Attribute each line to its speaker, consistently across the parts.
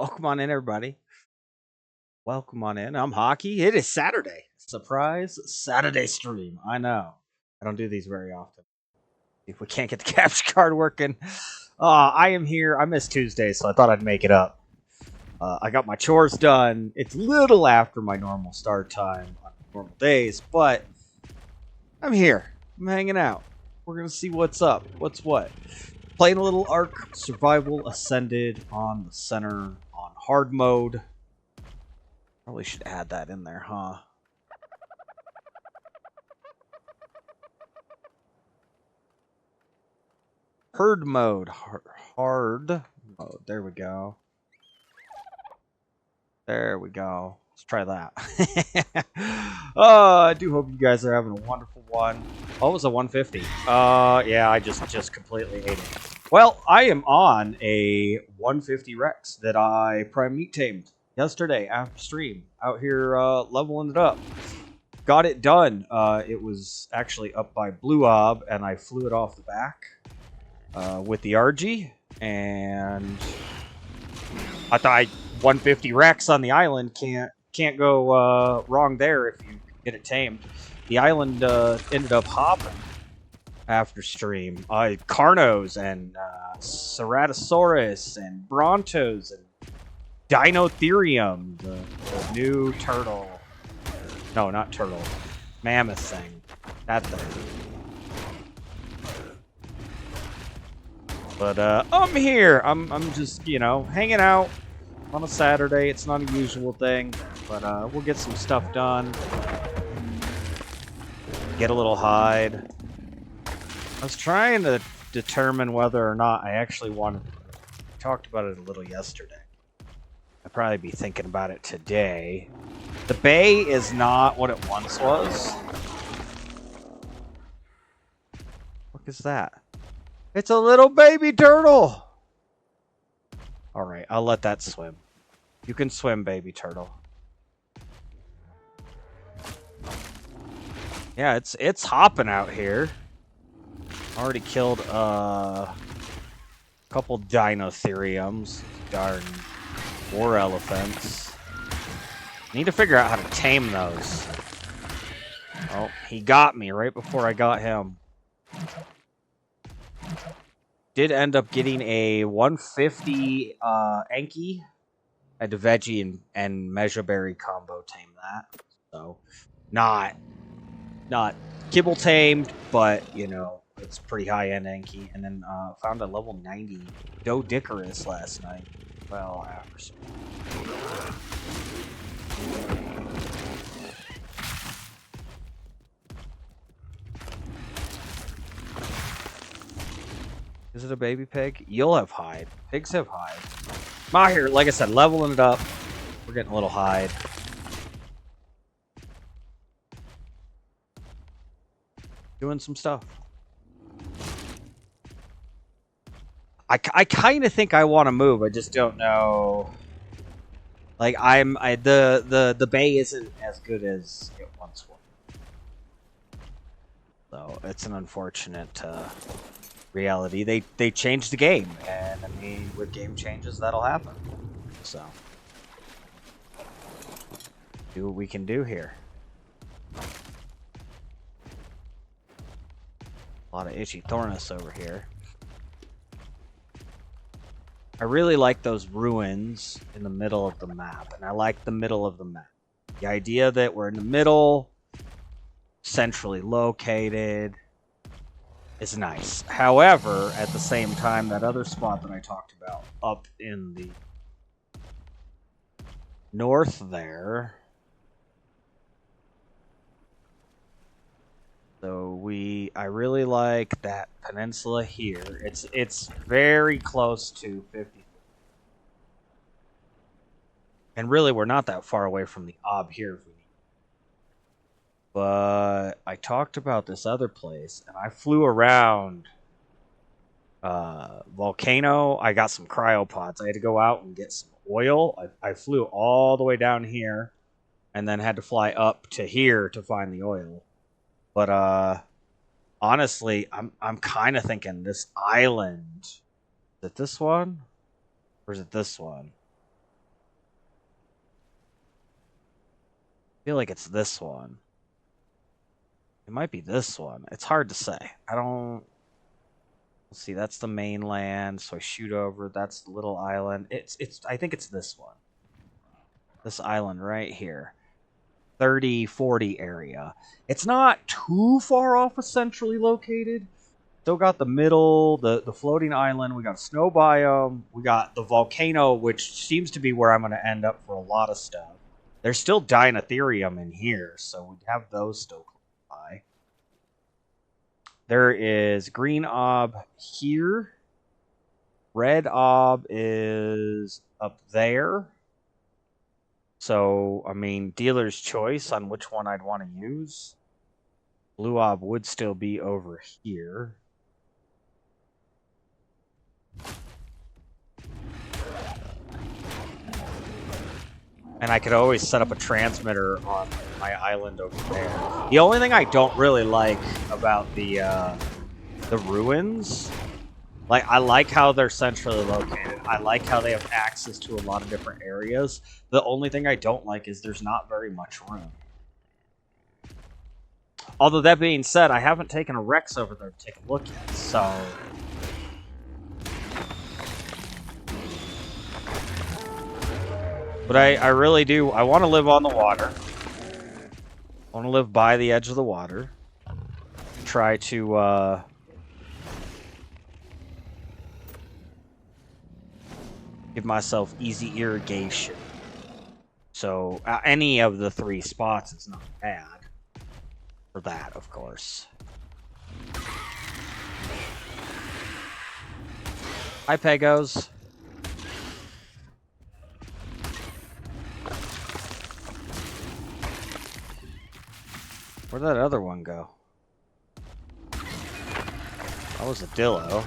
Speaker 1: Welcome on in, everybody. Welcome on in. I'm Hockey. It is Saturday. Surprise Saturday stream. I know. I don't do these very often. If we can't get the capture card working. I am here. I missed Tuesday, so I thought I'd make it up. I got my chores done. It's little after my normal start time on normal days, but I'm here. I'm hanging out. We're going to see what's up. What's what. Playing a little Ark Survival Ascended on the center on hard mode. Probably should add that in there, huh? Herd mode. Hard mode. There we go. There we go. Let's try that. I do hope you guys are having a wonderful one. Oh, it was a 150. Yeah, I just completely hate it. Well, I am on a 150 Rex that I prime meat tamed yesterday after stream. Out here leveling it up. Got it done. It was actually up by Blue Ob, and I flew it off the back with the RG, and I thought 150 Rex on the island can't go wrong there if you get it tamed. The island ended up hopping after stream. Carnos and Ceratosaurus and Brontos and Dinotherium, the new turtle. No, not turtle. Mammoth thing. That thing. But I'm here. I'm just, hanging out on a Saturday. It's not a usual thing, but we'll get some stuff done. Get a little hide. I was trying to determine whether or not I actually wanted. We talked about it a little yesterday. I'd probably be thinking about it today. The bay is not what it once was. What is that? It's a little baby turtle! Alright, I'll let that swim. You can swim, baby turtle. Yeah, it's hopping out here. Already killed a couple Dinotheriums. Darn war elephants. Need to figure out how to tame those. Oh, he got me right before I got him. Did end up getting a 150 Enki. I had to veggie and measureberry combo tame that. So, not kibble tamed, but, it's pretty high-end Enki. And then found a level 90 Dodicarus last night. Well, after some. Is it a baby pig? You'll have hide. Pigs have hide. I'm out here, like I said, leveling it up. We're getting a little hide. Doing some stuff. I kind of think I want to move. I just don't know. Like the bay isn't as good as it once was. So it's an unfortunate reality. They changed the game, and I mean, with game changes, that'll happen. So do what we can do here. A lot of itchy Thornus over here. I really like those ruins in the middle of the map, and I like the middle of the map. The idea that we're in the middle, centrally located, is nice. However, at the same time, that other spot that I talked about up in the north there. So I really like that peninsula here. It's very close to 50. And really, we're not that far away from the Ob here if we need. But I talked about this other place, and I flew around Volcano. I got some cryopods. I had to go out and get some oil. I flew all the way down here, and then had to fly up to here to find the oil. But honestly, I'm kind of thinking this island. Is it this one? Or is it this one? feel like it's this one. It might be this one. It's hard to say. I don't... Let's see, that's the mainland, so I shoot over. That's the little island. I think it's this one. This island right here. 30-40 area. It's not too far off of centrally located. Still got the middle, the floating island. We got a snow biome. We got the volcano, which seems to be where I'm going to end up for a lot of stuff. There's still Dinotherium in here, so we have those still close by. There is green ob here. Red ob is up there. So, I mean, dealer's choice on which one I'd want to use. Blue ob would still be over here. And I could always set up a transmitter on my island over there. The only thing I don't really like about the ruins, like, I like how they're centrally located. I like how they have access to a lot of different areas. The only thing I don't like is there's not very much room. Although that being said, I haven't taken a Rex over there to take a look at, so... But I really do. I want to live on the water. I want to live by the edge of the water. Try to give myself easy irrigation. So any of the 3 spots is not bad. For that, of course. Hi, Pegos. Where'd that other one go? That was a Dillo.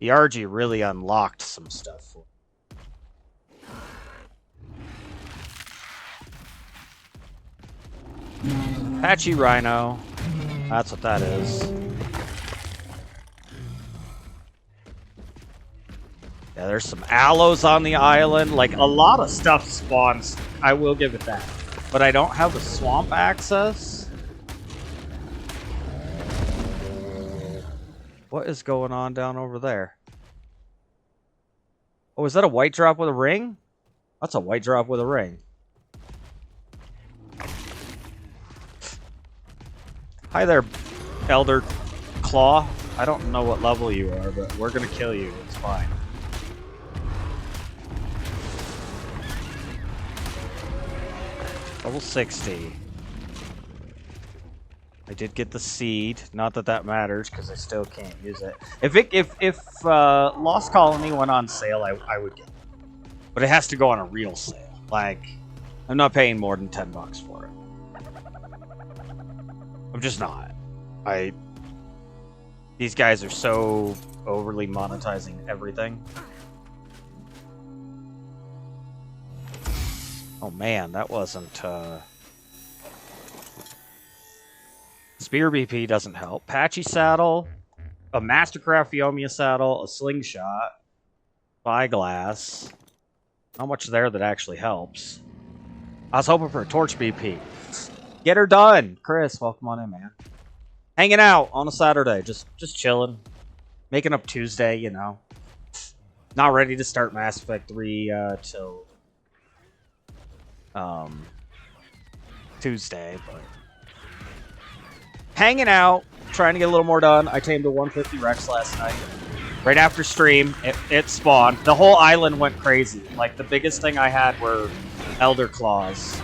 Speaker 1: The RG really unlocked some stuff for me. Patchy Rhino. That's what that is. Yeah, there's some aloes on the island. Like, a lot of stuff spawns. I will give it that. But I don't have the swamp access. What is going on down over there? Oh, is that a white drop with a ring? That's a white drop with a ring. Hi there, Elder Claw. I don't know what level you are, but we're gonna kill you. It's fine. Level 60. I did get the seed. Not that that matters, because I still can't use it. If Lost Colony went on sale, I would get it. But it has to go on a real sale. Like, I'm not paying more than $10 for it. I'm just not. These guys are so overly monetizing everything. Oh man, that wasn't, Spear BP doesn't help. Patchy Saddle, a Mastercraft Fiomia Saddle, a Slingshot, Spyglass. Not much there that actually helps. I was hoping for a Torch BP. Get her done! Chris, welcome on in, man. Hanging out on a Saturday, just chilling. Making up Tuesday, you know. Not ready to start Mass Effect 3 till Tuesday, but hanging out, trying to get a little more done. I tamed a 150 Rex last night. Right after stream, it spawned. The whole island went crazy. Like, the biggest thing I had were Elder Claws.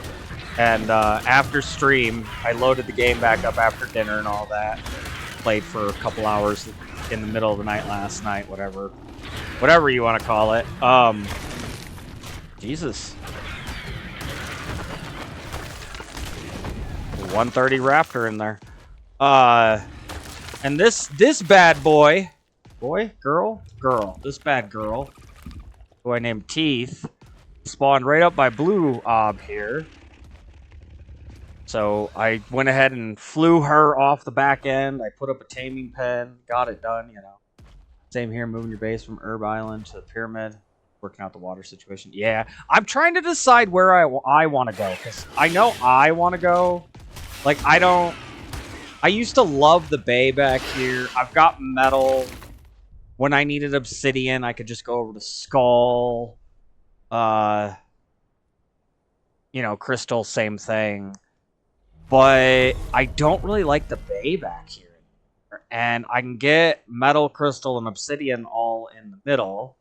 Speaker 1: And after stream, I loaded the game back up after dinner and all that. Played for a couple hours in the middle of the night last night, whatever you want to call it. Jesus. 130 Raptor in there. And this bad boy, girl, this bad girl, who I named Teeth, spawned right up by Blue Ob here. So I went ahead and flew her off the back end. I put up a taming pen, got it done, you know. Same here, moving your base from Herb Island to the pyramid, working out the water situation. Yeah, I'm trying to decide where I want to go, because I know I want to go. Like, I used to love the bay back here. I've got metal. When I needed obsidian, I could just go over to Skull. You know, Crystal, same thing. But I don't really like the bay back here. And I can get metal, crystal, and obsidian all in the middle.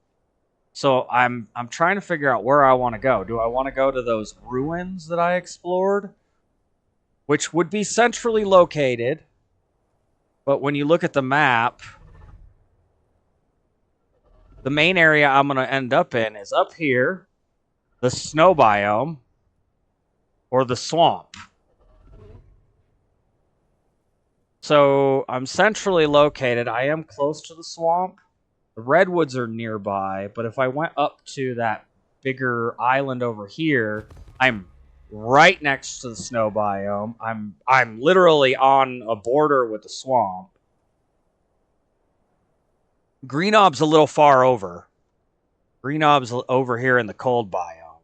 Speaker 1: So I'm trying to figure out where I want to go. Do I want to go to those ruins that I explored? Which would be centrally located. But when you look at the map, the main area I'm going to end up in is up here, the snow biome, or the swamp. So I'm centrally located. I am close to the swamp. The redwoods are nearby, but if I went up to that bigger island over here, I'm right next to the snow biome. I'm literally on a border with the swamp. Greenob's a little far over. Greenob's over here in the cold biome.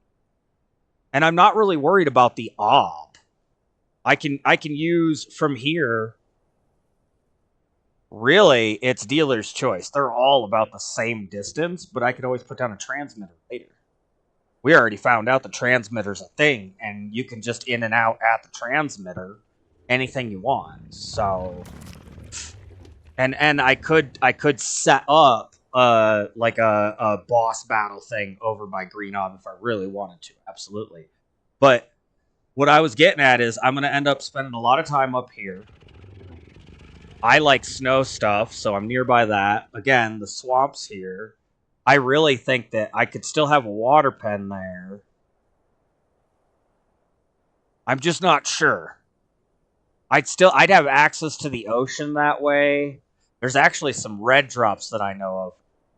Speaker 1: And I'm not really worried about the ob. I can use from here. Really, it's dealer's choice. They're all about the same distance, but I could always put down a transmitter later. We already found out the transmitter's a thing, and you can just in and out at the transmitter anything you want. So, and I could set up like a boss battle thing over by Greenhob if I really wanted to, absolutely. But what I was getting at is I'm going to end up spending a lot of time up here. I like snow stuff, so I'm nearby that. Again, the swamp's here. I really think that I could still have a water pen there. I'm just not sure. I'd have access to the ocean that way. There's actually some red drops that I know of.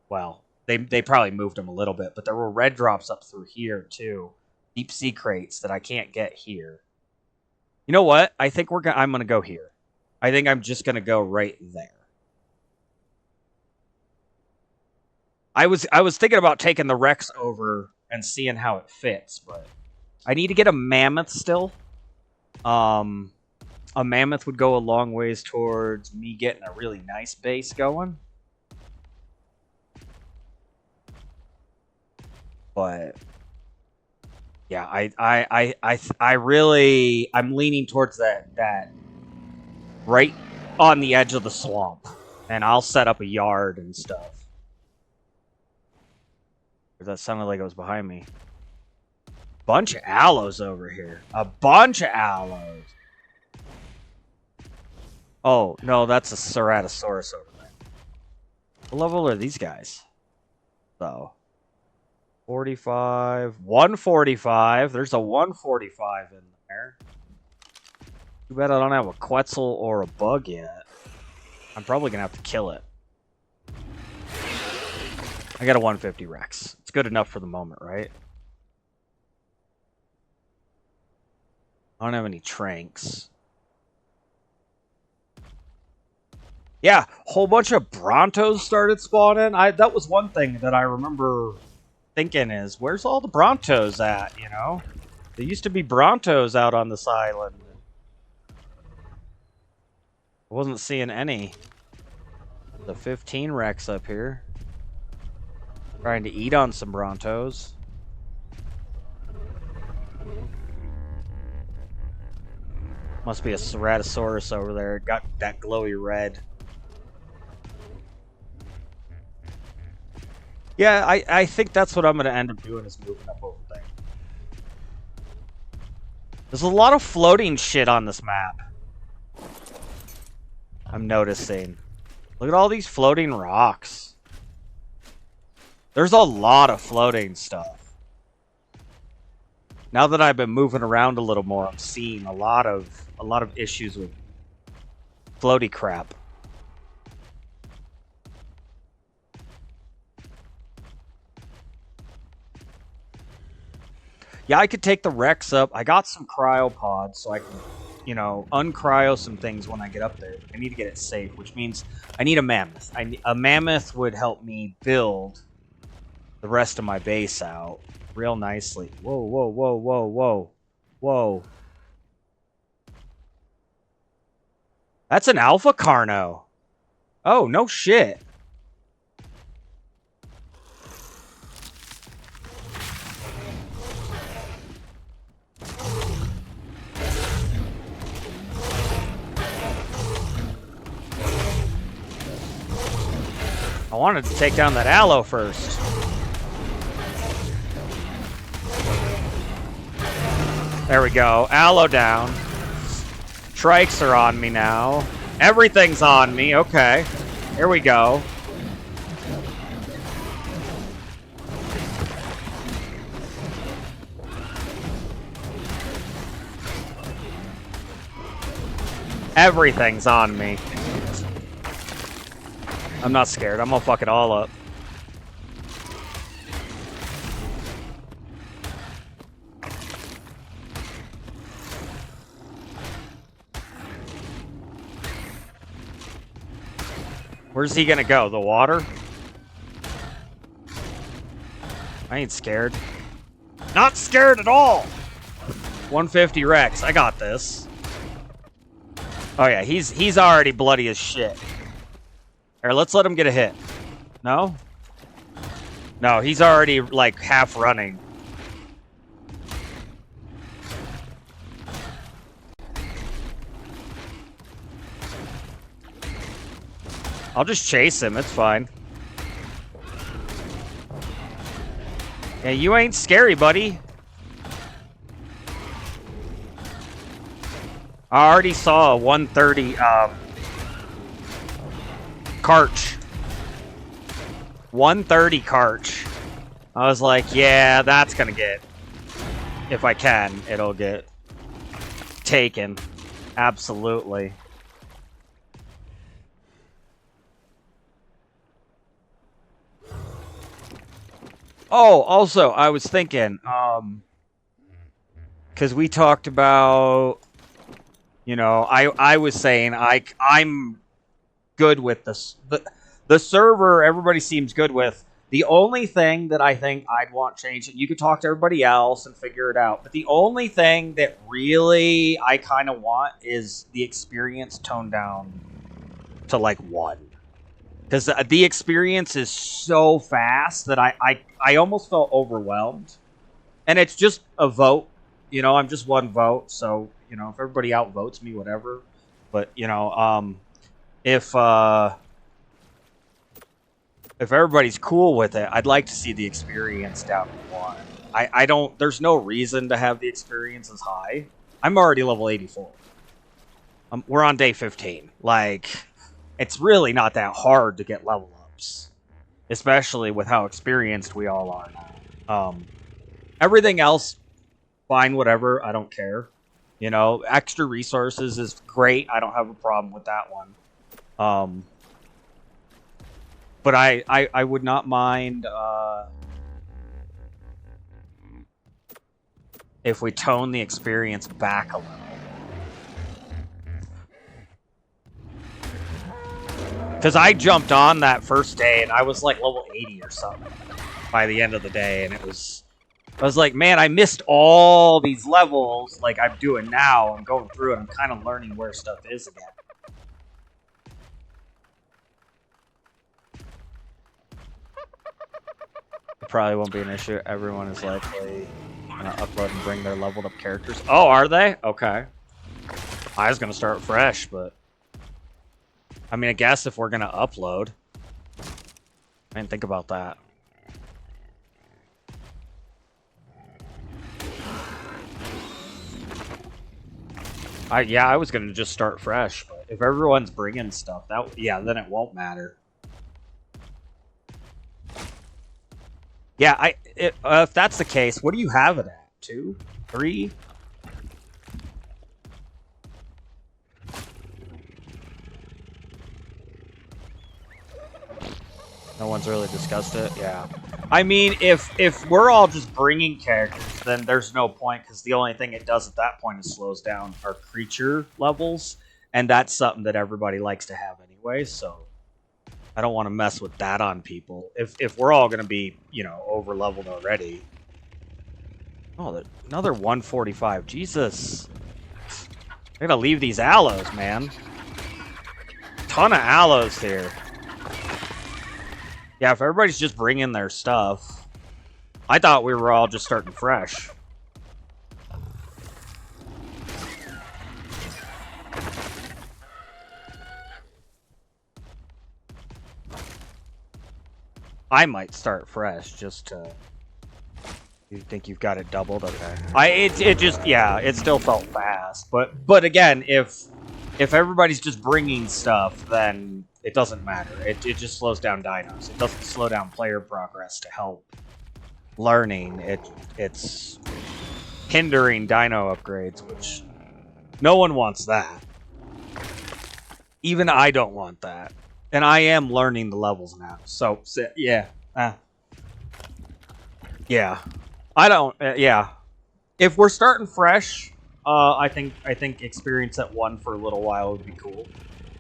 Speaker 1: Well, they probably moved them a little bit, but there were red drops up through here too. Deep sea crates that I can't get here. You know what? I think I'm going to go here. I think I'm just going to go right there. I was thinking about taking the Rex over and seeing how it fits, but I need to get a Mammoth still. A Mammoth would go a long ways towards me getting a really nice base going. But yeah, I'm leaning towards that right on the edge of the swamp, and I'll set up a yard and stuff. That sounded like it was behind me. Bunch of aloes over here. A bunch of aloes. Oh, no, that's a Ceratosaurus over there. What level are these guys? So, 45. 145. There's a 145 in there. Too bad I don't have a Quetzal or a bug yet. I'm probably going to have to kill it. I got a 150 Rex. It's good enough for the moment, right? I don't have any tranks. Yeah, whole bunch of Brontos started spawning. That was one thing that I remember thinking is, where's all the Brontos at, you know? There used to be Brontos out on this island. I wasn't seeing any. The 15 Rex up here. Trying to eat on some Brontos. Must be a Ceratosaurus over there. It got that glowy red. Yeah, I think that's what I'm going to end up doing is moving up over there. There's a lot of floating shit on this map. I'm noticing. Look at all these floating rocks. There's a lot of floating stuff. Now that I've been moving around a little more, I'm seeing a lot of issues with floaty crap. Yeah, I could take the Rex up. I got some cryopods, so I can you know, uncryo some things when I get up there. I need to get it safe, which means I need a mammoth. A mammoth would help me build the rest of my base out real nicely. Whoa, whoa, whoa, whoa, whoa. Whoa. That's an alpha carno. Oh, no shit. I wanted to take down that aloe first. There we go. Aloe down. Trikes are on me now. Everything's on me. Okay. Here we go. Everything's on me. I'm not scared. I'm gonna fuck it all up. Where's he gonna go? The water? I ain't scared. Not scared at all! 150 Rex. I got this. Oh yeah, he's already bloody as shit. Here, let's let him get a hit. No? No, he's already, like, half running. I'll just chase him, it's fine. Yeah, you ain't scary, buddy. I already saw a 130, Karch. 130 Karch. I was like, yeah, that's gonna get... If I can, it'll get taken. Absolutely. Oh, also, I was thinking, because we talked about, you know, I was saying I'm good with this. The server, everybody seems good with. The only thing that I think I'd want changed, you could talk to everybody else and figure it out, but the only thing that really I kind of want is the experience toned down to like 1. Because the experience is so fast that I almost felt overwhelmed. And it's just a vote. You know, I'm just 1 vote. So, you know, if everybody outvotes me, whatever. But, you know, if everybody's cool with it, I'd like to see the experience down to 1. I don't... There's no reason to have the experience as high. I'm already level 84. We're on day 15. Like... It's really not that hard to get level ups, especially with how experienced we all are now. Everything else, fine, whatever. I don't care. You know, extra resources is great. I don't have a problem with that one. But I would not mind if we tone the experience back a little. Because I jumped on that first day, and I was like level 80 or something by the end of the day, and it was... I was like, man, I missed all these levels like I'm doing now. I'm going through it. I'm kind of learning where stuff is again. It probably won't be an issue. Everyone is likely going to upload and bring their leveled up characters. Oh, are they? Okay. I was going to start fresh, but... I mean, I guess if we're going to upload. I didn't think about that. Yeah, I was going to just start fresh. But if everyone's bringing stuff, yeah, then it won't matter. Yeah, if that's the case, what do you have it at? 2? 3? No one's really discussed it. Yeah. I mean, if we're all just bringing characters, then there's no point, because the only thing it does at that point is slows down our creature levels, and that's something that everybody likes to have anyway, so I don't want to mess with that on people. If we're all going to be, you know, over-leveled already. Oh, another 145. Jesus. I gotta leave these aloes, man. Ton of aloes here. Yeah, if everybody's just bringing their stuff. I thought we were all just starting fresh. I might start fresh just to... You think you've got it doubled? Okay. It just, yeah, it still felt fast. But again, if everybody's just bringing stuff, then it doesn't matter. It just slows down dinos. It doesn't slow down player progress to help learning. It's hindering dino upgrades, which no one wants that. Even I don't want that. And I am learning the levels now. So yeah. Yeah. I don't, yeah. If we're starting fresh, I think experience at 1 for a little while would be cool,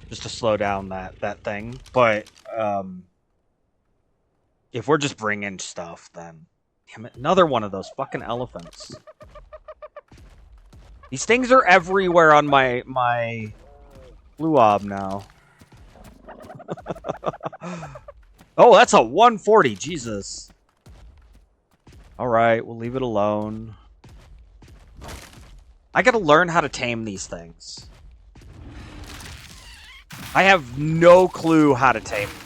Speaker 1: just to slow down that thing. But if we're just bringing stuff, then damn it, another one of those fucking elephants. These things are everywhere on my blue ob now. Oh, that's a 140. Jesus. Alright, we'll leave it alone. I gotta learn how to tame these things. I have no clue how to tame them.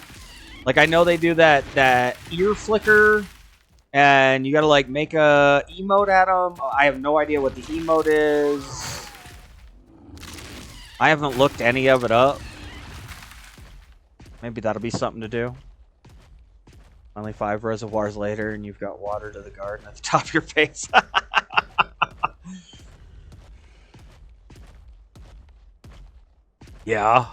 Speaker 1: Like, I know they do that ear flicker, and you gotta, like, make a emote at them. I have no idea what the emote is. I haven't looked any of it up. Maybe that'll be something to do. Only 5 reservoirs later, and you've got water to the garden at the top of your face. Yeah.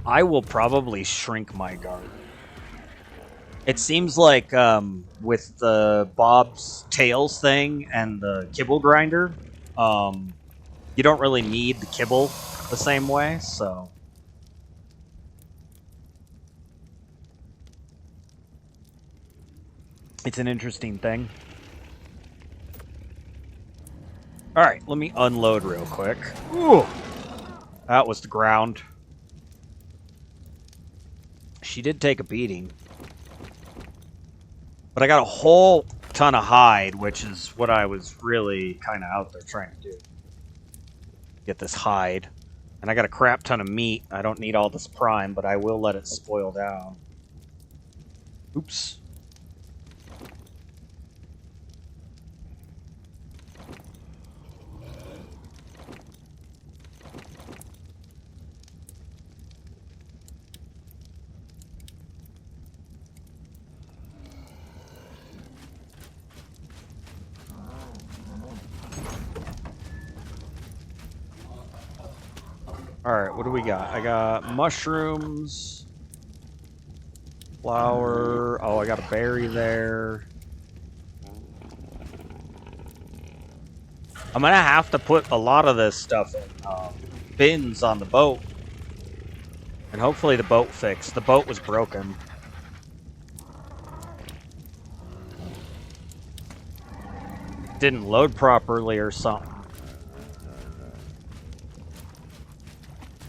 Speaker 1: I will probably shrink my garden. It seems like with the Bob's Tails thing and the kibble grinder, you don't really need the kibble the same way, so... It's an interesting thing. Alright, let me unload real quick. Ooh! That was the ground. She did take a beating. But I got a whole ton of hide, which is what I was really kind of out there trying to do. Get this hide. And I got a crap ton of meat. I don't need all this prime, but I will let it spoil down. Oops. Alright, what do we got? I got mushrooms, flour, oh, I got a berry there. I'm gonna have to put a lot of this stuff in bins on the boat. And hopefully the boat fixed. The boat was broken. Didn't load properly or something.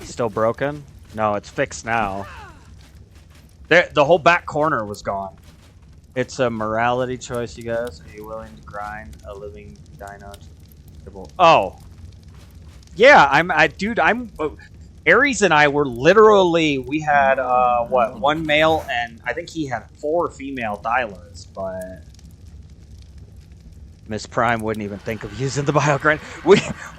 Speaker 1: Still broken? No, it's fixed now. The whole back corner was gone. It's a morality choice, you guys. Are you willing to grind a living dino? Oh. Yeah, dude, Aries and I were literally, we had, what, 1 male, and I think he had 4 female Thylas, but... Miss Prime wouldn't even think of using the biogrind.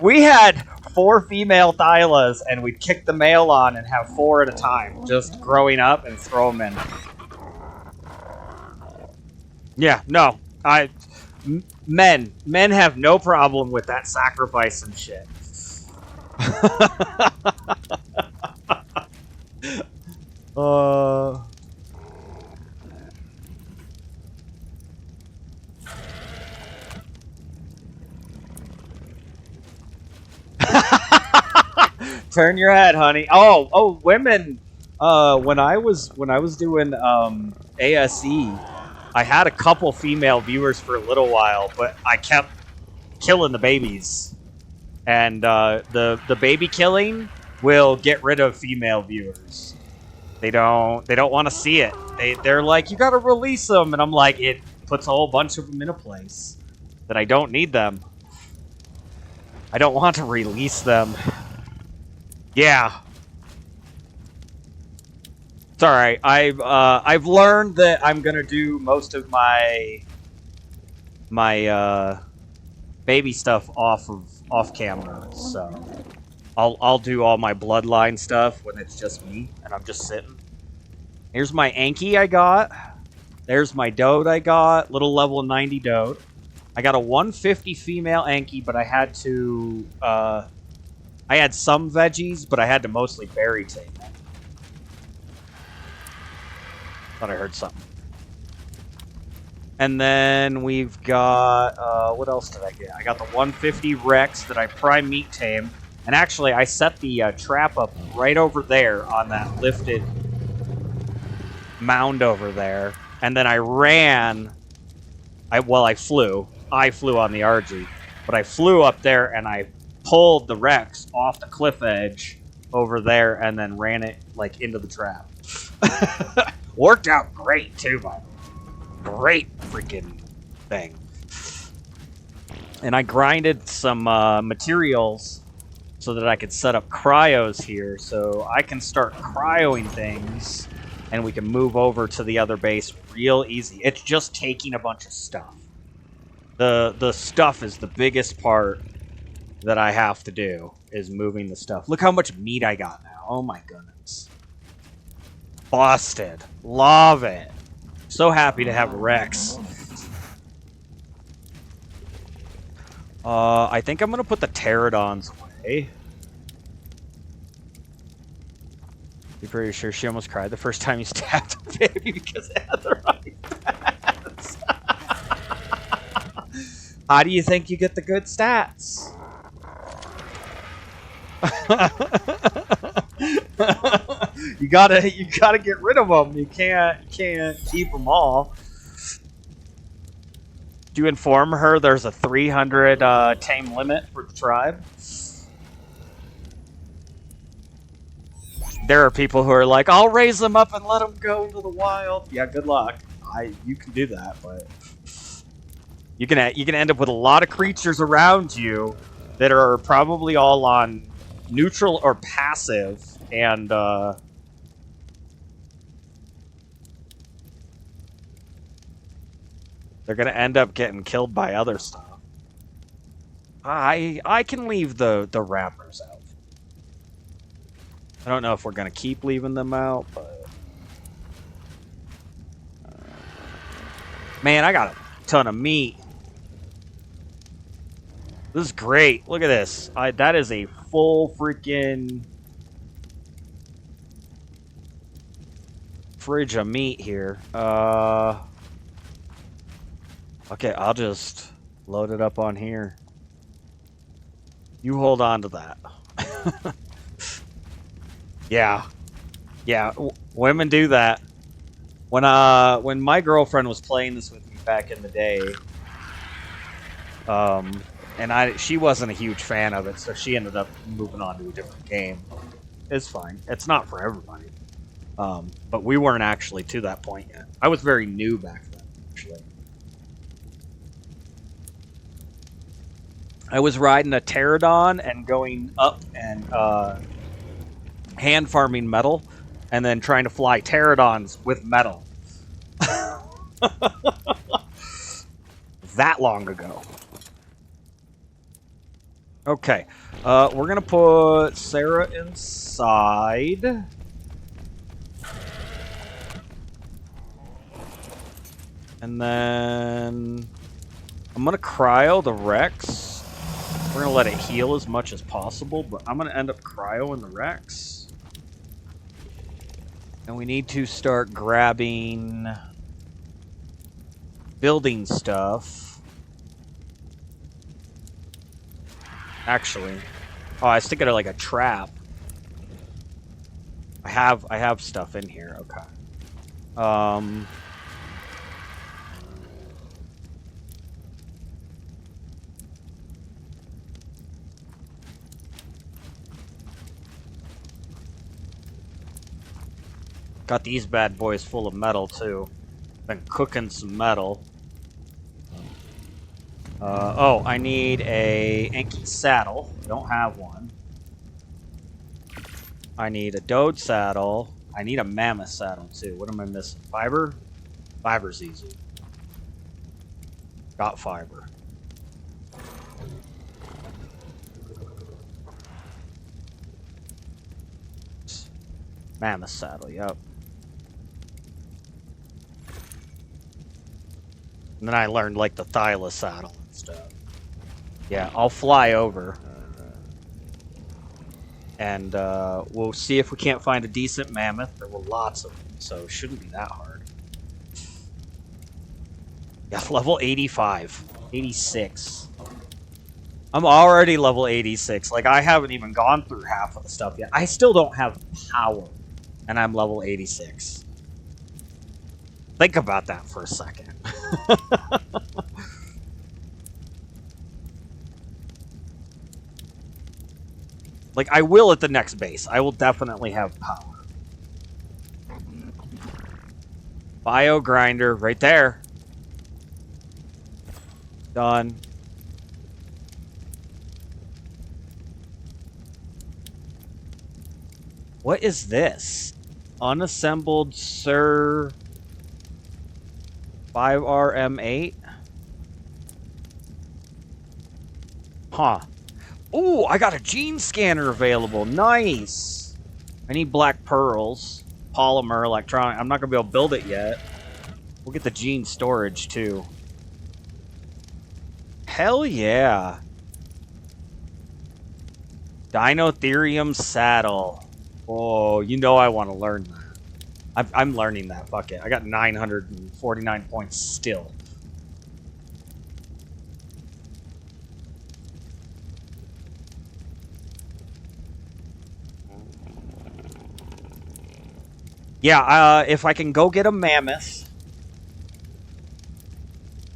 Speaker 1: We had 4 female Thylas, and we'd kick the male on and have 4 at a time, just growing up and throw them in. Yeah, no, Men have no problem with that sacrifice and shit. Turn your head, honey. Oh, women. When I was doing ASE, I had a couple female viewers for a little while, but I kept killing the babies, and the baby killing will get rid of female viewers. They don't want to see it. They're like, you gotta release them, and I'm like, it puts a whole bunch of them in a place that I don't need them. I don't want to release them. Yeah. It's alright. I've learned that I'm gonna do most of my baby stuff off camera, so I'll do all my bloodline stuff when it's just me and I'm just sitting. Here's my Anki I got. There's my Dote I got. Little level 90 Dote. I got a 150 female Anki, but I had to I had some veggies, but I had to mostly berry tame it. Thought I heard something. And then we've got, what else did I get? I got the 150 Rex that I prime meat tame. And actually, I set the trap up right over there on that lifted mound over there. And then I ran. I flew. I flew on the RG. But I flew up there and I pulled the Rex off the cliff edge over there and then ran it, like, into the trap. Worked out great, too, by the way. Great freaking thing. And I grinded some materials so that I could set up cryos here, so I can start cryoing things and we can move over to the other base real easy. It's just taking a bunch of stuff. The stuff is the biggest part that I have to do, is moving the stuff. Look how much meat I got now. Oh my goodness. Busted. Love it. So happy to have Rex. I think I'm gonna put the pterodons away. Be pretty sure she almost cried the first time you stabbed the baby because it had the right stats. How do you think you get the good stats? You gotta get rid of them. You can't keep them all. Do you inform her there's a 300 tame limit for the tribe? There are people who are like, I'll raise them up and let them go into the wild. Yeah, good luck. You can do that, but you can end up with a lot of creatures around you that are probably all on neutral or passive, and they're gonna end up getting killed by other stuff. I can leave the rappers out. I don't know if we're gonna keep leaving them out, but man, I got a ton of meat. This is great. Look at this. That is a full freaking fridge of meat here. Okay, I'll just load it up on here. You hold on to that. Yeah. Women do that. When my girlfriend was playing this with me back in the day, and she wasn't a huge fan of it, so she ended up moving on to a different game. It's fine. It's not for everybody. But we weren't actually to that point yet. I was very new back then, actually. I was riding a pterodon and going up and hand farming metal, and then trying to fly pterodons with metal. That long ago. Okay, we're gonna put Sarah inside. And then I'm I'm gonna cryo the Rex. We're gonna let it heal as much as possible, but I'm gonna end up cryoing the Rex. And we need to start grabbing building stuff. Actually, oh, I stick it like a trap. I have stuff in here. Okay. Got these bad boys full of metal too. Been cooking some metal. Oh, I need a Enki saddle. Don't have one. I need a Dode saddle. I need a Mammoth saddle too. What am I missing? Fiber? Fiber's easy. Got fiber. Mammoth saddle, yep. And then I learned like the Thyla saddle and stuff. Yeah, I'll fly over. And we'll see if we can't find a decent mammoth. There were lots of them, so it shouldn't be that hard. Yeah, level 85. 86. I'm already level 86. Like, I haven't even gone through half of the stuff yet. I still don't have power. And I'm level 86. Think about that for a second. Like, I will at the next base. I will definitely have power. Bio grinder, right there. Done. What is this? Unassembled Sir 5RM8? Huh. Ooh, I got a gene scanner available. Nice. I need black pearls. Polymer, electronic. I'm not going to be able to build it yet. We'll get the gene storage, too. Hell yeah. Dinotherium saddle. Oh, you know I want to learn that. I'm learning that. Fuck it. I got 949 points still. Yeah, if I can go get a mammoth.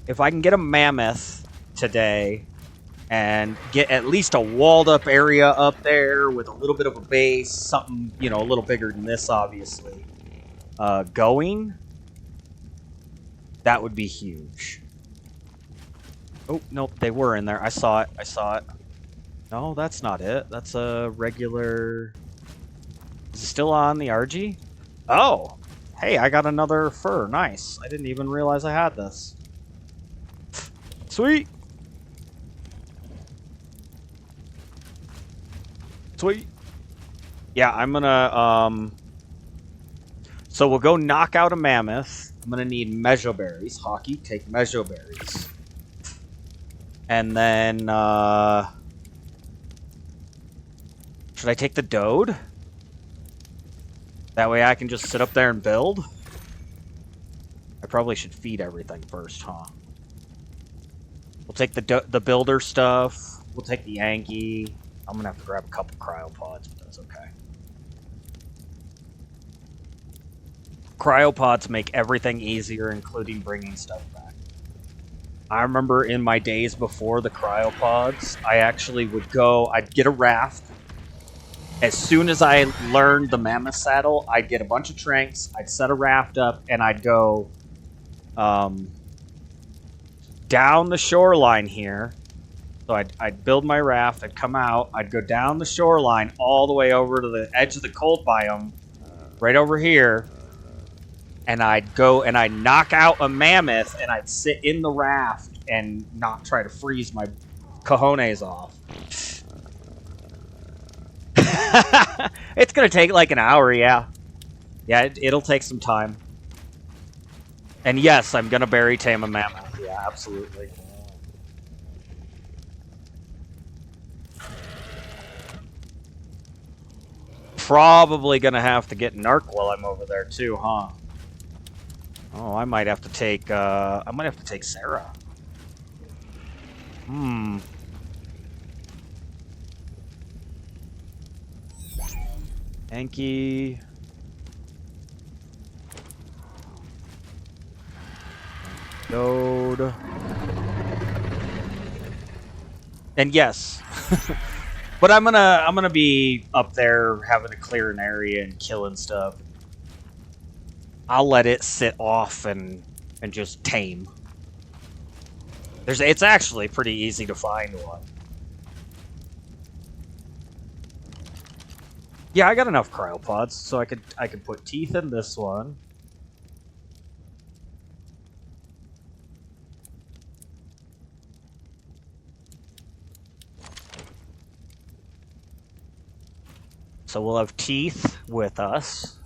Speaker 1: If I can get a mammoth today and get at least a walled up area up there with a little bit of a base, something, you know, a little bigger than this, obviously, going, that would be huge. Oh, nope, they were in there. I saw it. I saw it. No, that's not it. That's a regular... Is it still on the RG? Oh! Hey, I got another fur. Nice. I didn't even realize I had this. Sweet! Sweet! Yeah, I'm gonna, So we'll go knock out a mammoth. I'm gonna need mejoberries. Hockey, take mejoberries. And then, should I take the Dode? That way I can just sit up there and build? I probably should feed everything first, huh? We'll take the builder stuff. We'll take the Yankee. I'm gonna have to grab a couple cryopods, but that's okay. Cryopods make everything easier, including bringing stuff back. I remember in my days before the cryopods, I actually would go, I'd get a raft. As soon as I learned the mammoth saddle, I'd get a bunch of tranks, I'd set a raft up, and I'd go down the shoreline here. So I'd build my raft, I'd come out, I'd go down the shoreline all the way over to the edge of the cold biome, right over here, and I'd go and I'd knock out a mammoth, and I'd sit in the raft and not try to freeze my cojones off. It's gonna take like an hour, yeah. Yeah, it'll take some time. And yes, I'm gonna bury tame a mammoth. Yeah, absolutely. probably gonna have to get an Ark while I'm over there too, huh? Oh, I might have to take Sarah. Hmm. Enki. Dode. And yes. But I'm gonna be up there having to clear an area and killing stuff. I'll let it sit off and just tame. It's actually pretty easy to find one. Yeah, I got enough cryopods, so I could put teeth in this one. So we'll have teeth with us.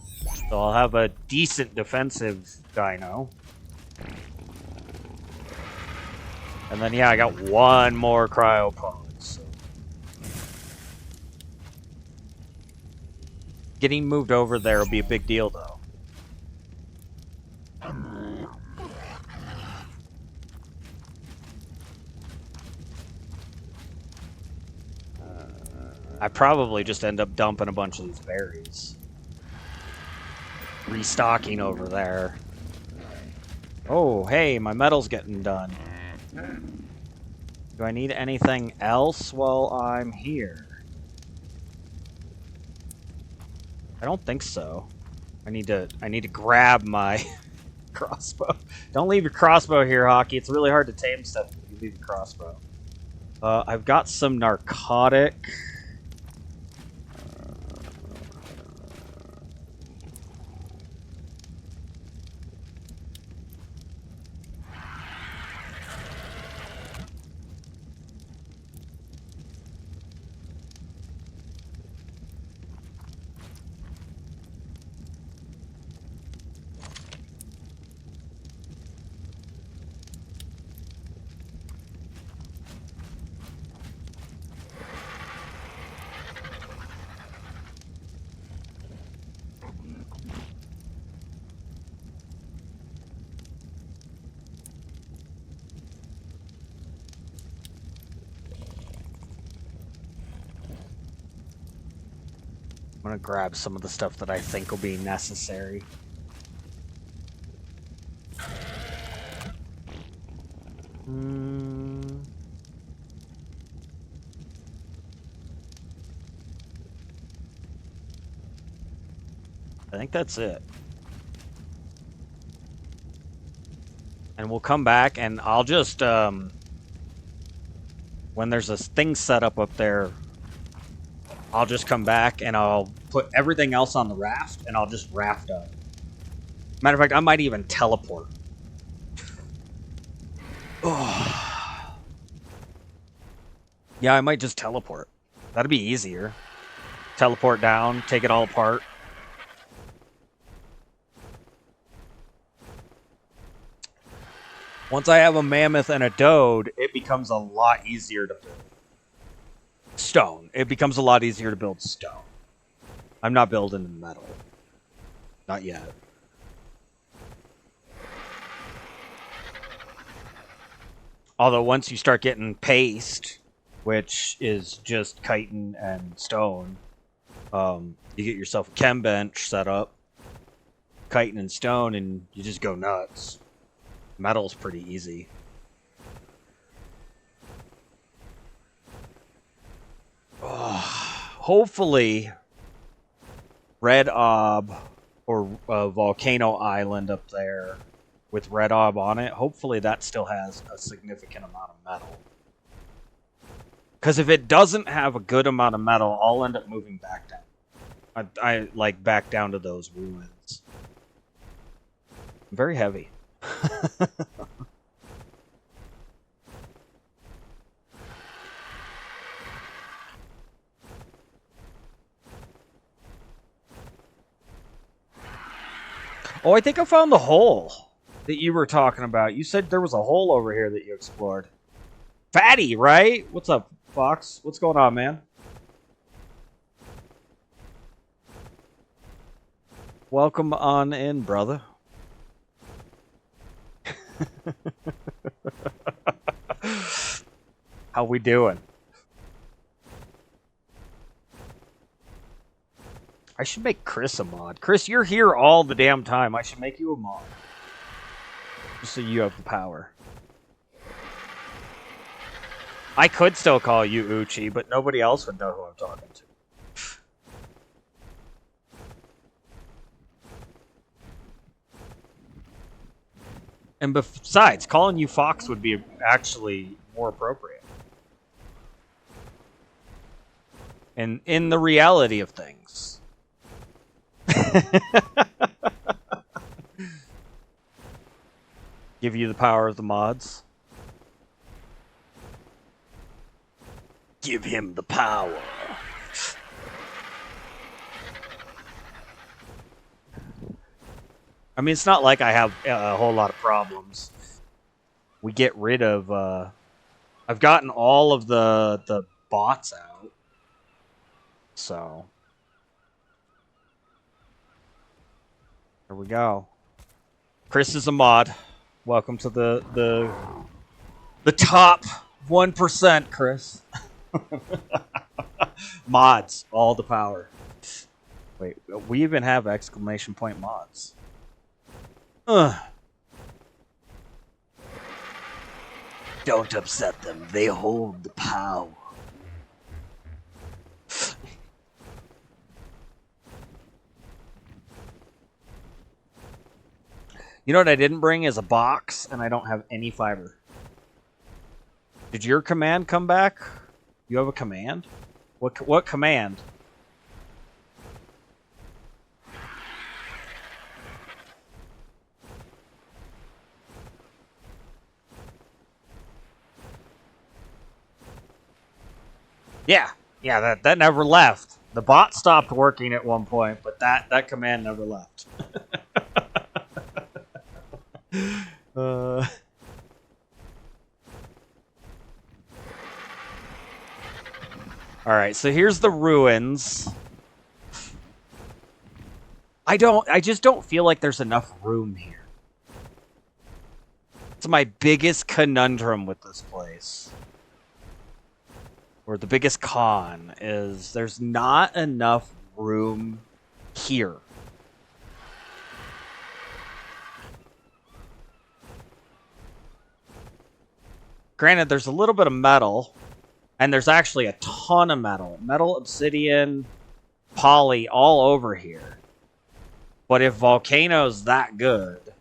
Speaker 1: So I'll have a decent defensive dino. And then yeah, I got one more cryopod. So. Getting moved over there will be a big deal though. I probably just end up dumping a bunch of these berries. Restocking over there. Oh, hey, my metal's getting done. Do I need anything else while I'm here? I don't think so. I need to grab my crossbow. Don't leave your crossbow here, Hockey. It's really hard to tame stuff if you leave your crossbow. I've got some narcotic. I'm gonna grab some of the stuff that I think will be necessary. I think that's it. And we'll come back and I'll just, when there's a thing set up there, I'll just come back and I'll put everything else on the raft and I'll just raft up. Matter of fact, I might even teleport. Oh. Yeah, I might just teleport. That'd be easier. Teleport down, take it all apart. Once I have a mammoth and a dode, it becomes a lot easier to build. Stone. It becomes a lot easier to build stone. I'm not building metal. Not yet. Although once you start getting paste, which is just chitin and stone, you get yourself a chem bench set up, chitin and stone, and you just go nuts. Metal's pretty easy. Hopefully, Red Ob or Volcano Island up there with Red Ob on it, hopefully that still has a significant amount of metal. Because if it doesn't have a good amount of metal, I'll end up moving back down. I like back down to those ruins. Very heavy. Oh, I think I found the hole that you were talking about. You said there was a hole over here that you explored. Fatty, right? What's up, Fox? What's going on, man? Welcome on in, brother. How we doing? I should make Chris a mod. Chris, you're here all the damn time. I should make you a mod. Just so you have the power. I could still call you Uchi, but nobody else would know who I'm talking to. And besides, calling you Fox would be actually more appropriate. And in the reality of things. Give you the power of the mods. Give him the power. I mean, it's not like I have a whole lot of problems. We get rid of... I've gotten all of the bots out. So... There we go. Chris is a mod. Welcome to the top 1%, Chris. Mods, all the power. Wait, we even have exclamation point mods. Don't upset them. They hold the power. You know what I didn't bring is a box, and I don't have any fiber. Did your command come back? You have a command? What command? Yeah, that never left. The bot stopped working at one point, but that command never left. Alright, so here's the ruins. I just don't feel like there's enough room here. It's my biggest conundrum with this place. Or the biggest con is there's not enough room here. Granted, there's a little bit of metal, and there's actually a ton of metal. Metal, obsidian, poly, all over here. But if Volcano's that good,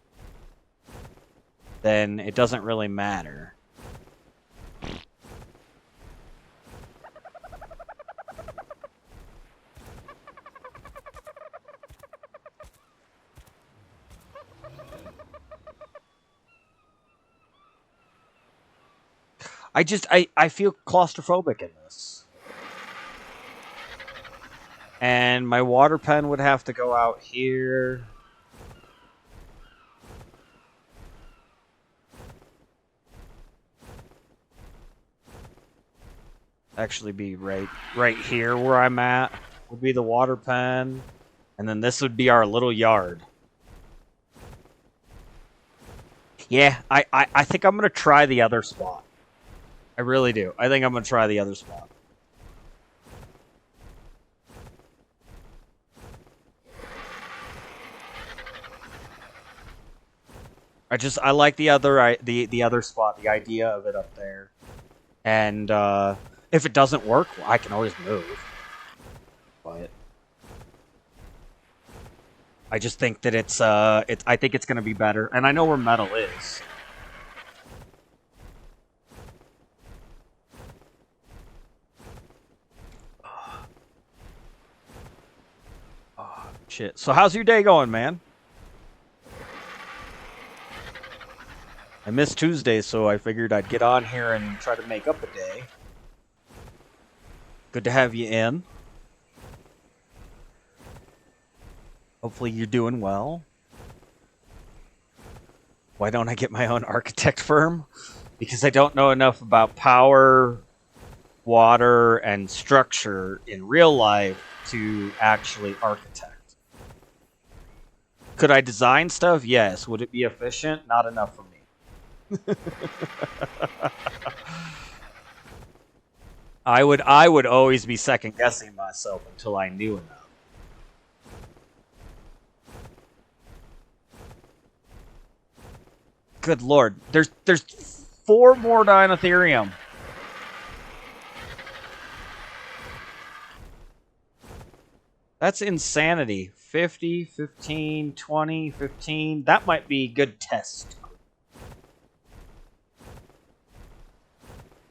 Speaker 1: then it doesn't really matter. I feel claustrophobic in this. And my water pen would have to go out here. Actually be right here where I'm at would be the water pen. And then this would be our little yard. Yeah, I think I'm going to try the other spot. I really do. I think I'm going to try the other spot. I like the other spot, the idea of it up there. And if it doesn't work, well, I can always move. But I just think that I think it's going to be better, and I know where metal is. Shit. So how's your day going, man? I missed Tuesday, so I figured I'd get on here and try to make up a day. Good to have you in. Hopefully you're doing well. Why don't I get my own architect firm? Because I don't know enough about power, water, and structure in real life to actually architect. Could I design stuff? Yes. Would it be efficient? Not enough for me. I would always be second guessing myself until I knew enough. Good lord. There's 4 more Dinotherium. That's insanity. 50, 15, 20, 15. That might be good test.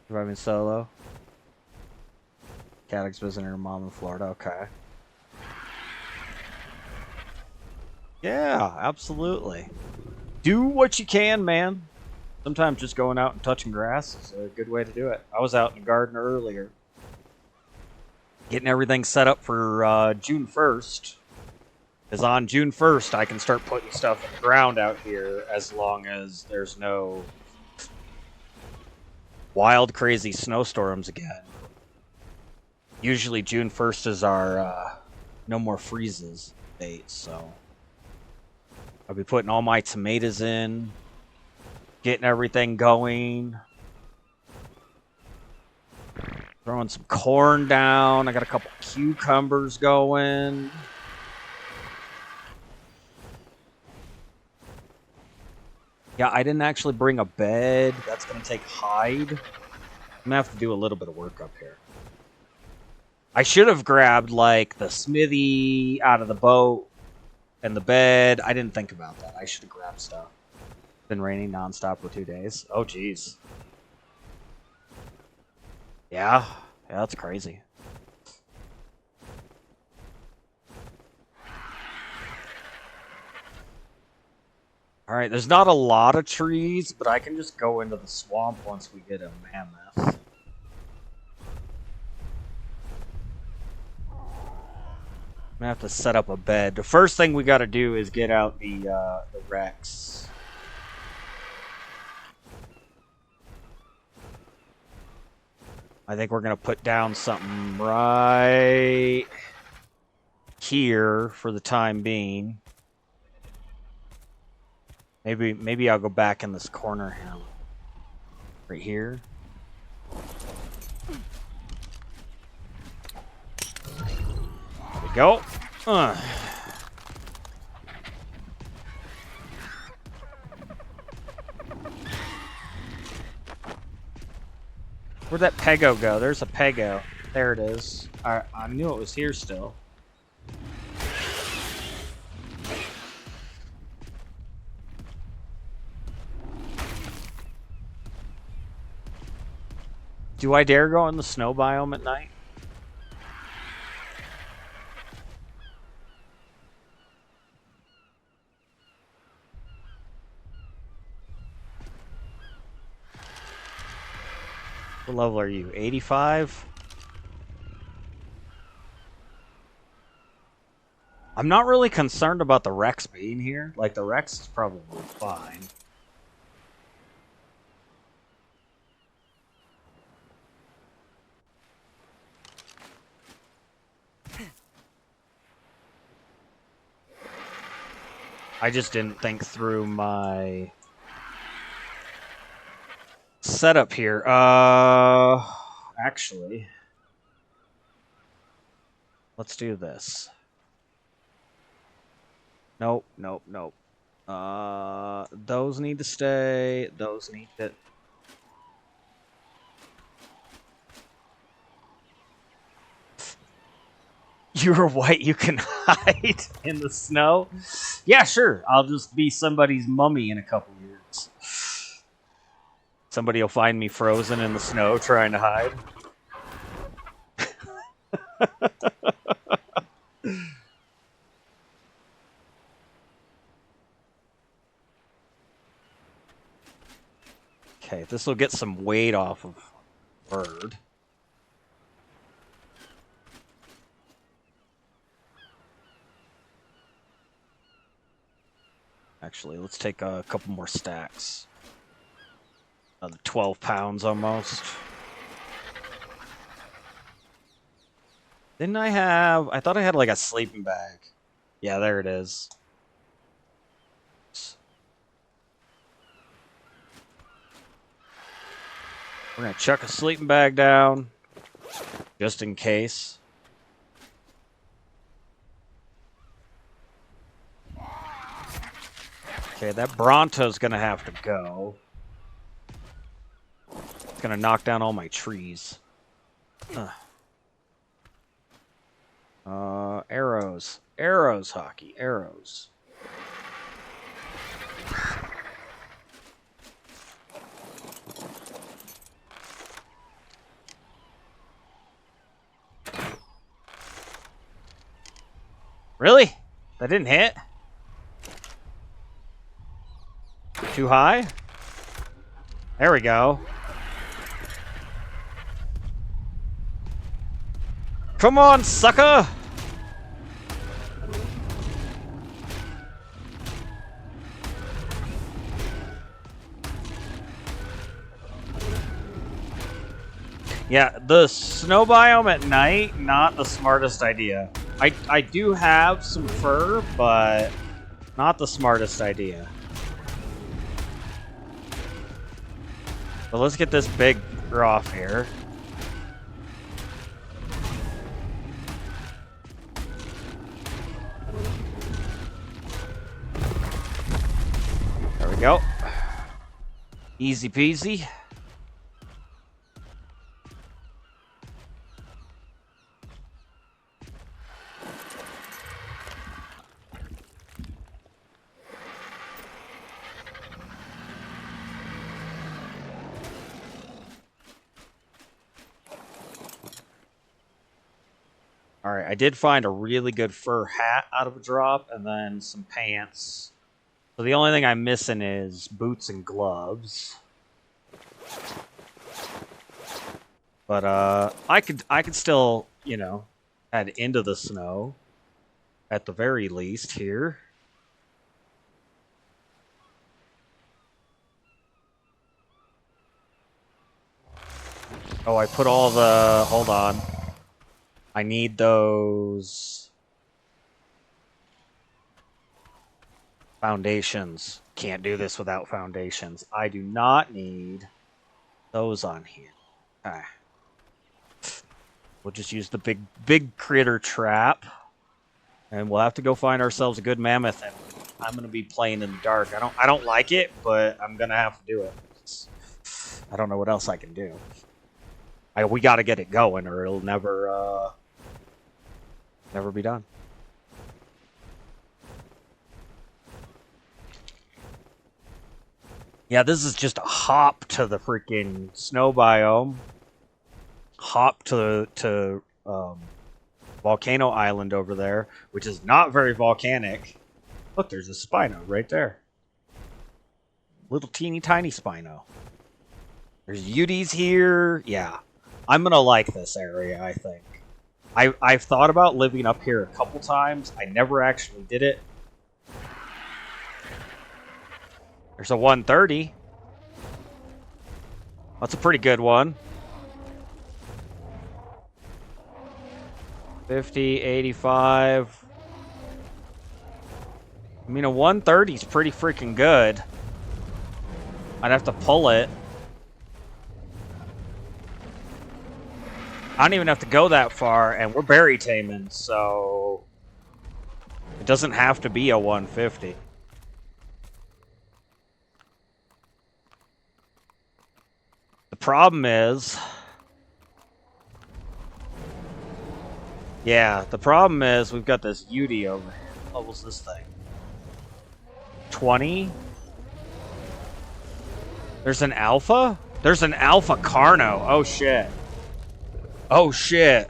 Speaker 1: Surviving solo. Caddix visitor in Mammoth, Florida. Okay. Yeah, absolutely. Do what you can, man. Sometimes just going out and touching grass is a good way to do it. I was out in the garden earlier, getting everything set up for June 1st. Because on June 1st, I can start putting stuff in the ground out here as long as there's no wild, crazy snowstorms again. Usually June 1st is our no more freezes date, so I'll be putting all my tomatoes in, getting everything going, throwing some corn down. I got a couple cucumbers going. Yeah, I didn't actually bring a bed. That's going to take hide. I'm going to have to do a little bit of work up here. I should have grabbed, like, the smithy out of the boat and the bed. I didn't think about that. I should have grabbed stuff. It's been raining nonstop for 2 days. Oh, jeez. Yeah, that's crazy. Alright, there's not a lot of trees, but I can just go into the swamp once we get a mammoth. I'm gonna have to set up a bed. The first thing we gotta do is get out the Rex. I think we're gonna put down something right here for the time being. Maybe I'll go back in this corner here. Right here. There we go. Where'd that Pego go? There's a Pego. There it is. I knew it was here still. Do I dare go in the snow biome at night? What level are you? 85? I'm not really concerned about the Rex being here. Like, the Rex is probably fine. I just didn't think through my setup here. Actually, let's do this. Nope, nope, nope. Those need to stay. Those need to... You're white, you can hide in the snow? Yeah, sure. I'll just be somebody's mummy in a couple years. Somebody will find me frozen in the snow trying to hide. Okay, this will get some weight off of bird. Actually, let's take a couple more stacks. Another 12 pounds almost. Didn't I have... I thought I had like a sleeping bag. Yeah, there it is. We're gonna chuck a sleeping bag down, just in case. Okay, that Bronto's gonna have to go. It's gonna knock down all my trees. Arrows. Arrows, hockey. Arrows. Really? That didn't hit? Too high? There we go. Come on, sucker! Yeah, the snow biome at night, not the smartest idea. I do have some fur, but not the smartest idea. But let's get this big off here. There we go. Easy peasy. Alright, I did find a really good fur hat out of a drop, and then some pants. So the only thing I'm missing is boots and gloves. But I could still, you know, head into the snow at the very least here. Oh, I put all the... Hold on. I need those... foundations. Can't do this without foundations. I do not need those on here. Okay. We'll just use the big critter trap. And we'll have to go find ourselves a good mammoth. And I'm going to be playing in the dark. I don't like it, but I'm going to have to do it. I don't know what else I can do. We got to get it going or it'll never be done. Yeah, this is just a hop to the freaking snow biome. Hop to Volcano Island over there, which is not very volcanic. Look, there's a Spino right there. Little teeny tiny Spino. There's Uties here. Yeah, I'm gonna like this area, I think. I've thought about living up here a couple times. I never actually did it. There's a 130. That's a pretty good one. 50, 85. I mean, a 130 is pretty freaking good. I'd have to pull it. I don't even have to go that far, and we're berry taming, so it doesn't have to be a 150. The problem is... Yeah, the problem is we've got this Uti over here. What was this thing? 20? There's an alpha? There's an alpha Carno. Oh, shit. Oh, shit.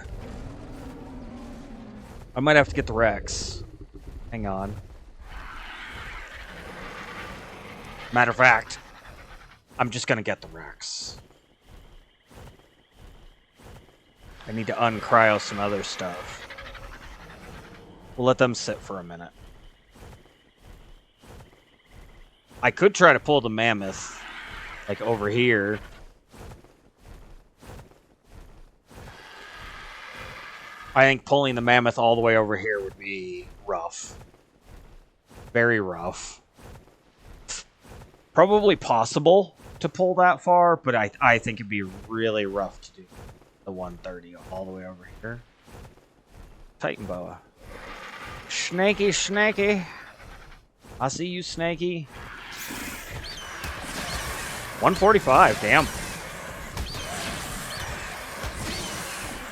Speaker 1: I might have to get the Rex. Hang on. Matter of fact, I'm just gonna get the Rex. I need to uncryo some other stuff. We'll let them sit for a minute. I could try to pull the Mammoth, like over here. I think pulling the Mammoth all the way over here would be rough. Very rough. Probably possible, to pull that far, but I think it'd be really rough to do the 130 all the way over here. Titan boa. Snaky, snaky. I see you, snaky. 145, damn.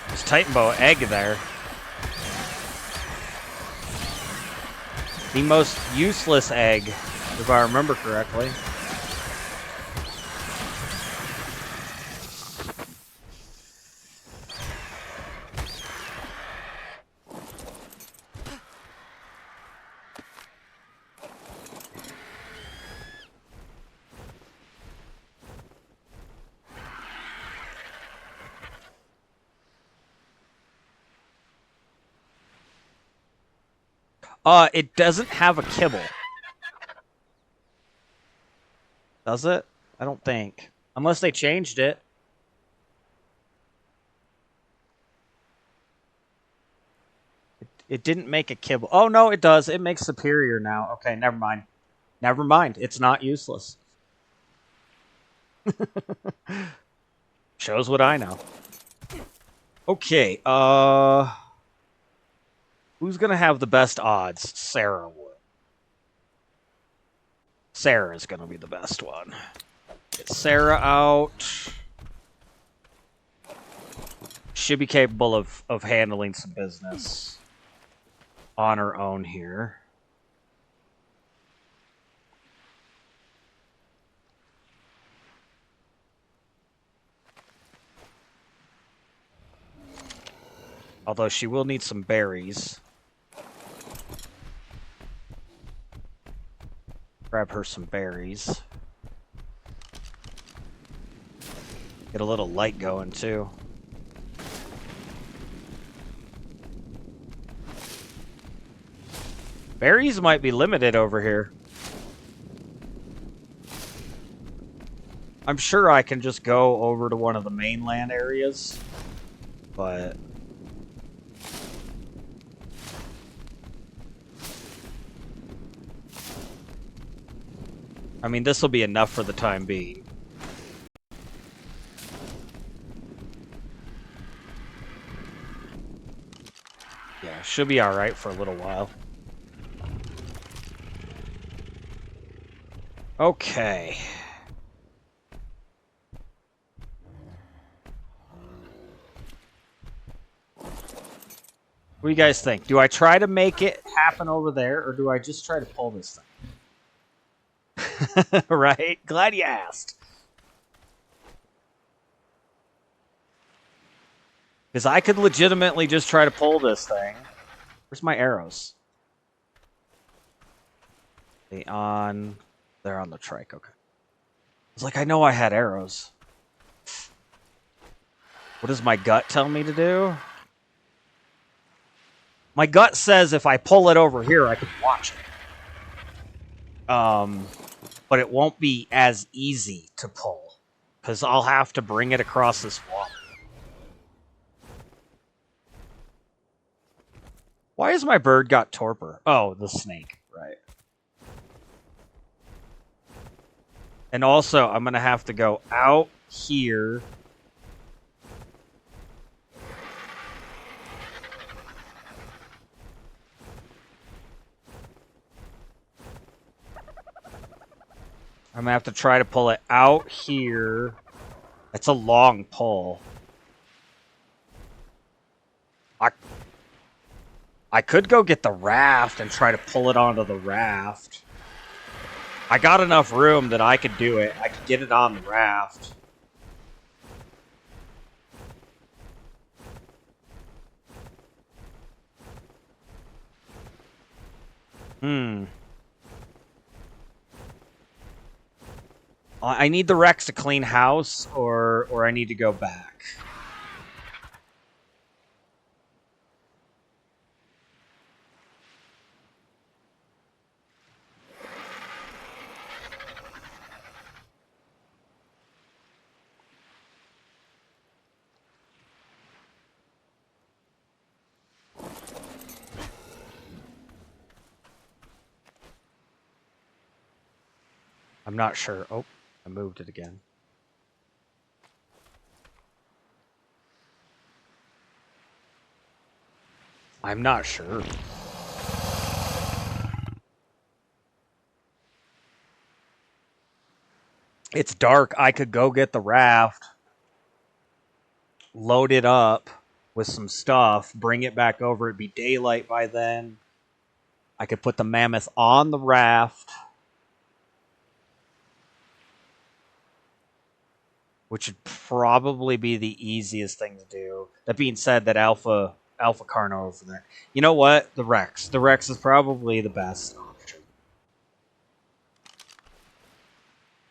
Speaker 1: There's Titan boa egg there. The most useless egg, if I remember correctly. It doesn't have a kibble. Does it? I don't think. Unless they changed it. It didn't make a kibble. Oh, no, it does. It makes superior now. Okay, never mind. Never mind. It's not useless. Shows what I know. Okay, who's gonna have the best odds? Sarah would. Sarah's gonna be the best one. Get Sarah out. Should be capable of handling some business on her own here. Although she will need some berries. Grab her some berries. Get a little light going, too. Berries might be limited over here. I'm sure I can just go over to one of the mainland areas, but... I mean, this will be enough for the time being. Yeah, should be alright for a little while. Okay. What do you guys think? Do I try to make it happen over there, or do I just try to pull this thing? Right? Glad you asked. Because I could legitimately just try to pull this thing. Where's my arrows? They're on the trike, okay. It's like, I know I had arrows. What does my gut tell me to do? My gut says if I pull it over here, I can watch it. But it won't be as easy to pull, because I'll have to bring it across this water. Why has my bird got torpor? Oh, the snake, right. And also, I'm going to have to go out here. I'm going to have to try to pull it out here. It's a long pull. I could go get the raft and try to pull it onto the raft. I got enough room that I could do it. I could get it on the raft. I need the Rex to clean house, or I need to go back. I'm not sure. Oh, I moved it again. I'm not sure. It's dark. I could go get the raft, load it up with some stuff, bring it back over. It'd be daylight by then. I could put the mammoth on the raft, which would probably be the easiest thing to do. That being said, that alpha Carno over there. You know what? The Rex. The Rex is probably the best option.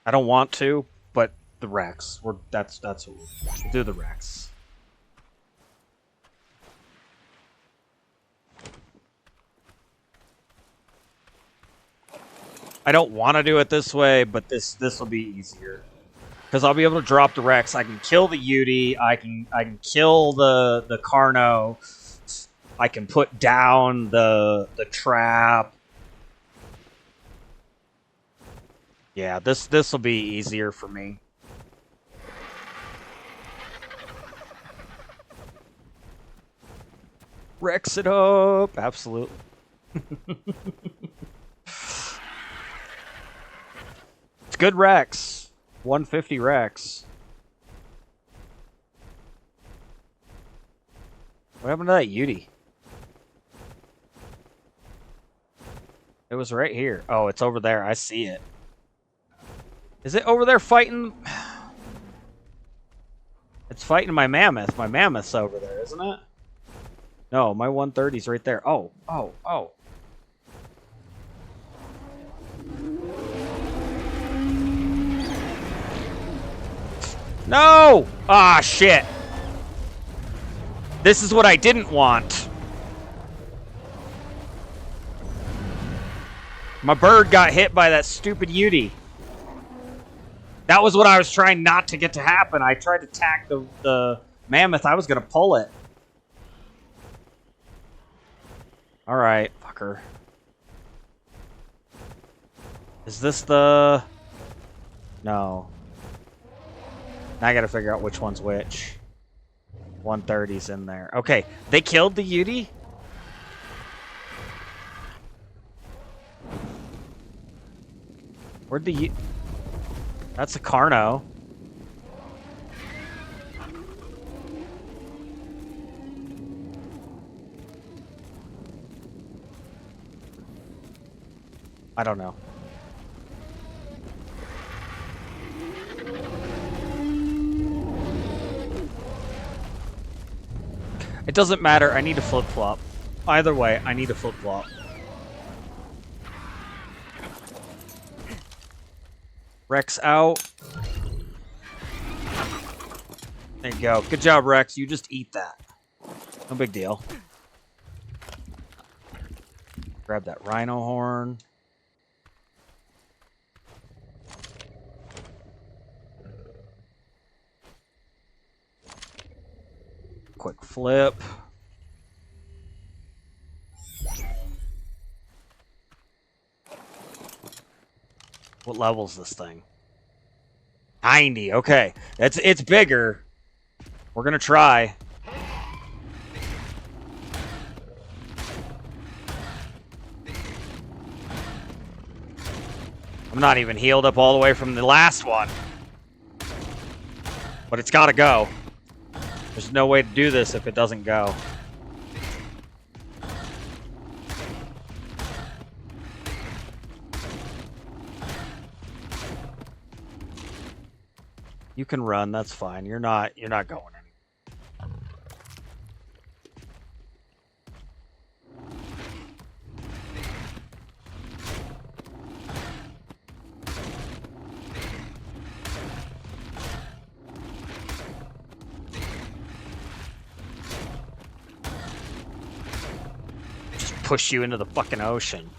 Speaker 1: I don't want to, but the Rex. That's what we'll do. The Rex. I don't want to do it this way, but this will be easier. Because I'll be able to drop the Rex. I can kill the Yeti. I can kill the Carno. I can put down the trap. Yeah, this will be easier for me. Rex it up. Absolutely. It's good Rex. 150 Rex. What happened to that Yeti? It was right here. Oh, it's over there. I see it. Is it over there fighting? It's fighting my mammoth. My mammoth's over there, isn't it? No, my 130's right there. Oh. No! Ah, shit. This is what I didn't want. My bird got hit by that stupid Yeti. That was what I was trying not to get to happen. I tried to attack the mammoth. I was going to pull it. Alright, fucker. Is this the... No. Now I gotta figure out which one's which. 130's in there. Okay, they killed the Yeti? Where'd the Yeti... That's a Carno. I don't know. It doesn't matter. I need a flip-flop. Either way, I need a flip-flop. Rex out. There you go. Good job, Rex. You just eat that. No big deal. Grab that rhino horn. Quick flip. What level is this thing? 90. Okay. It's bigger. We're gonna try. I'm not even healed up all the way from the last one. But it's gotta go. There's no way to do this if it doesn't go. You can run, that's fine. You're not going anywhere. Just push you into the fucking ocean.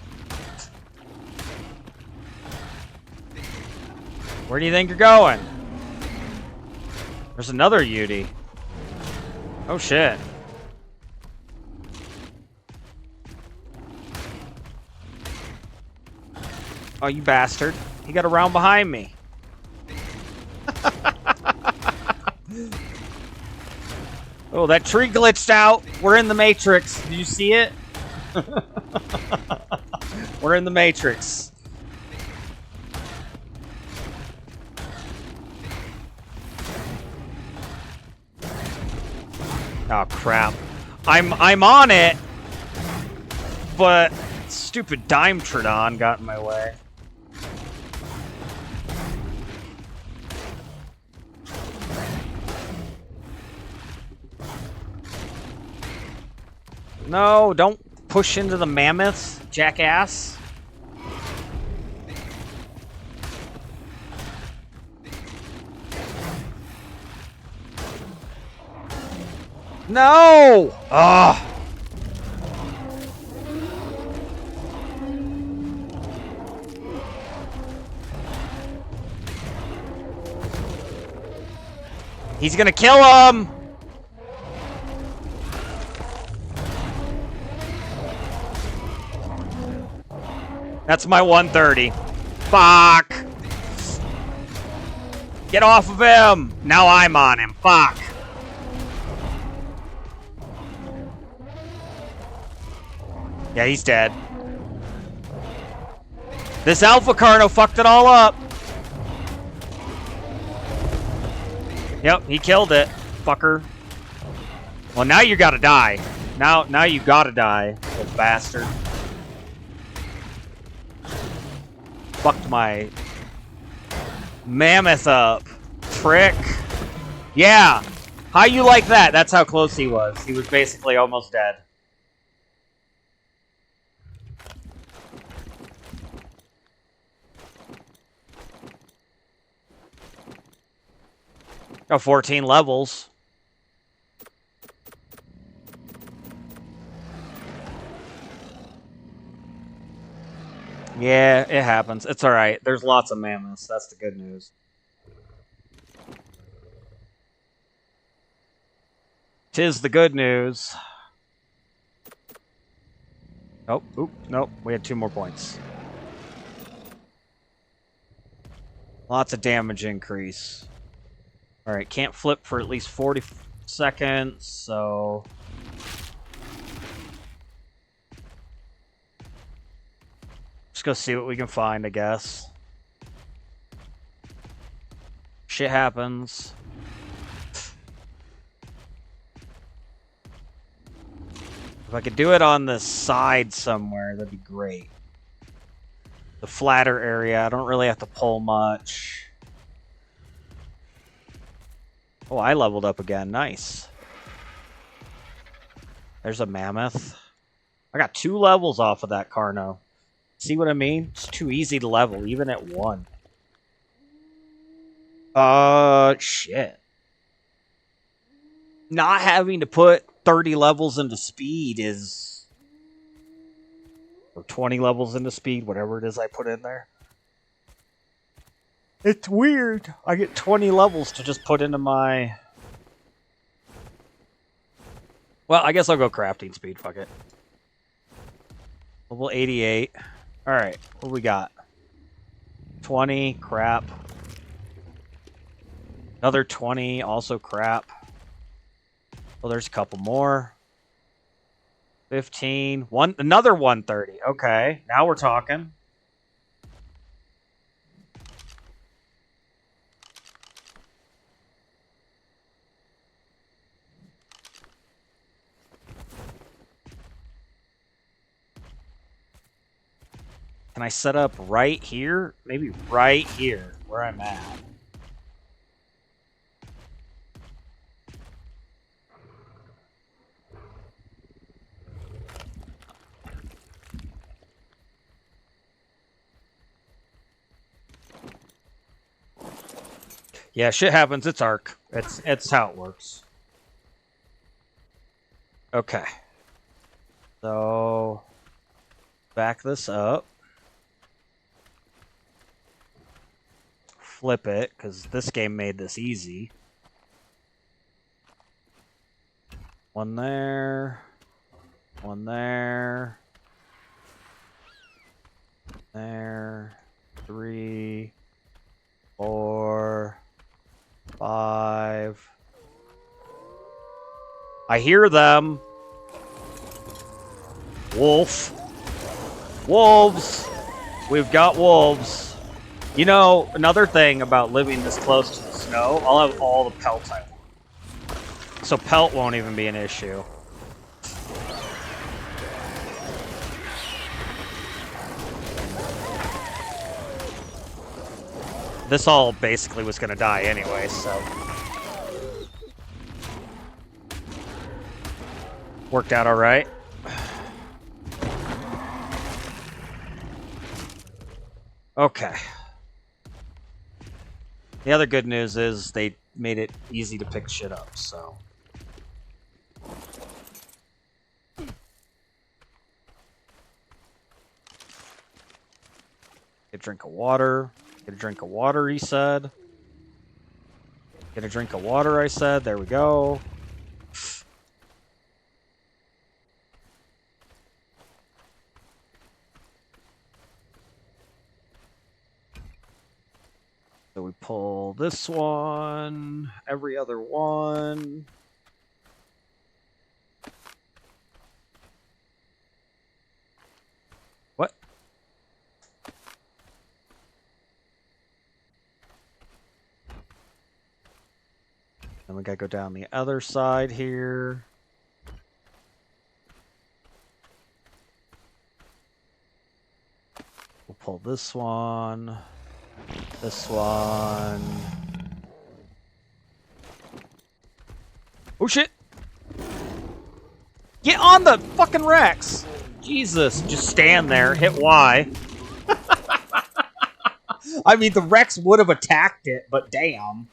Speaker 1: Where do you think you're going? There's another Yeti. Oh shit. Oh, you bastard. He got around behind me. Oh, that tree glitched out. We're in the Matrix. Do you see it? We're in the Matrix. Oh crap. I'm on it, but stupid Dimetrodon got in my way. No, don't push into the mammoths, jackass. No! Ugh. He's gonna kill him! That's my 130. Fuck! Get off of him! Now I'm on him. Fuck! Yeah, he's dead. This Alpha Carno fucked it all up. Yep, he killed it, fucker. Well, now you gotta die. Now you gotta die, you bastard. Fucked my mammoth up, prick. Yeah, how you like that? That's how close he was. He was basically almost dead. Oh, 14 levels. Yeah, it happens. It's alright. There's lots of mammoths. That's the good news. Tis the good news. Oh, oop, nope. We had 2 more points. Lots of damage increase. Alright, can't flip for at least 40 seconds, so... Let's go see what we can find, I guess. Shit happens. If I could do it on the side somewhere, that'd be great. The flatter area, I don't really have to pull much. Oh, I leveled up again. Nice. There's a mammoth. I got 2 levels off of that Carno. See what I mean? It's too easy to level, even at 1. Shit. Not having to put 30 levels into speed is... Or 20 levels into speed, whatever it is I put in there. It's weird. I get 20 levels to just put into my... Well, I guess I'll go crafting speed. Fuck it. Level 88. Alright, what do we got? 20, crap. Another 20, also crap. Well, there's a couple more. 15. Another 130. Okay, now we're talking. Can I set up right here? Maybe right here, where I'm at. Yeah, shit happens. It's Ark. It's how it works. Okay. So, back this up. Flip it, because this game made this easy. 1 there. 1 there. There. 3, 4, 5, I hear them. Wolf. Wolves. We've got wolves. You know, another thing about living this close to the snow, I'll have all the pelts I want. So pelt won't even be an issue. This all basically was going to die anyway, so... Worked out alright. Okay. The other good news is they made it easy to pick shit up, so... Get a drink of water. Get a drink of water, he said. Get a drink of water, I said. There we go. So we pull this one, every other one. What? Then we gotta go down the other side here. We'll pull this one. This one. Oh shit! Get on the fucking Rex! Jesus, just stand there, hit Y. I mean, the Rex would have attacked it, but damn.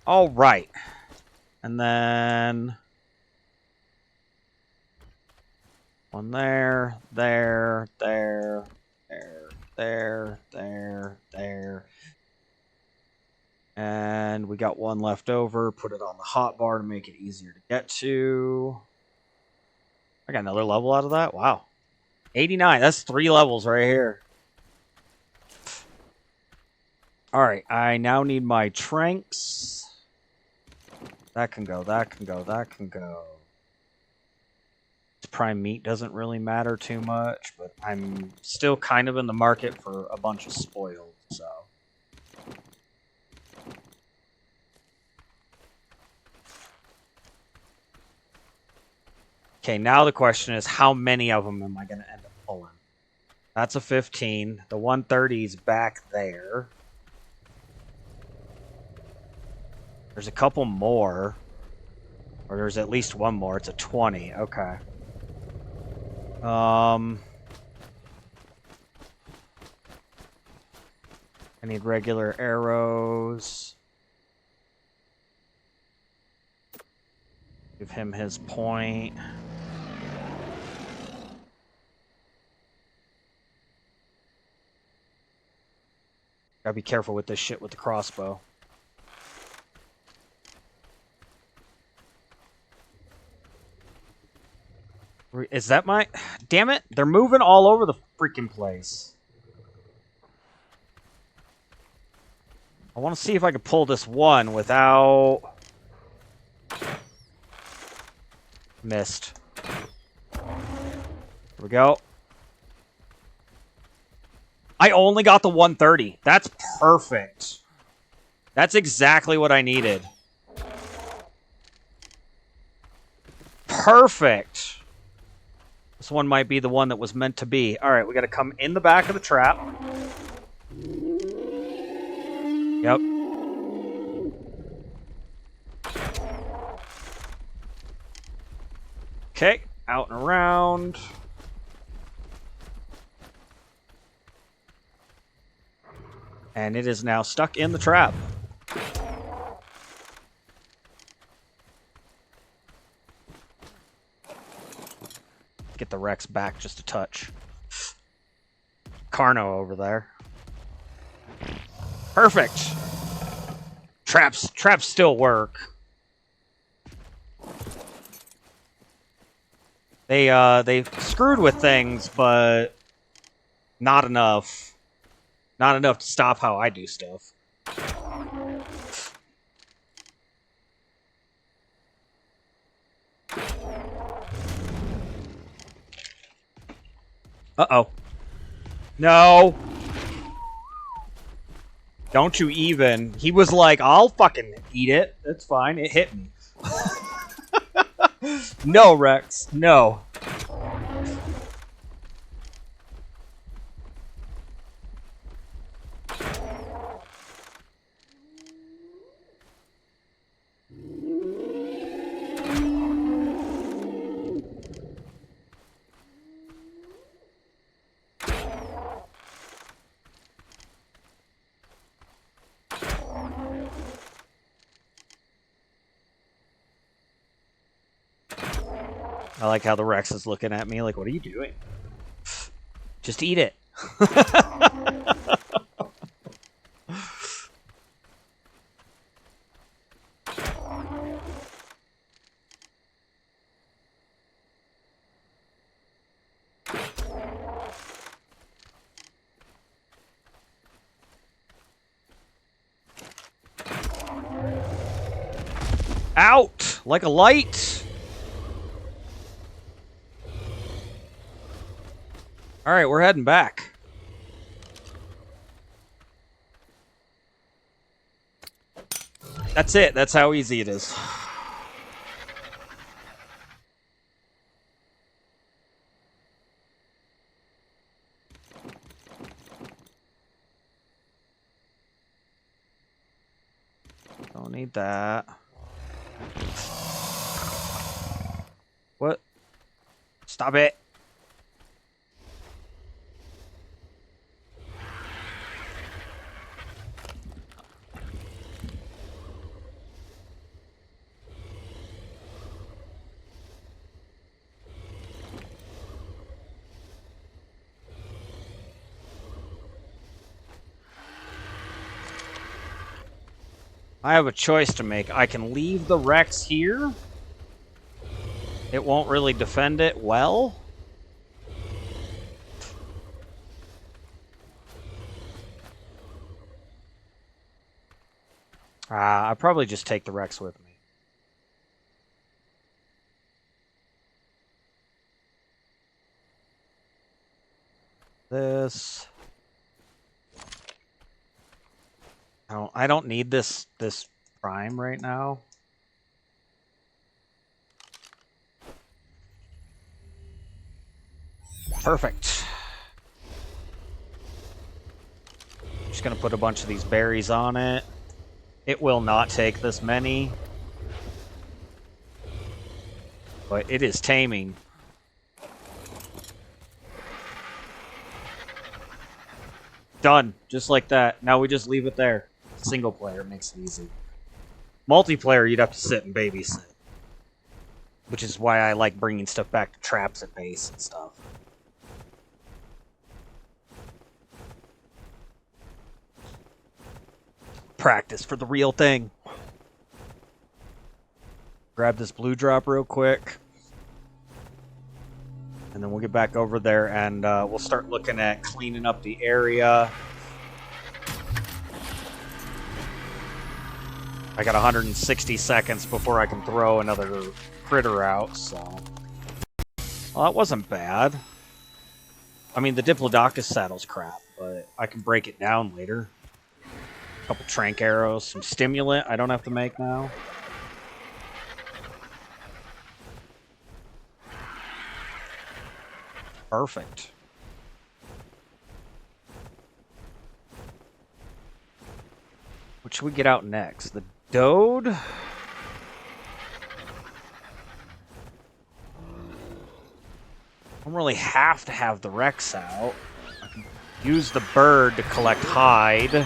Speaker 1: Alright. And then... one there, there, there, there. And we got one left over. Put it on the hotbar to make it easier to get to. I got another level out of that? Wow. 89. That's 3 levels right here. Alright, I now need my tranks. That can go, that can go, that can go. Prime meat doesn't really matter too much, but I'm still kind of in the market for a bunch of spoiled, so. Okay, now the question is, how many of them am I going to end up pulling? That's a 15. The 130 is back there. There's a couple more. Or there's at least one more. It's a 20. Okay. I need regular arrows. Give him his point. Gotta be careful with this shit with the crossbow. Is that my... Damn it! They're moving all over the freaking place. I want to see if I can pull this one without... Missed. Here we go. I only got the 130. That's perfect. That's exactly what I needed. Perfect. This one might be the one that was meant to be. All right, we got to come in the back of the trap. Yep. Okay, out and around. And it is now stuck in the trap. Get the Rex back just a touch. Carno over there. Perfect. Traps still work. They screwed with things, but not enough. Not enough to stop how I do stuff. Uh-oh. No! Don't you even. He was like, I'll fucking eat it. That's fine. It hit me. No, Rex. No. I like how the Rex is looking at me like, what are you doing? Just eat it. Out! Like a light! Alright, we're heading back. That's it. That's how easy it is. Don't need that. What? Stop it. I have a choice to make. I can leave the Rex here. It won't really defend it well. I probably just take the Rex with me. This. I don't need this prime right now. Perfect. Just gonna put a bunch of these berries on it. It will not take this many. But it is taming. Done. Just like that. Now we just leave it there. Single player makes it easy. Multiplayer, you'd have to sit and babysit. Which is why I like bringing stuff back to traps at base and stuff. Practice for the real thing. Grab this blue drop real quick. And then we'll get back over there and we'll start looking at cleaning up the area. I got 160 seconds before I can throw another critter out, so... Well, that wasn't bad. I mean, the Diplodocus saddle's crap, but I can break it down later. A couple trank arrows, some stimulant I don't have to make now. Perfect. What should we get out next? The Dode? I don't really have to have the Rex out. I can use the bird to collect hide.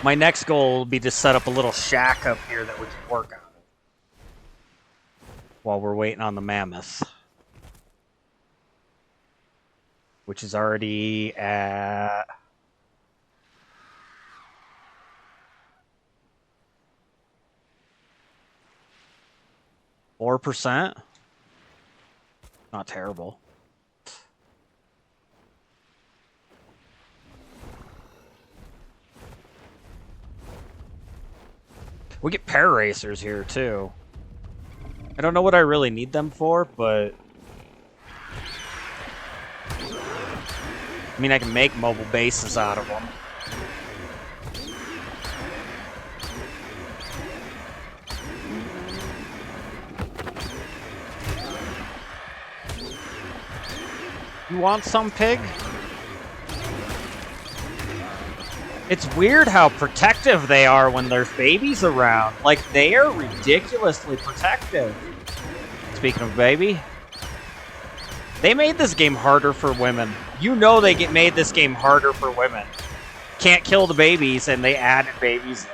Speaker 1: My next goal will be to set up a little shack up here that we can work on while we're waiting on the Mammoth. Which is already at... 4%? Not terrible. We get pararacers here, too. I don't know what I really need them for, but... I mean, I can make mobile bases out of them. You want some, pig? It's weird how protective they are when there's babies around. Like, they are ridiculously protective. Speaking of baby, they made this game harder for women. You know they made this game harder for women. Can't kill the babies, and they added babies in.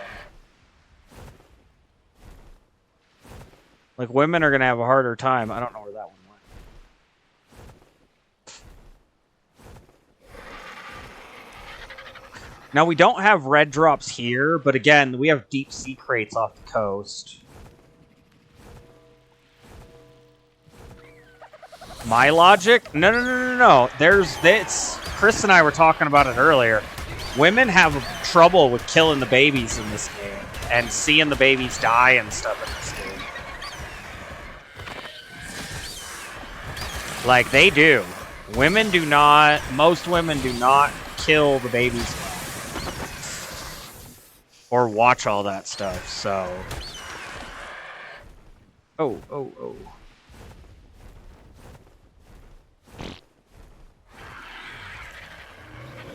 Speaker 1: Like, women are going to have a harder time. I don't know where that one went. Now, we don't have red drops here, but again, we have deep sea crates off the coast. My logic? No. It's Chris and I were talking about it earlier. Women have trouble with killing the babies in this game and seeing the babies die and stuff in this game. Like, they do. Women do not, most women do not kill the babies or watch all that stuff, so. Oh.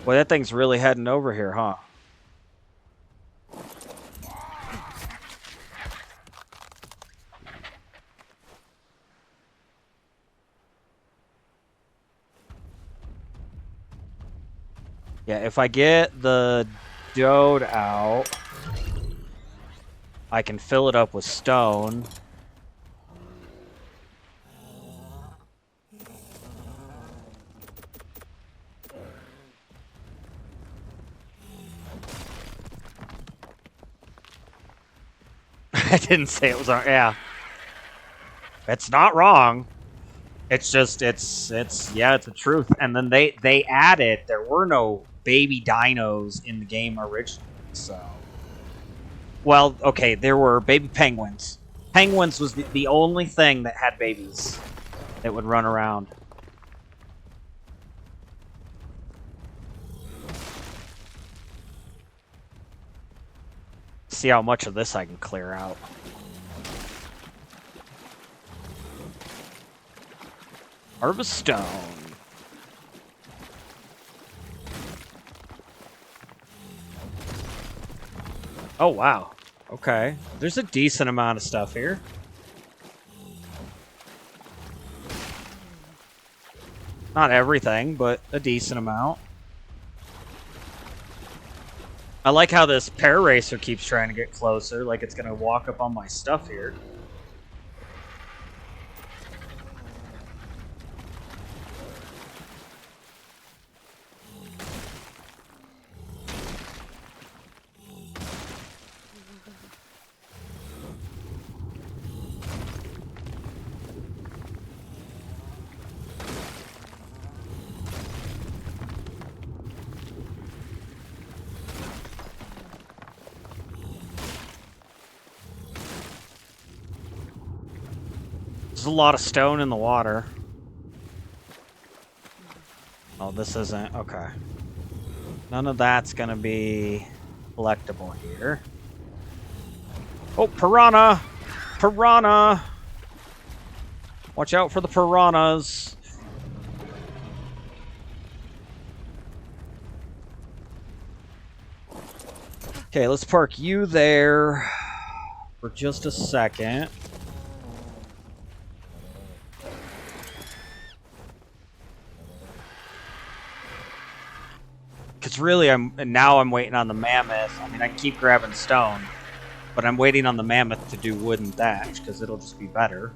Speaker 1: Boy, that thing's really heading over here, huh? Yeah, if I get the Dode out, I can fill it up with stone. I didn't say it was wrong. Yeah. It's not wrong. It's just, it's the truth. And then they added, there were no baby dinos in the game originally, so. Well, okay, there were baby penguins. Penguins was the only thing that had babies that would run around. See how much of this I can clear out. Harvest stone. Oh, wow. Okay. There's a decent amount of stuff here. Not everything, but a decent amount. I like how this pararacer keeps trying to get closer, like it's going to walk up on my stuff here. There's a lot of stone in the water. Oh, this isn't. Okay. None of that's going to be collectible here. Oh, piranha! Piranha! Watch out for the piranhas. Okay, let's park you there for just a second. Because really, now I'm waiting on the mammoth. I mean, I can keep grabbing stone, but I'm waiting on the mammoth to do wooden thatch, because it'll just be better.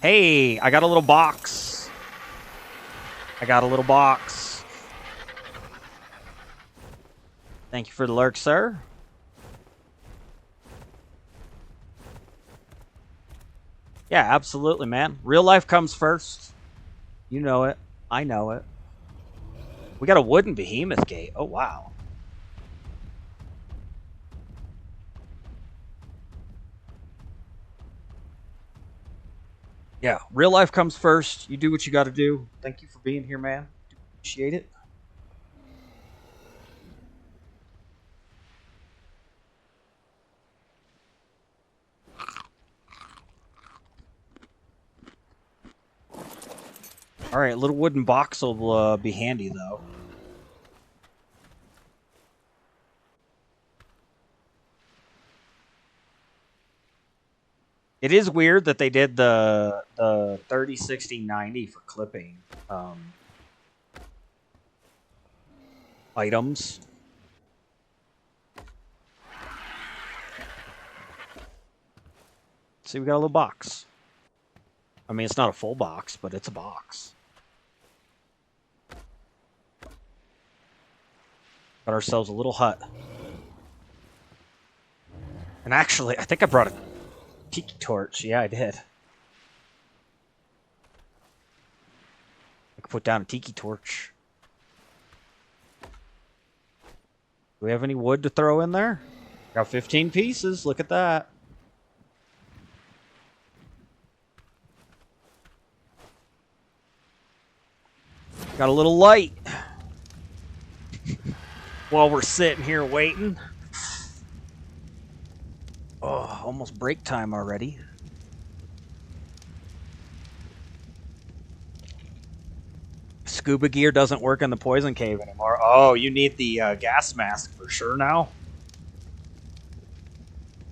Speaker 1: Hey, I got a little box. I got a little box. Thank you for the lurk, sir. Yeah, absolutely, man. Real life comes first. You know it. I know it. We got a wooden behemoth gate. Oh, wow. Yeah, real life comes first. You do what you got to do. Thank you for being here, man. Appreciate it. All right, a little wooden box will be handy, though. It is weird that they did the 30, 60, 90 for clipping items. See, we got a little box. I mean, it's not a full box, but it's a box. Got ourselves a little hut. And actually, I think I brought a tiki torch. Yeah, I did. I could put down a tiki torch. Do we have any wood to throw in there? Got 15 pieces. Look at that. Got a little light. While we're sitting here waiting. Oh, almost break time already. Scuba gear doesn't work in the poison cave anymore. Oh, you need the gas mask for sure now.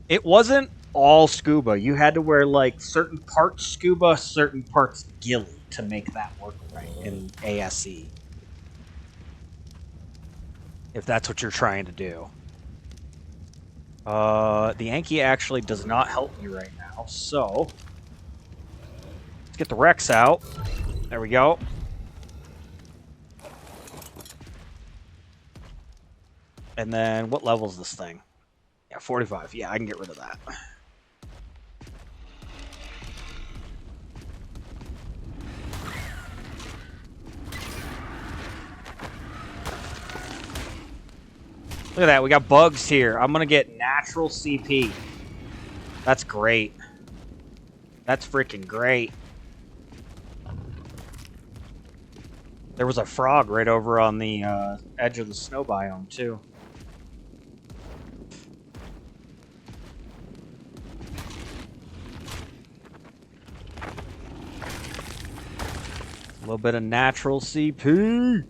Speaker 1: It wasn't all scuba. You had to wear like certain parts scuba, certain parts ghillie to make that work right in ASA. If that's what you're trying to do. The Yankee actually does not help me right now, so let's get the Rex out. There we go. And then what level is this thing? Yeah, 45. Yeah, I can get rid of that. Look at that. We got bugs here. I'm going to get natural CP. That's great. That's freaking great. There was a frog right over on the edge of the snow biome, too. A little bit of natural CP.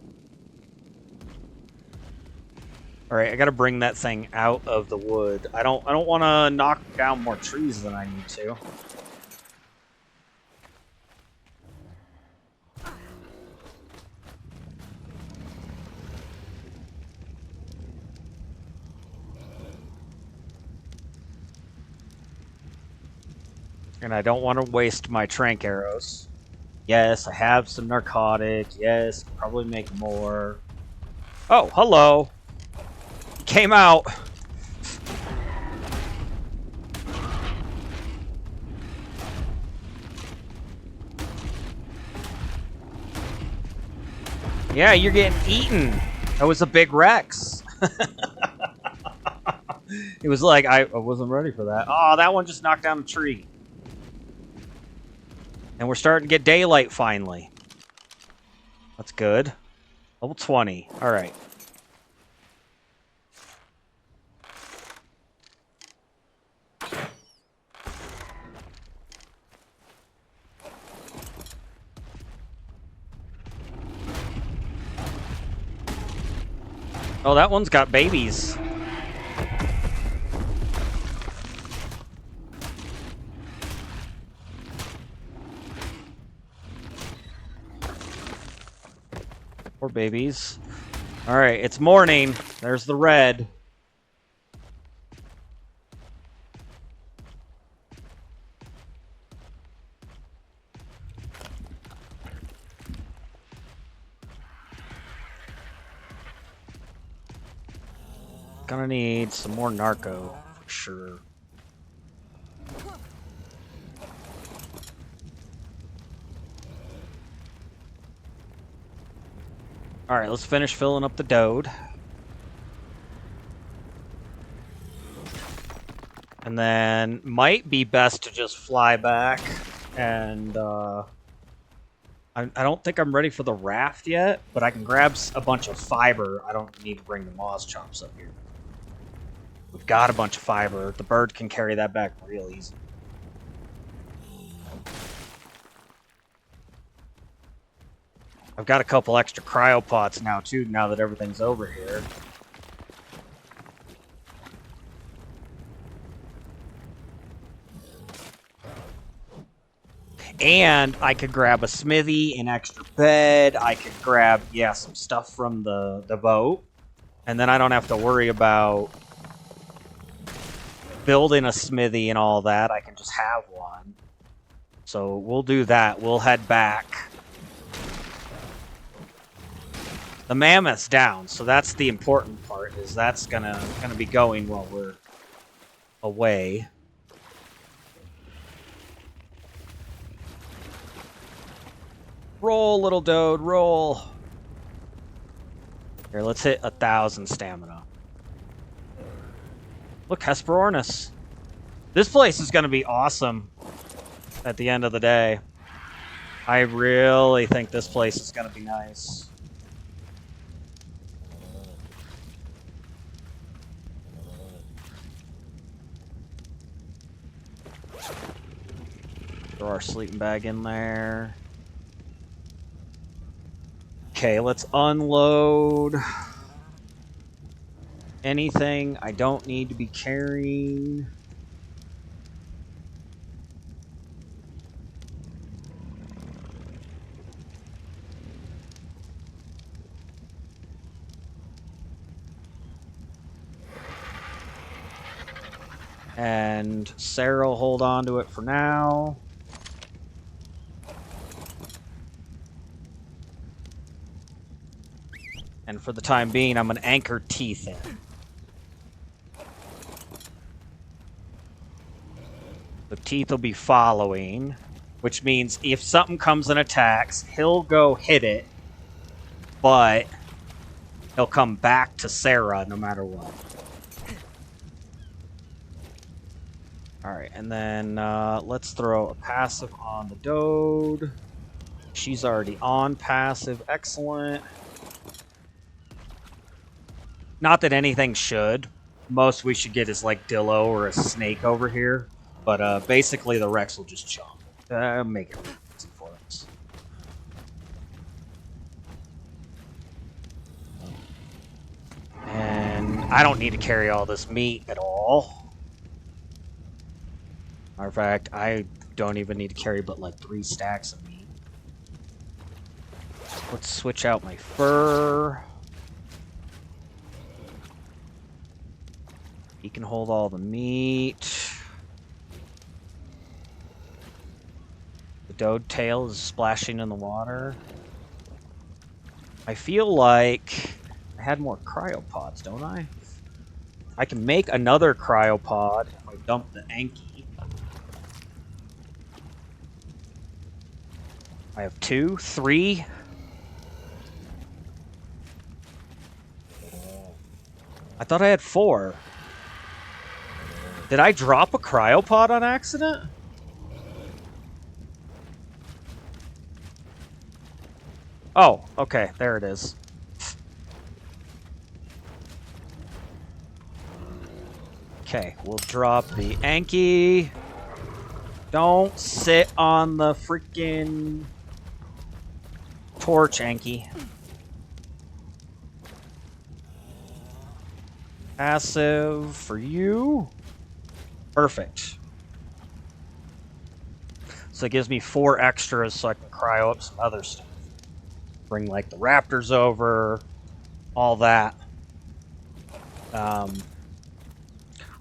Speaker 1: All right, I got to bring that thing out of the wood. I don't want to knock down more trees than I need to. And I don't want to waste my trank arrows. Yes, I have some narcotic. Yes, probably make more. Oh, hello. He came out. Yeah, you're getting eaten. That was a big Rex. It was like, I wasn't ready for that. Oh, that one just knocked down a tree. And we're starting to get daylight finally. That's good. Level 20. All right. Oh, that one's got babies. Poor babies. Alright, it's morning. There's the red. Gonna need some more narco, for sure. Alright, let's finish filling up the dode. And then might be best to just fly back and I don't think I'm ready for the raft yet, but I can grab a bunch of fiber. I don't need to bring the Moz chops up here. We've got a bunch of fiber. The bird can carry that back real easy. I've got a couple extra cryopods now too, now that everything's over here. And I could grab a smithy, an extra bed. I could grab, yeah, some stuff from the boat. And then I don't have to worry about building a smithy and all that. I can just have one. So we'll do that. We'll head back. The Mammoth's down, so that's the important part, is that's gonna be going while we're away. Roll, little dode, roll. Here, let's hit 1,000 stamina. Look, Hesperornis. This place is going to be awesome at the end of the day. I really think this place is going to be nice. Throw our sleeping bag in there. Okay, let's unload anything I don't need to be carrying. And Sarah will hold on to it for now. And for the time being, I'm going to anchor teeth in. The teeth will be following, which means if something comes and attacks, he'll go hit it, but he'll come back to Sarah no matter what. Alright, and then let's throw a passive on the Dode. She's already on passive. Excellent. Not that anything should. Most we should get is like Dillo or a snake over here. But basically the Rex will just chomp. Make it easy for us. And I don't need to carry all this meat at all. Matter of fact, I don't even need to carry but like 3 stacks of meat. Let's switch out my fur. He can hold all the meat. The Dode tail is splashing in the water. I feel like I had more cryopods, don't I? I can make another cryopod if I dump the Anki. I have 2, 3. I thought I had 4. Did I drop a cryopod on accident? Oh, okay, there it is. Okay, we'll drop the Anki. Don't sit on the freaking torch, Anki. Passive for you. Perfect. So it gives me 4 extras so I can cryo up some other stuff. Bring like the raptors over, all that. I'm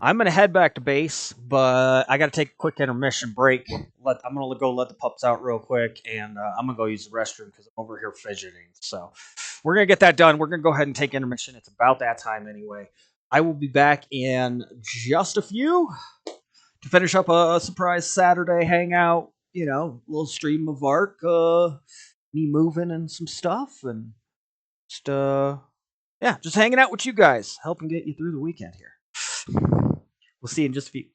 Speaker 1: going to head back to base, but I got to take a quick intermission break. I'm going to go let the pups out real quick, and I'm going to go use the restroom because I'm over here fidgeting. So we're going to get that done. We're going to go ahead and take intermission. It's about that time anyway. I will be back in just a few to finish up a surprise Saturday hangout, you know, little stream of Ark, me moving and some stuff, and Just yeah, just hanging out with you guys, helping get you through the weekend here. We'll see you in just a few.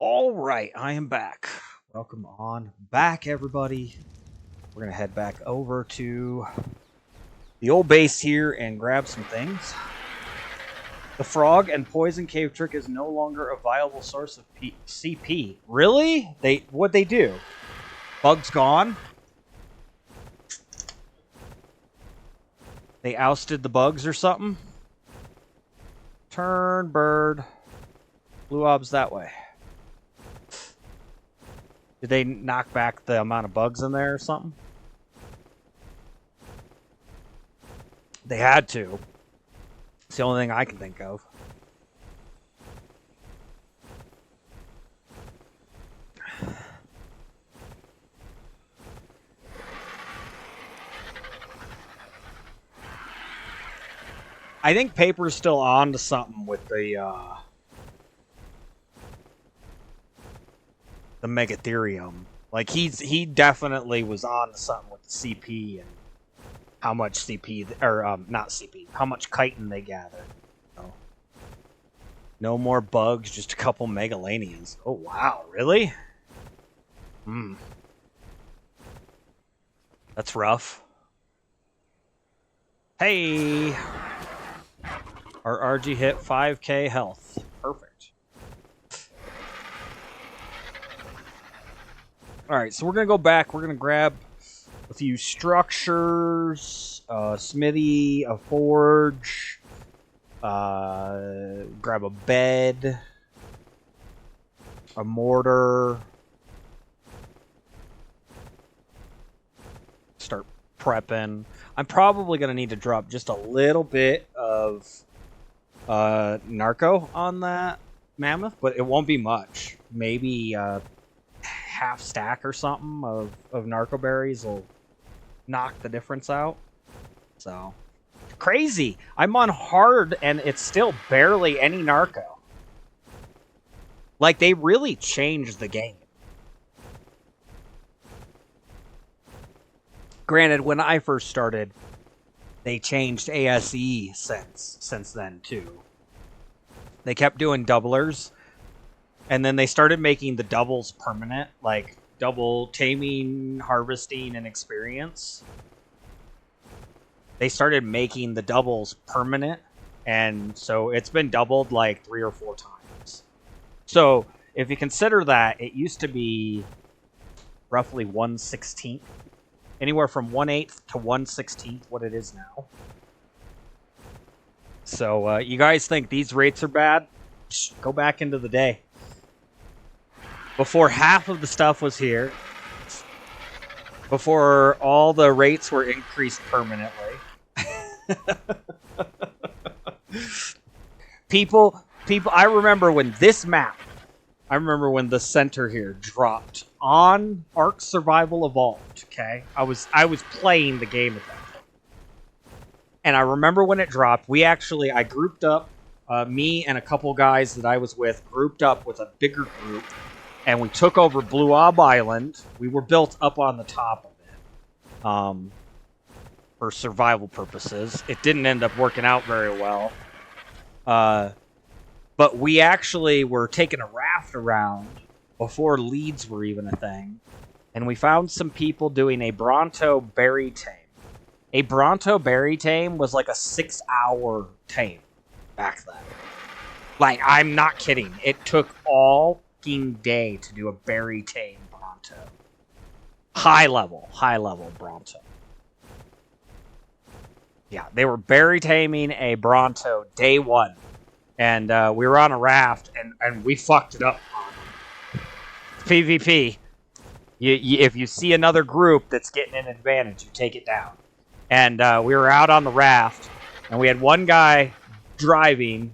Speaker 1: All right, I am back. Welcome on back, everybody. We're going to head back over to the old base here and grab some things. The frog and poison cave trick is no longer a viable source of CP. Really? What'd they do? Bugs gone? They ousted the bugs or something? Turn, bird. Blue obs that way. Did they knock back the amount of bugs in there or something? They had to. It's the only thing I can think of. I think Paper's still on to something with the Megatherium. Like he definitely was on to something with the CP and how much CP or not CP, how much chitin they gather. No more bugs, just a couple Megalanians. Oh wow, really? That's rough. Hey, our RG hit 5k health. Perfect. Alright, so we're going to go back. We're going to grab a few structures, a smithy, a forge, grab a bed, a mortar, start prepping. I'm probably going to need to drop just a little bit of narco on that mammoth, but it won't be much. Maybe half stack or something of narco berries will knock the difference out. So crazy. I'm on hard and it's still barely any narco. Like they really changed the game. Granted, when I first started, they changed ASE since then too. They kept doing doublers. And then they started making the doubles permanent, like double taming, harvesting, and experience. They started making the doubles permanent, and so it's been doubled like 3 or 4 times. So if you consider that, it used to be roughly 1/16, anywhere from 1/8 to 1/16 what it is now. So you guys think these rates are bad? Go back into the day. Before half of the stuff was here, before all the rates were increased permanently. people, I remember when this map, I remember when the center here dropped on Ark Survival Evolved, okay? I was playing the game at that point. And I remember when it dropped, I grouped up, me and a couple guys that I was with, grouped up with a bigger group, and we took over Blue Ob Island. We were built up on the top of it for survival purposes. It didn't end up working out very well. But we actually were taking a raft around before leads were even a thing. And we found some people doing a Bronto berry tame. A Bronto berry tame was like a 6-hour tame back then. Like, I'm not kidding. It took all day to do a berry tame Bronto. High level Bronto. Yeah, they were berry taming a Bronto day 1. And we were on a raft, and we fucked it up on them. PvP. If you see another group that's getting an advantage, you take it down. And we were out on the raft, and we had one guy driving,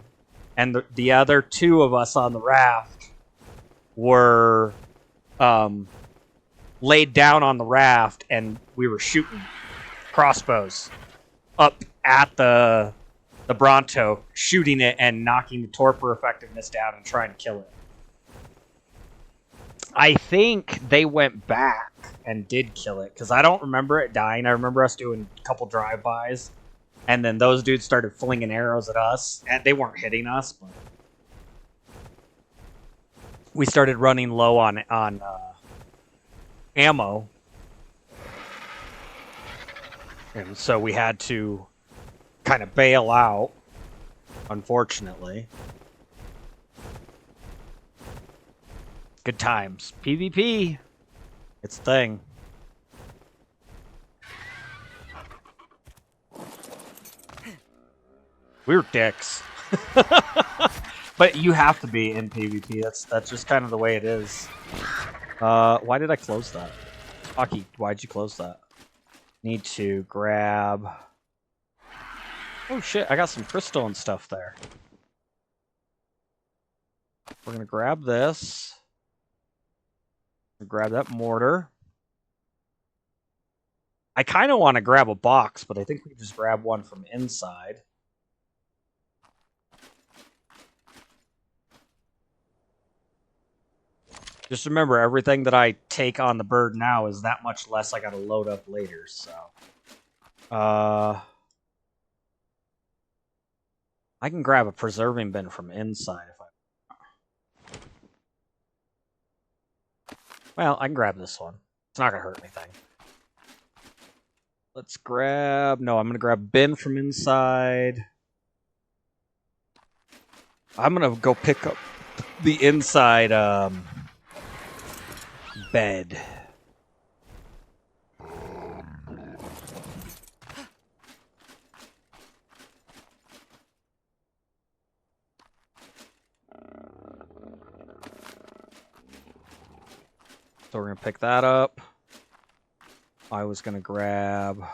Speaker 1: and the other 2 of us on the raft were laid down on the raft, and we were shooting crossbows up at the Bronto, shooting it and knocking the torpor effectiveness down and trying to kill it. I think they went back and did kill it, because I don't remember it dying. I remember us doing a couple drive-bys, and then those dudes started flinging arrows at us, and they weren't hitting us, but we started running low on ammo, and so we had to kind of bail out, unfortunately. Good times. PvP, it's a thing. We were dicks. But you have to be in PvP. That's just kind of the way it is. Why did I close that? Hockey, why'd you close that? Need to grab... Oh shit, I got some crystal and stuff there. We're gonna grab this. Grab that mortar. I kind of want to grab a box, but I think we can just grab one from inside. Just remember, everything that I take on the bird now is that much less I gotta load up later, so... I can grab a preserving bin from inside if I... Well, I can grab this one. It's not gonna hurt anything. Let's grab... No, I'm gonna grab a bin from inside. I'm gonna go pick up the inside, bed. So we're gonna pick that up. I was gonna grab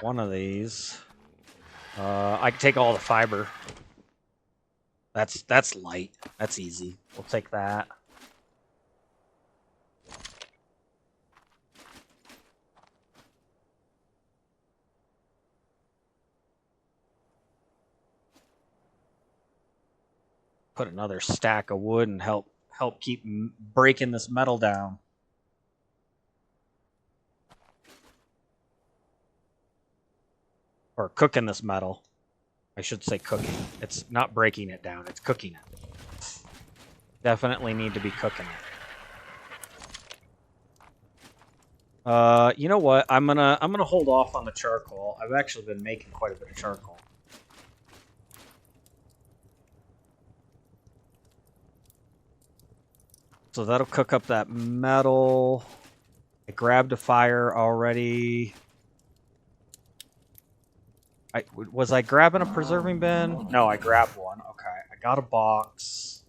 Speaker 1: one of these. I can take all the fiber. That's light. That's easy. We'll take that. Put another stack of wood and help keep breaking this metal down. Or cooking this metal. I should say cooking. It's not breaking it down, it's cooking it. Definitely need to be cooking it. You know what? I'm gonna hold off on the charcoal. I've actually been making quite a bit of charcoal. So that'll cook up that metal. I grabbed a fire already. Was I grabbing a preserving bin? No, I grabbed one. Okay, I got a box.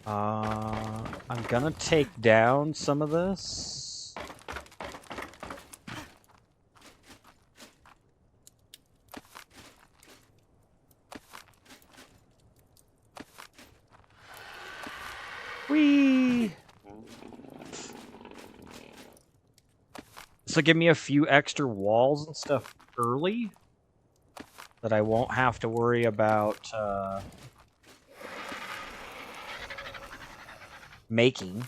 Speaker 1: I'm gonna take down some of this. Whee! This will give me a few extra walls and stuff early that I won't have to worry about making.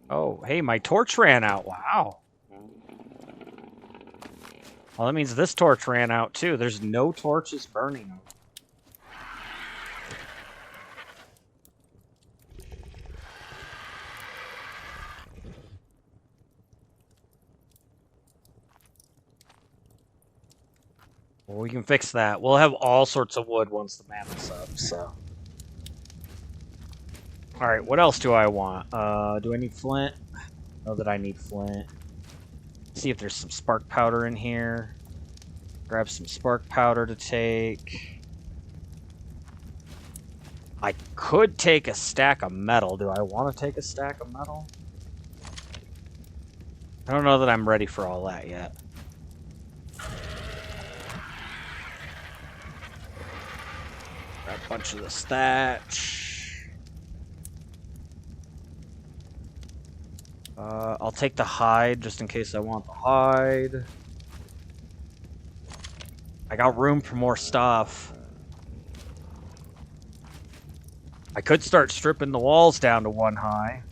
Speaker 1: Oh, hey, my torch ran out. Wow. Well, that means this torch ran out too. There's no torches burning. Well, we can fix that. We'll have all sorts of wood once the Mammoth's up, so. Alright, what else do I want? Do I need flint? Know that I need flint. See if there's some spark powder in here. Grab some spark powder to take. I could take a stack of metal. Do I want to take a stack of metal? I don't know that I'm ready for all that yet. Grab a bunch of this thatch. I'll take the hide just in case I want the hide. I got room for more stuff. I could start stripping the walls down to 1 high.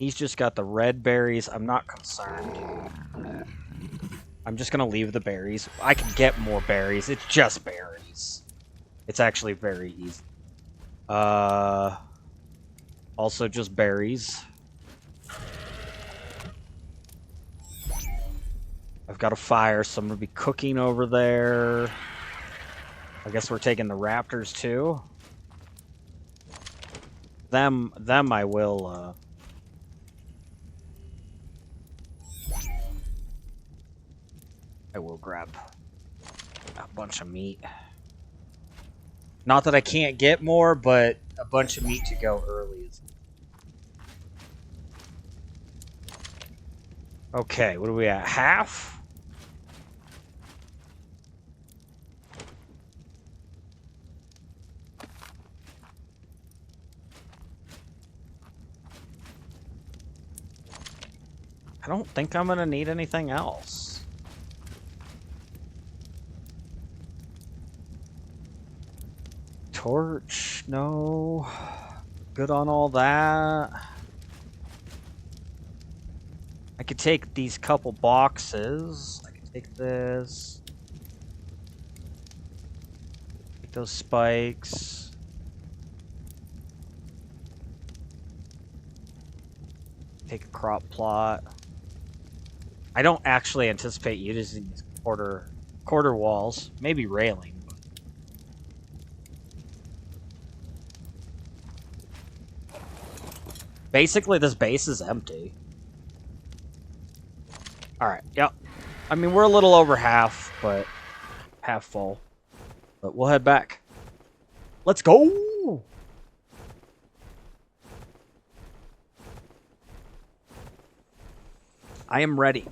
Speaker 1: He's just got the red berries. I'm not concerned. I'm just gonna leave the berries. I can get more berries. It's just berries. It's actually very easy. Also just berries. I've got a fire, so I'm gonna be cooking over there. I guess we're taking the raptors too. Them I will, grab a bunch of meat. Not that I can't get more, but a bunch of meat to go early is... Okay, what are we at? Half? I don't think I'm gonna need anything else. Torch, no. Good on all that. I could take these couple boxes. I could take this. Take those spikes. Take a crop plot. I don't actually anticipate using these quarter walls. Maybe railing. Basically, this base is empty. Alright, yep. I mean, we're a little over half, but half full. But we'll head back. Let's go! I am ready.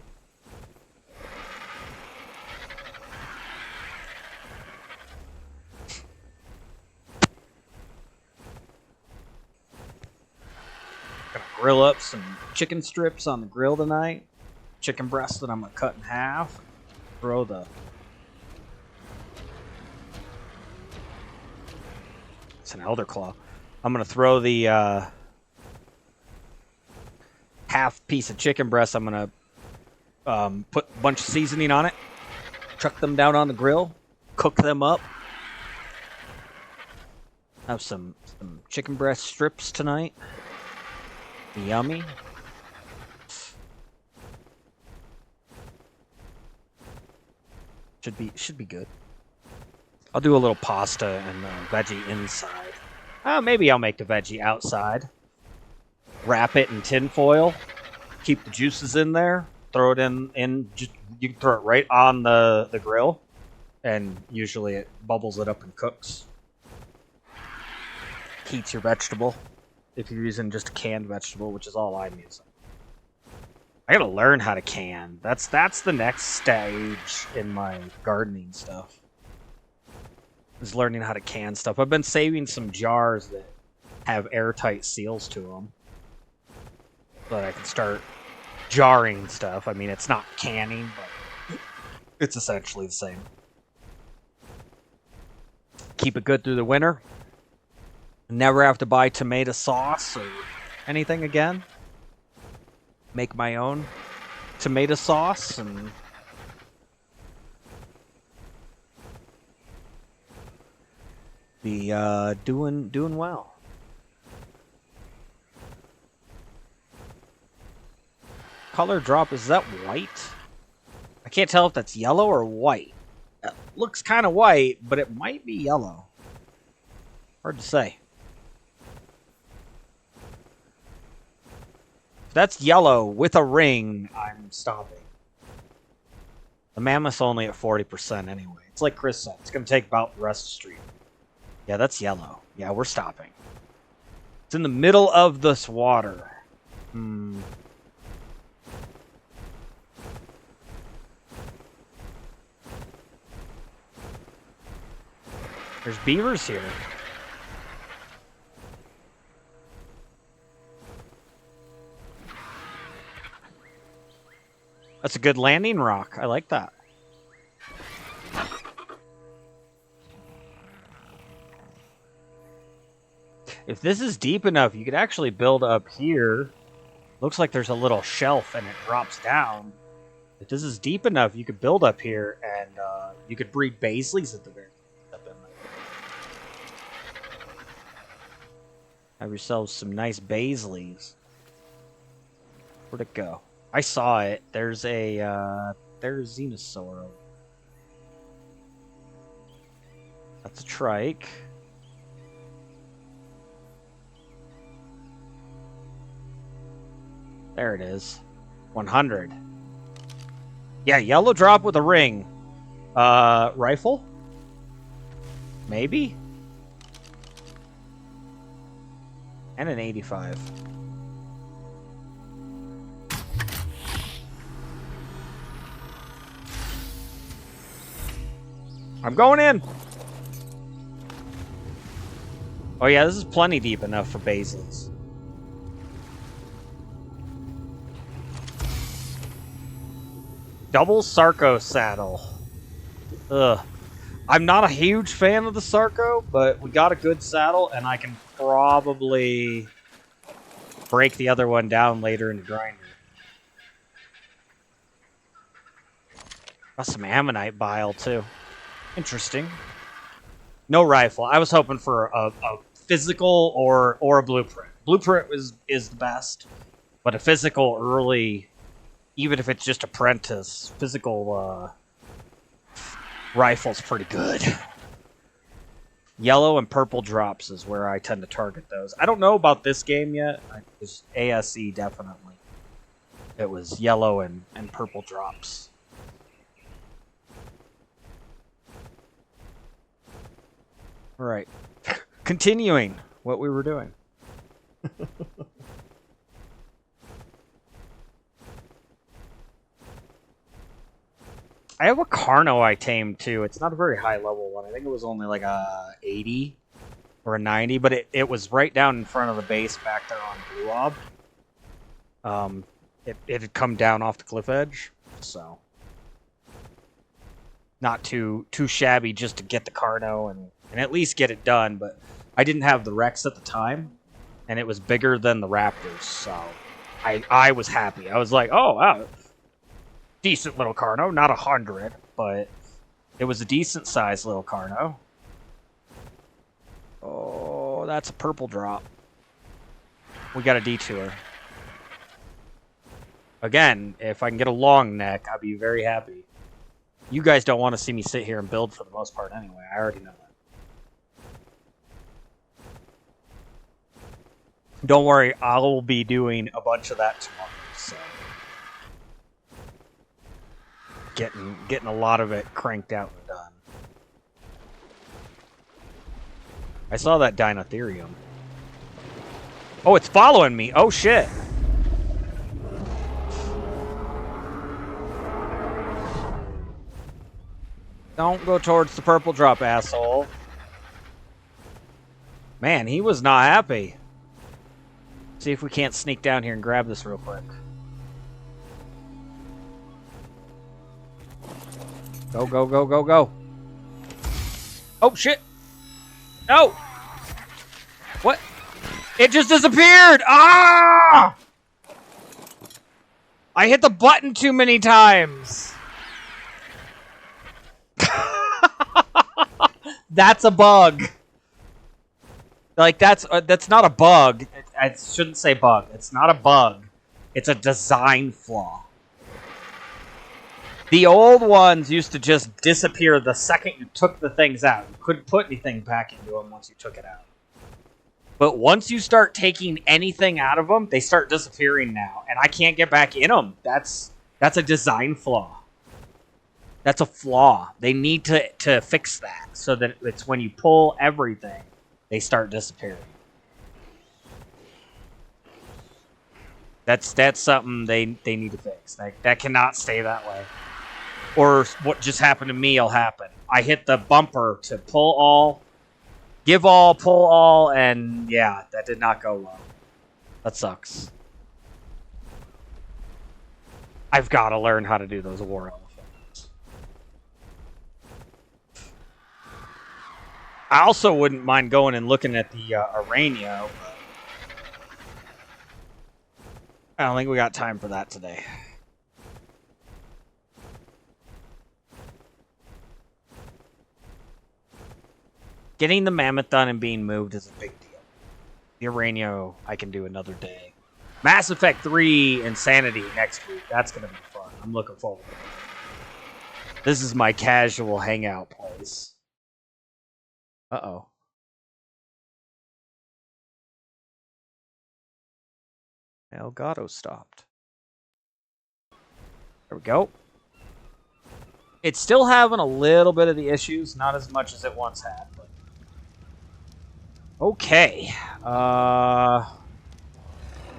Speaker 1: Gonna grill up some chicken strips on the grill tonight. Chicken breast that I'm gonna cut in half. Throw the... It's an elder claw. I'm gonna throw the half piece of chicken breast. I'm gonna put a bunch of seasoning on it. Chuck them down on the grill. Cook them up. Have some chicken breast strips tonight. Yummy. Should be good. I'll do a little pasta and veggie inside. Maybe I'll make the veggie outside. Wrap it in tin foil. Keep the juices in there. Throw it in. Just, you can throw it right on the grill, and usually it bubbles it up and cooks. Heats your vegetable if you're using just a canned vegetable, which is all I'm using. I gotta learn how to can. That's the next stage in my gardening stuff. Is learning how to can stuff. I've been saving some jars that have airtight seals to them, so that I can start jarring stuff. I mean, it's not canning, but it's essentially the same. Keep it good through the winter. Never have to buy tomato sauce or anything again. Make my own tomato sauce and be doing well. Color drop, is that white? I can't tell if that's yellow or white. It looks kind of white, but it might be yellow. Hard to say. If that's yellow with a ring, I'm stopping. The Mammoth's only at 40% anyway. It's like Chris said. It's going to take about the rest of the stream. Yeah, that's yellow. Yeah, we're stopping. It's in the middle of this water. There's beavers here. That's a good landing rock. I like that. If this is deep enough, you could actually build up here Looks like there's a little shelf and it drops down. If this is deep enough, you could build up here and you could breed Baisleys at the very up in there. Have yourselves some nice Baisleys. Where'd it go? I saw it. There's a there's Xenosaur. That's a trike. There it is. 100. Yeah, yellow drop with a ring. Rifle? Maybe? And an 85. I'm going in! Oh yeah, this is plenty deep enough for Baisleys. Double Sarco saddle. Ugh. I'm not a huge fan of the Sarco, but we got a good saddle, and I can probably break the other one down later in the grinder. Got some ammonite bile, too. Interesting. No rifle. I was hoping for a physical or a blueprint. Blueprint is the best, but a physical early... Even if it's just apprentice, physical rifle's pretty good. Yellow and purple drops is where I tend to target those. I don't know about this game yet. It's ASE definitely. It was yellow and purple drops. All right. Continuing what we were doing. I have a Carno I tamed too. It's not a very high level one. I think it was only like a 80 or a 90, but it was right down in front of the base back there on Blue Ob. It had come down off the cliff edge, so not too shabby just to get the Carno and at least get it done. But I didn't have the Rex at the time, and it was bigger than the Raptors, so I was happy. I was like, oh wow. Decent little Carno, not 100, but it was a decent sized little Carno. Oh, that's a purple drop. We got a detour. Again, if I can get a long neck, I'd be very happy. You guys don't want to see me sit here and build for the most part anyway. I already know that. Don't worry, I will be doing a bunch of that tomorrow, so... Getting a lot of it cranked out and done. I saw that Dinotherium. Oh, it's following me. Oh, shit. Don't go towards the purple drop, asshole. Man, he was not happy. See if we can't sneak down here and grab this real quick. Go, go, go, go, go. Oh, shit. No. What? It just disappeared. Ah! I hit the button too many times. That's a bug. Like, that's not a bug. I shouldn't say bug. It's not a bug. It's a design flaw. The old ones used to just disappear the second you took the things out. You couldn't put anything back into them once you took it out. But once you start taking anything out of them, they start disappearing now. And I can't get back in them. That's a design flaw. That's a flaw. They need to fix that so that it's when you pull everything, they start disappearing. That's something they need to fix. That cannot stay that way. Or what just happened to me will happen. I hit the bumper to pull all, give all, pull all, and yeah, that did not go well. That sucks. I've got to learn how to do those war elephants. I also wouldn't mind going and looking at the Araneo. I don't think we got time for that today. Getting the Mammoth done and being moved is a big deal. The Araneo, I can do another day. Mass Effect 3 Insanity next week. That's going to be fun. I'm looking forward to it. This is my casual hangout place. Uh-oh. Elgato stopped. There we go. It's still having a little bit of the issues, not as much as it once had. But... Okay. I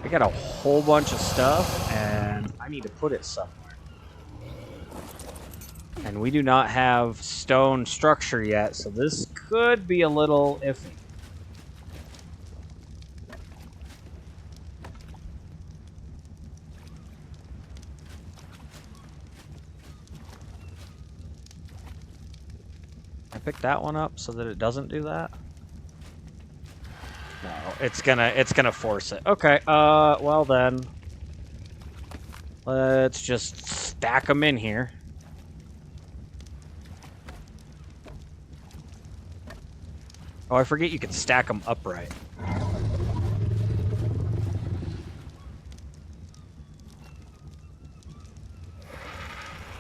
Speaker 1: got a whole bunch of stuff, and I need to put it somewhere. And we do not have stone structure yet, so this could be a little iffy. I picked that one up so that it doesn't do that. No, it's gonna force it. Okay, well then, let's just stack them in here. Oh, I forget you can stack them upright.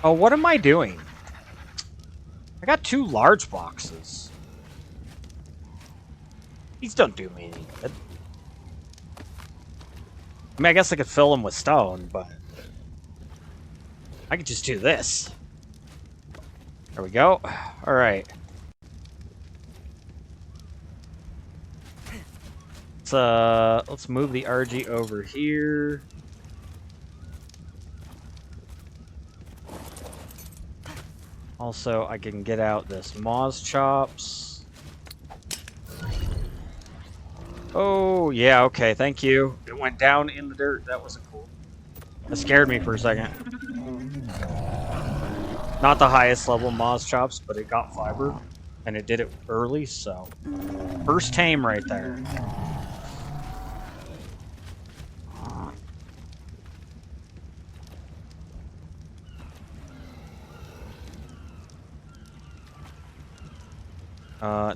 Speaker 1: Oh, what am I doing? I got 2 large boxes. These don't do me any good. I mean, I guess I could fill them with stone, but... I could just do this. There we go. Alright. Let's move the RG over here. Also, I can get out this Moz chops. Oh, yeah, okay, thank you. It went down in the dirt. That wasn't cool. That scared me for a second. Not the highest level Moz chops, but it got fiber. And it did it early, so... First tame right there.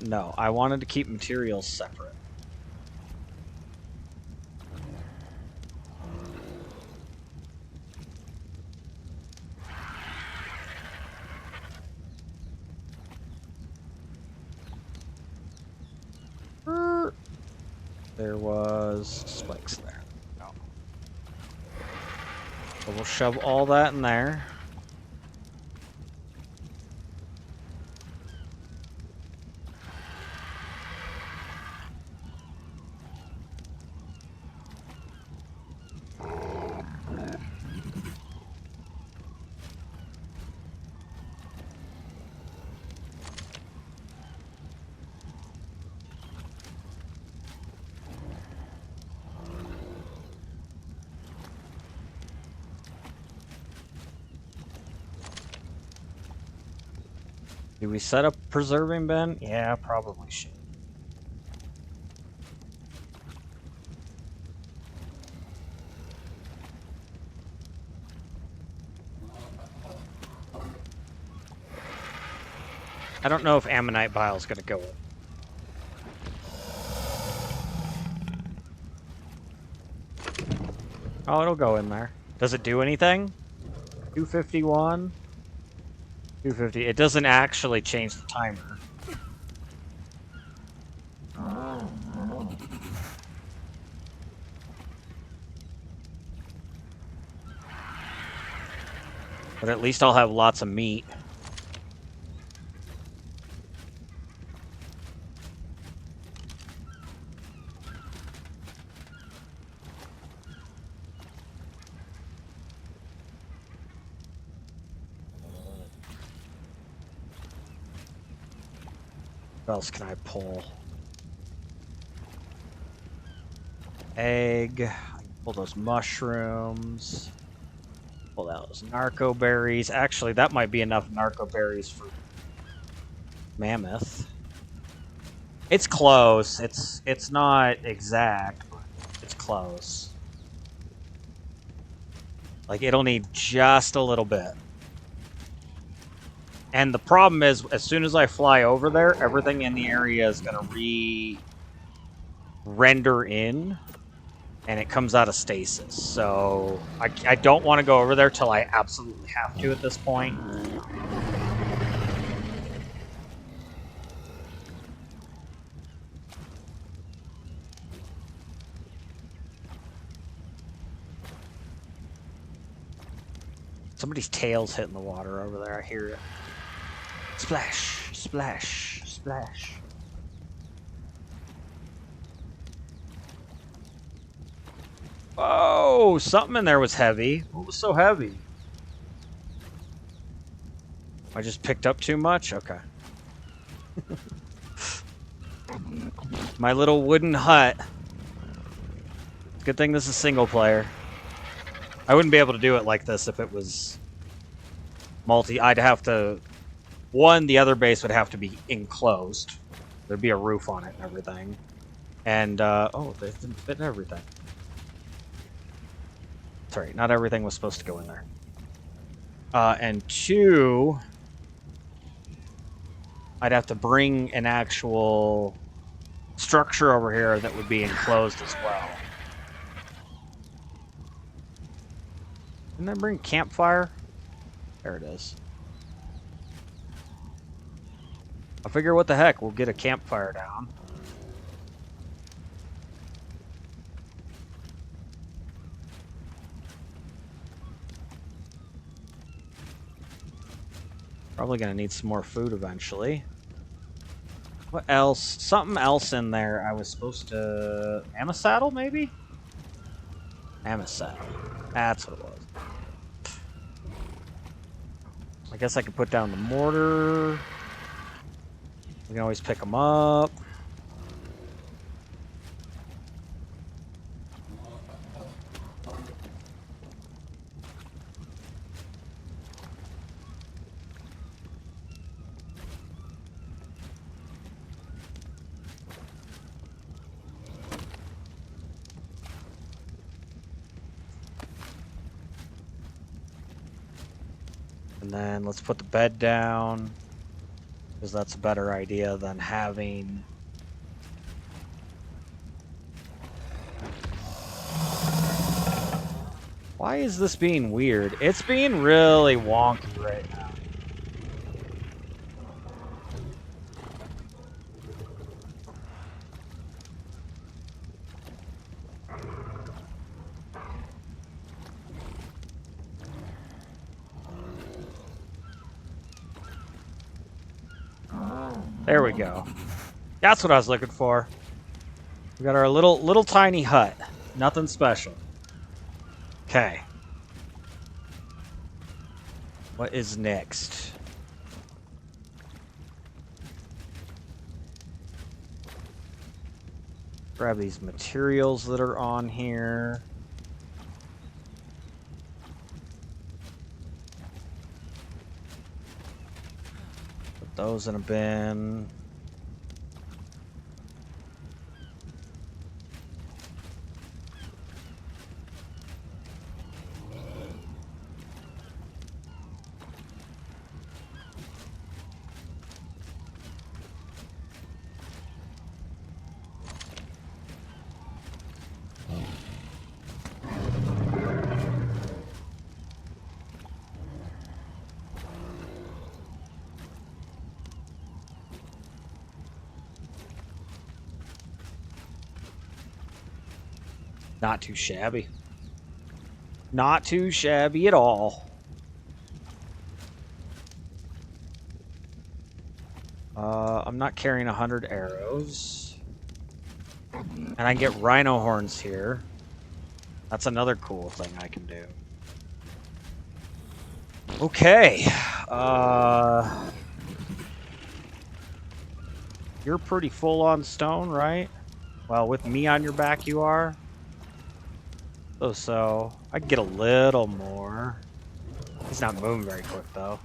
Speaker 1: No. I wanted to keep materials separate. There was spikes there. No. So we'll shove all that in there. Do we set up preserving bin? Yeah, probably should. I don't know if ammonite bile is going to go in. Oh, it'll go in there. Does it do anything? 251. 250. It doesn't actually change the timer. But at least I'll have lots of meat. What else can I pull? Egg. I can pull those mushrooms. Pull out those narco berries. Actually, that might be enough narco berries for Mammoth. It's close. It's not exact, but it's close. Like, it'll need just a little bit. And the problem is, as soon as I fly over there, everything in the area is going to render in, and it comes out of stasis. So I don't want to go over there till I absolutely have to at this point. Somebody's tail's hitting the water over there. I hear it. Splash, splash, splash. Oh, something in there was heavy. What was so heavy? I just picked up too much? Okay. My little wooden hut. Good thing this is single player. I wouldn't be able to do it like this if it was multi. I'd have to... One, the other base would have to be enclosed. There'd be a roof on it and everything. And, oh, they didn't fit everything. Sorry, not everything was supposed to go in there. And two... I'd have to bring an actual structure over here that would be enclosed as well. Didn't I bring campfire? There it is. I figure what the heck, we'll get a campfire down. Probably gonna need some more food eventually. What else? Something else in there I was supposed to... Mammoth saddle, maybe? Mammoth saddle. That's what it was. I guess I could put down the mortar. We can always pick them up. And then let's put the bed down, because that's a better idea than having... Why is this being weird? It's being really wonky right now. There we go. That's what I was looking for. We got our little tiny hut. Nothing special. Okay. What is next? Grab these materials that are on here. Put those in a bin. Not too shabby. Not too shabby at all. I'm not carrying 100 arrows. And I can get rhino horns here. That's another cool thing I can do. Okay. You're pretty full on stone, right? Well, with me on your back you are. So I can get a little more. He's not moving very quick though.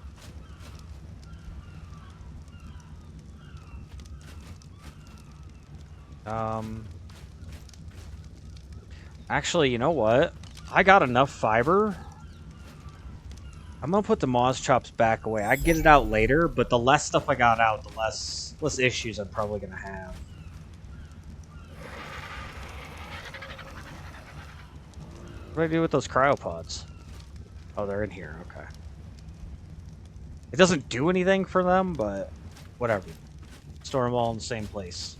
Speaker 1: Actually, you know what? I got enough fiber I'm gonna put the Moz Chops back away. I can get it out later, but the less stuff I got out, the less issues I'm probably gonna have. What do I do with those cryopods? Oh, they're in here. Okay. It doesn't do anything for them, but whatever. Store them all in the same place.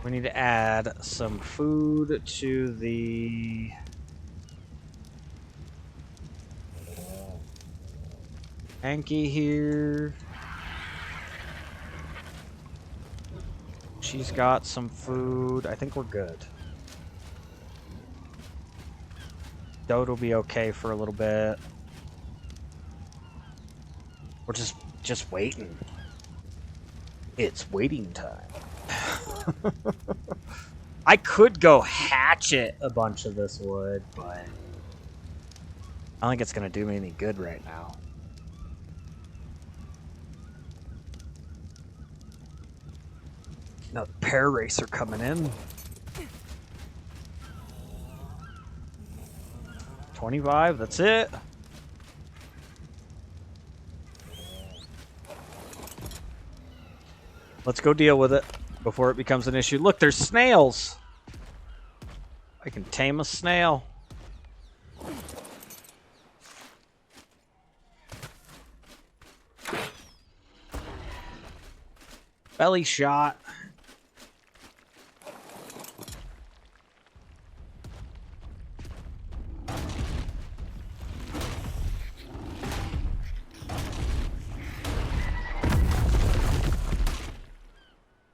Speaker 1: We need to add some food to the... Anki here. She's got some food. I think we're good. Dote will be okay for a little bit. We're just waiting. It's waiting time. I could go hatchet a bunch of this wood, but I don't think it's gonna do me any good right now. Another pair racer coming in. 25, that's it. Let's go deal with it before it becomes an issue. Look, there's snails. I can tame a snail. Belly shot.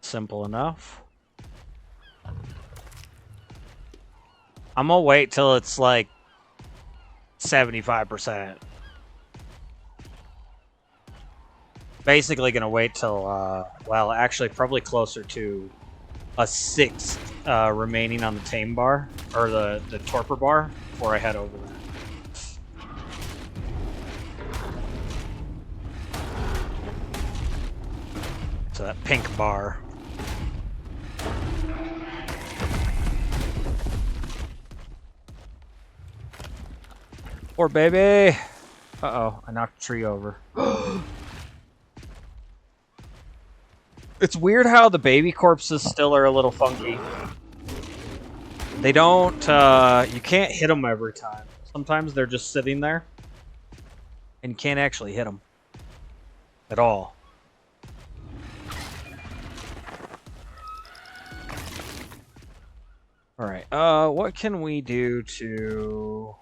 Speaker 1: Simple enough. I'm gonna wait till it's like 75%. Basically gonna wait till, well, actually probably closer to a 6 remaining on the tame bar, or the torpor bar, before I head over there. So that pink bar. Poor baby! Uh-oh, I knocked a tree over. It's weird how the baby corpses still are a little funky. They don't, you can't hit them every time. Sometimes they're just sitting there, and you can't actually hit them. At all. Alright, what can we do to...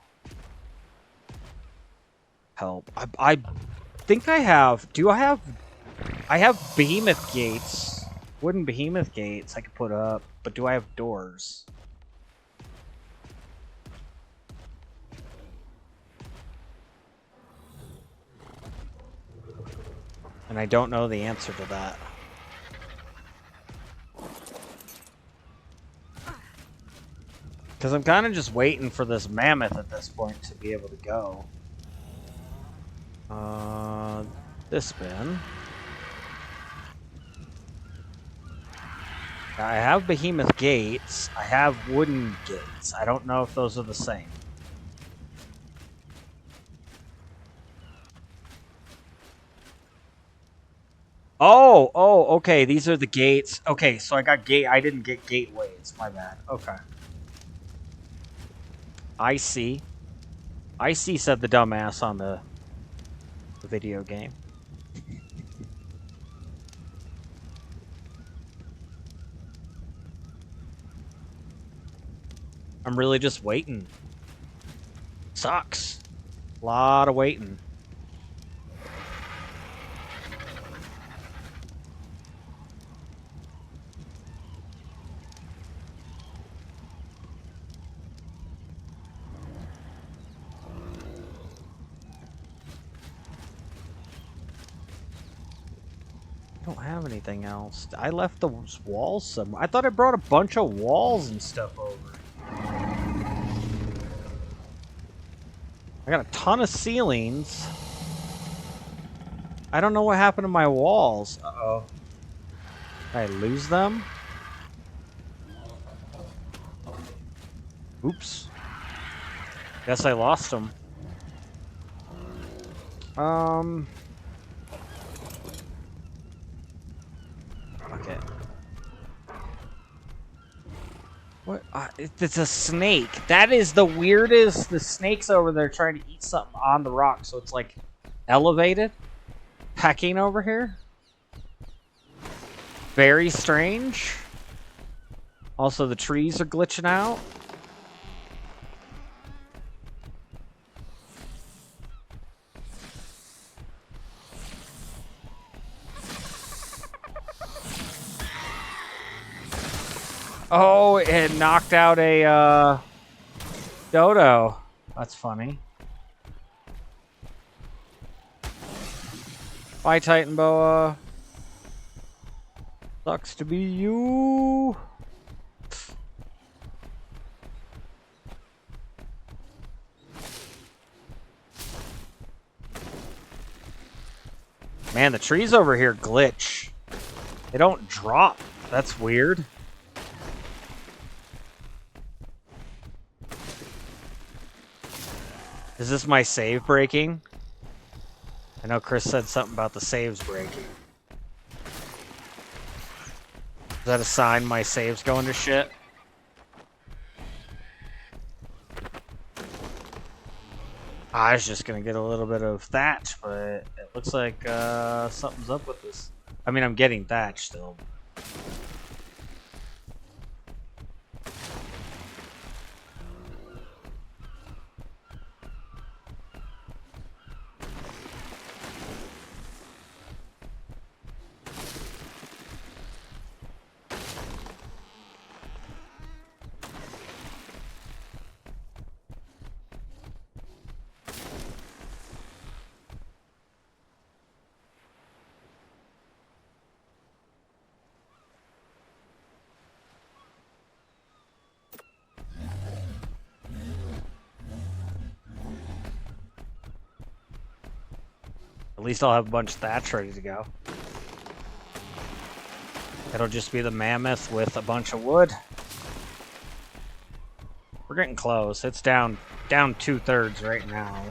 Speaker 1: help? I think I have... I have behemoth gates. Wooden behemoth gates I could put up, but do I have doors? And I don't know the answer to that. Because I'm kind of just waiting for this mammoth at this point to be able to go. This bin. I have behemoth gates. I have wooden gates. I don't know if those are the same. Oh, okay. These are the gates. Okay, so I got gate. I didn't get gateways. My bad. Okay. I see. I see, said the dumbass on the video game. I'm really just waiting. Sucks. A lot of waiting. I don't have anything else. I left the walls somewhere. I thought I brought a bunch of walls and stuff over. I got a ton of ceilings. I don't know what happened to my walls. Uh-oh. Did I lose them? Oops. Guess I lost them. Okay. What? It's a snake. That is the weirdest. The snake's over there trying to eat something on the rock, so it's like elevated, pecking over here. Very strange. Also, the trees are glitching out. Oh, it knocked out a dodo. That's funny. Bye, Titan Boa. Sucks to be you. Man, the trees over here glitch. They don't drop. That's weird. Is this my save breaking? I know Chris said something about the saves breaking. Is that a sign my save's going to shit? I was just gonna get a little bit of thatch, but it looks like something's up with this. I mean, I'm getting thatch still. At least I'll have a bunch of thatch ready to go. It'll just be the mammoth with a bunch of wood. We're getting close. It's down 2/3 right now.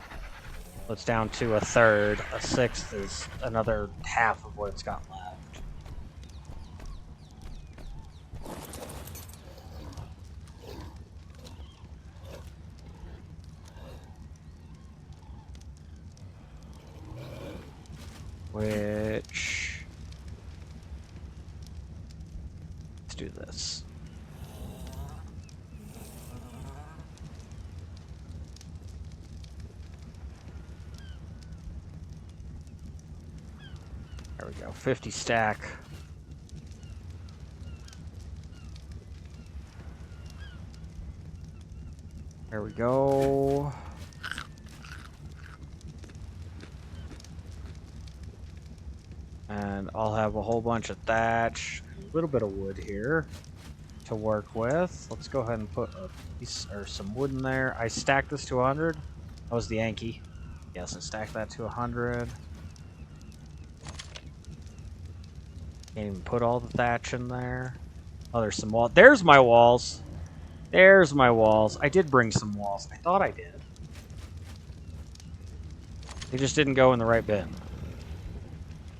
Speaker 1: It's down to 1/3. A sixth is another half of what it's got left. Which... let's do this. There we go, 50 stack. There we go. And I'll have a whole bunch of thatch, a little bit of wood here to work with. Let's go ahead and put a piece or some wood in there. I stacked this to 100. That was the Yankee. Yes, I stacked that to 100. Can't even put all the thatch in there. Oh, there's some walls. There's my walls. There's my walls. I did bring some walls. I thought I did. They just didn't go in the right bin.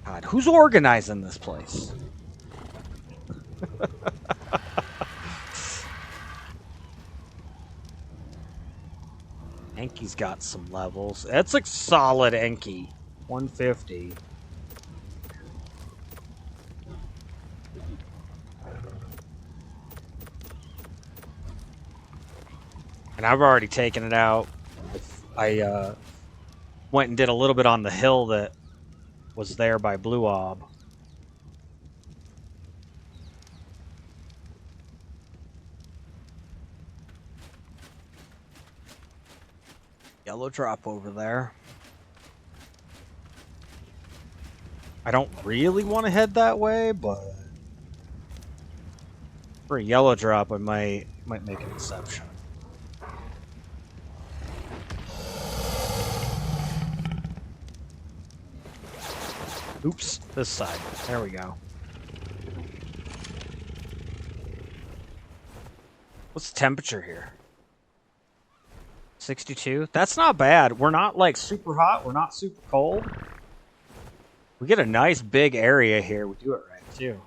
Speaker 1: God, who's organizing this place? Enki's got some levels. That's like solid Enki. 150. And I've already taken it out. I went and did a little bit on the hill that was there by Blue Ob. Yellow drop over there. I don't really want to head that way, but for a yellow drop, I might make an exception. Oops, this side. There we go. What's the temperature here? 62. That's not bad. We're not like super hot. We're not super cold. We get a nice big area here. We do it right too.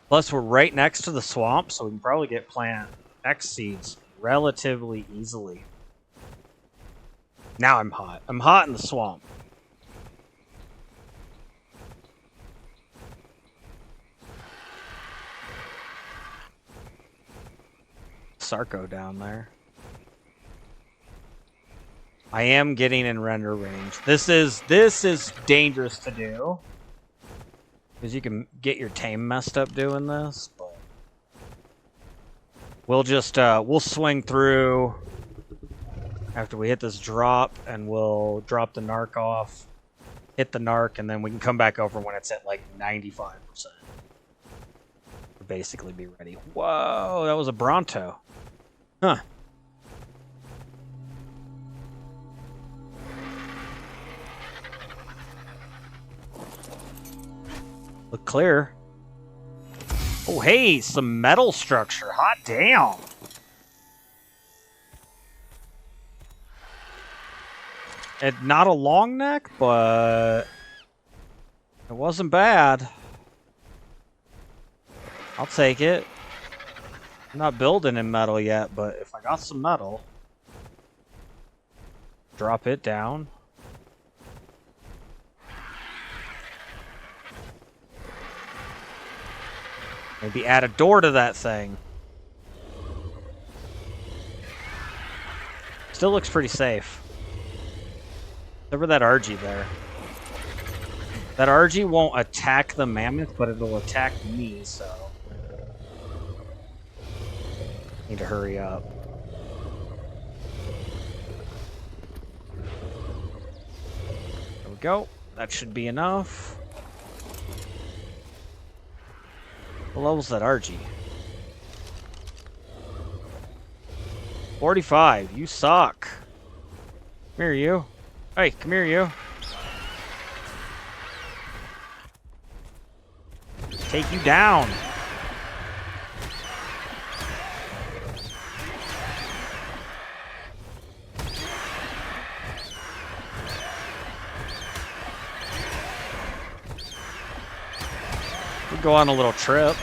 Speaker 1: Plus, we're right next to the swamp, so we can probably get plant X seeds relatively easily. Now I'm hot. I'm hot in the swamp. Sarco down there. I am getting in render range. This is dangerous to do. Because you can get your tame messed up doing this, but we'll just we'll swing through after we hit this drop, and we'll drop the narc off, hit the narc, and then we can come back over when it's at like 95%. We'll basically be ready. Whoa, that was a Bronto. Huh. Look clear. Oh, hey, some metal structure. Hot damn. Not a long neck, but it wasn't bad. I'll take it. I'm not building in metal yet, but if I got some metal, drop it down. Maybe add a door to that thing. Still looks pretty safe. Except for that RG there. That RG won't attack the mammoth, but it'll attack me, so... Need to hurry up. There we go. That should be enough. What level's that RG? 45. You suck. Come here, you. Hey, come here, you. Take you down. We go on a little trip.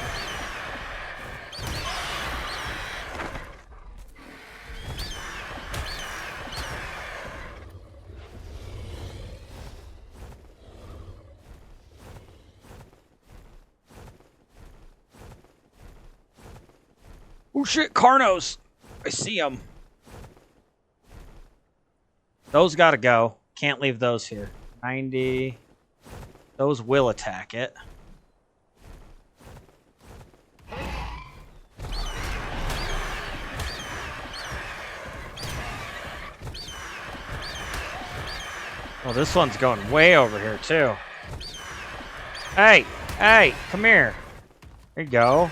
Speaker 1: Oh shit, Carnos! I see them. Those gotta go. Can't leave those here. 90. Those will attack it. Well, this one's going way over here, too. Hey! Hey! Come here! There you go.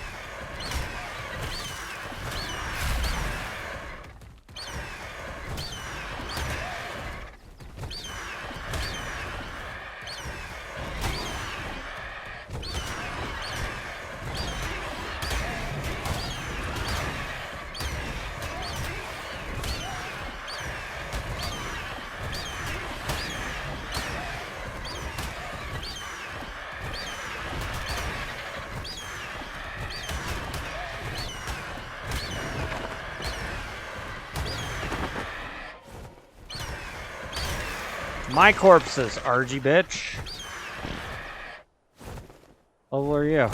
Speaker 1: My corpses, RG bitch. How are you?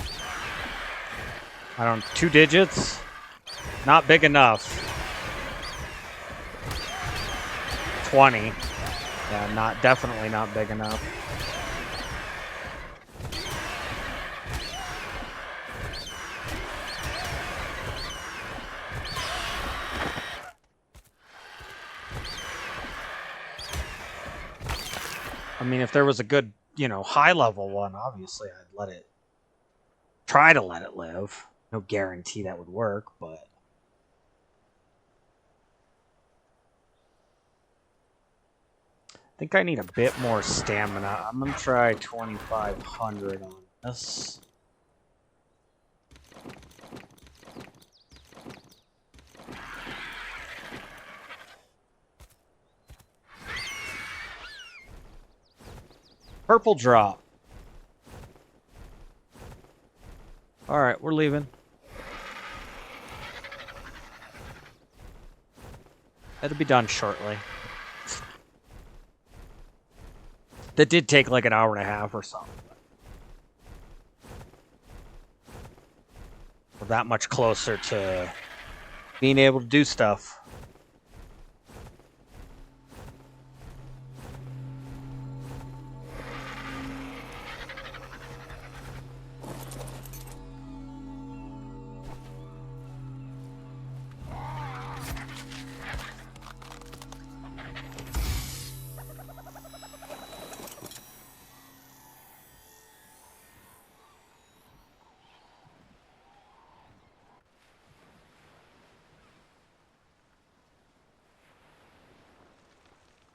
Speaker 1: I don't. 2 digits? Not big enough. 20. Yeah, definitely not big enough. I mean, if there was a good, high-level one, obviously I'd try to let it live. No guarantee that would work, but... I think I need a bit more stamina. I'm going to try 2,500 on this. Purple drop. Alright, we're leaving. It'll be done shortly. That did take like an hour and a half or something. We're that much closer to being able to do stuff.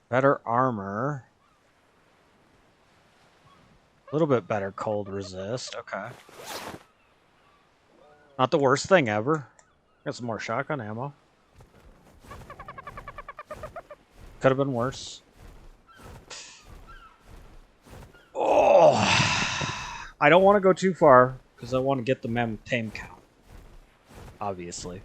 Speaker 1: Better armor. A little bit better cold resist. Okay. Not the worst thing ever. Got some more shotgun ammo. Could have been worse. Oh, I don't want to go too far because I want to get the Mammoth tame count. Obviously.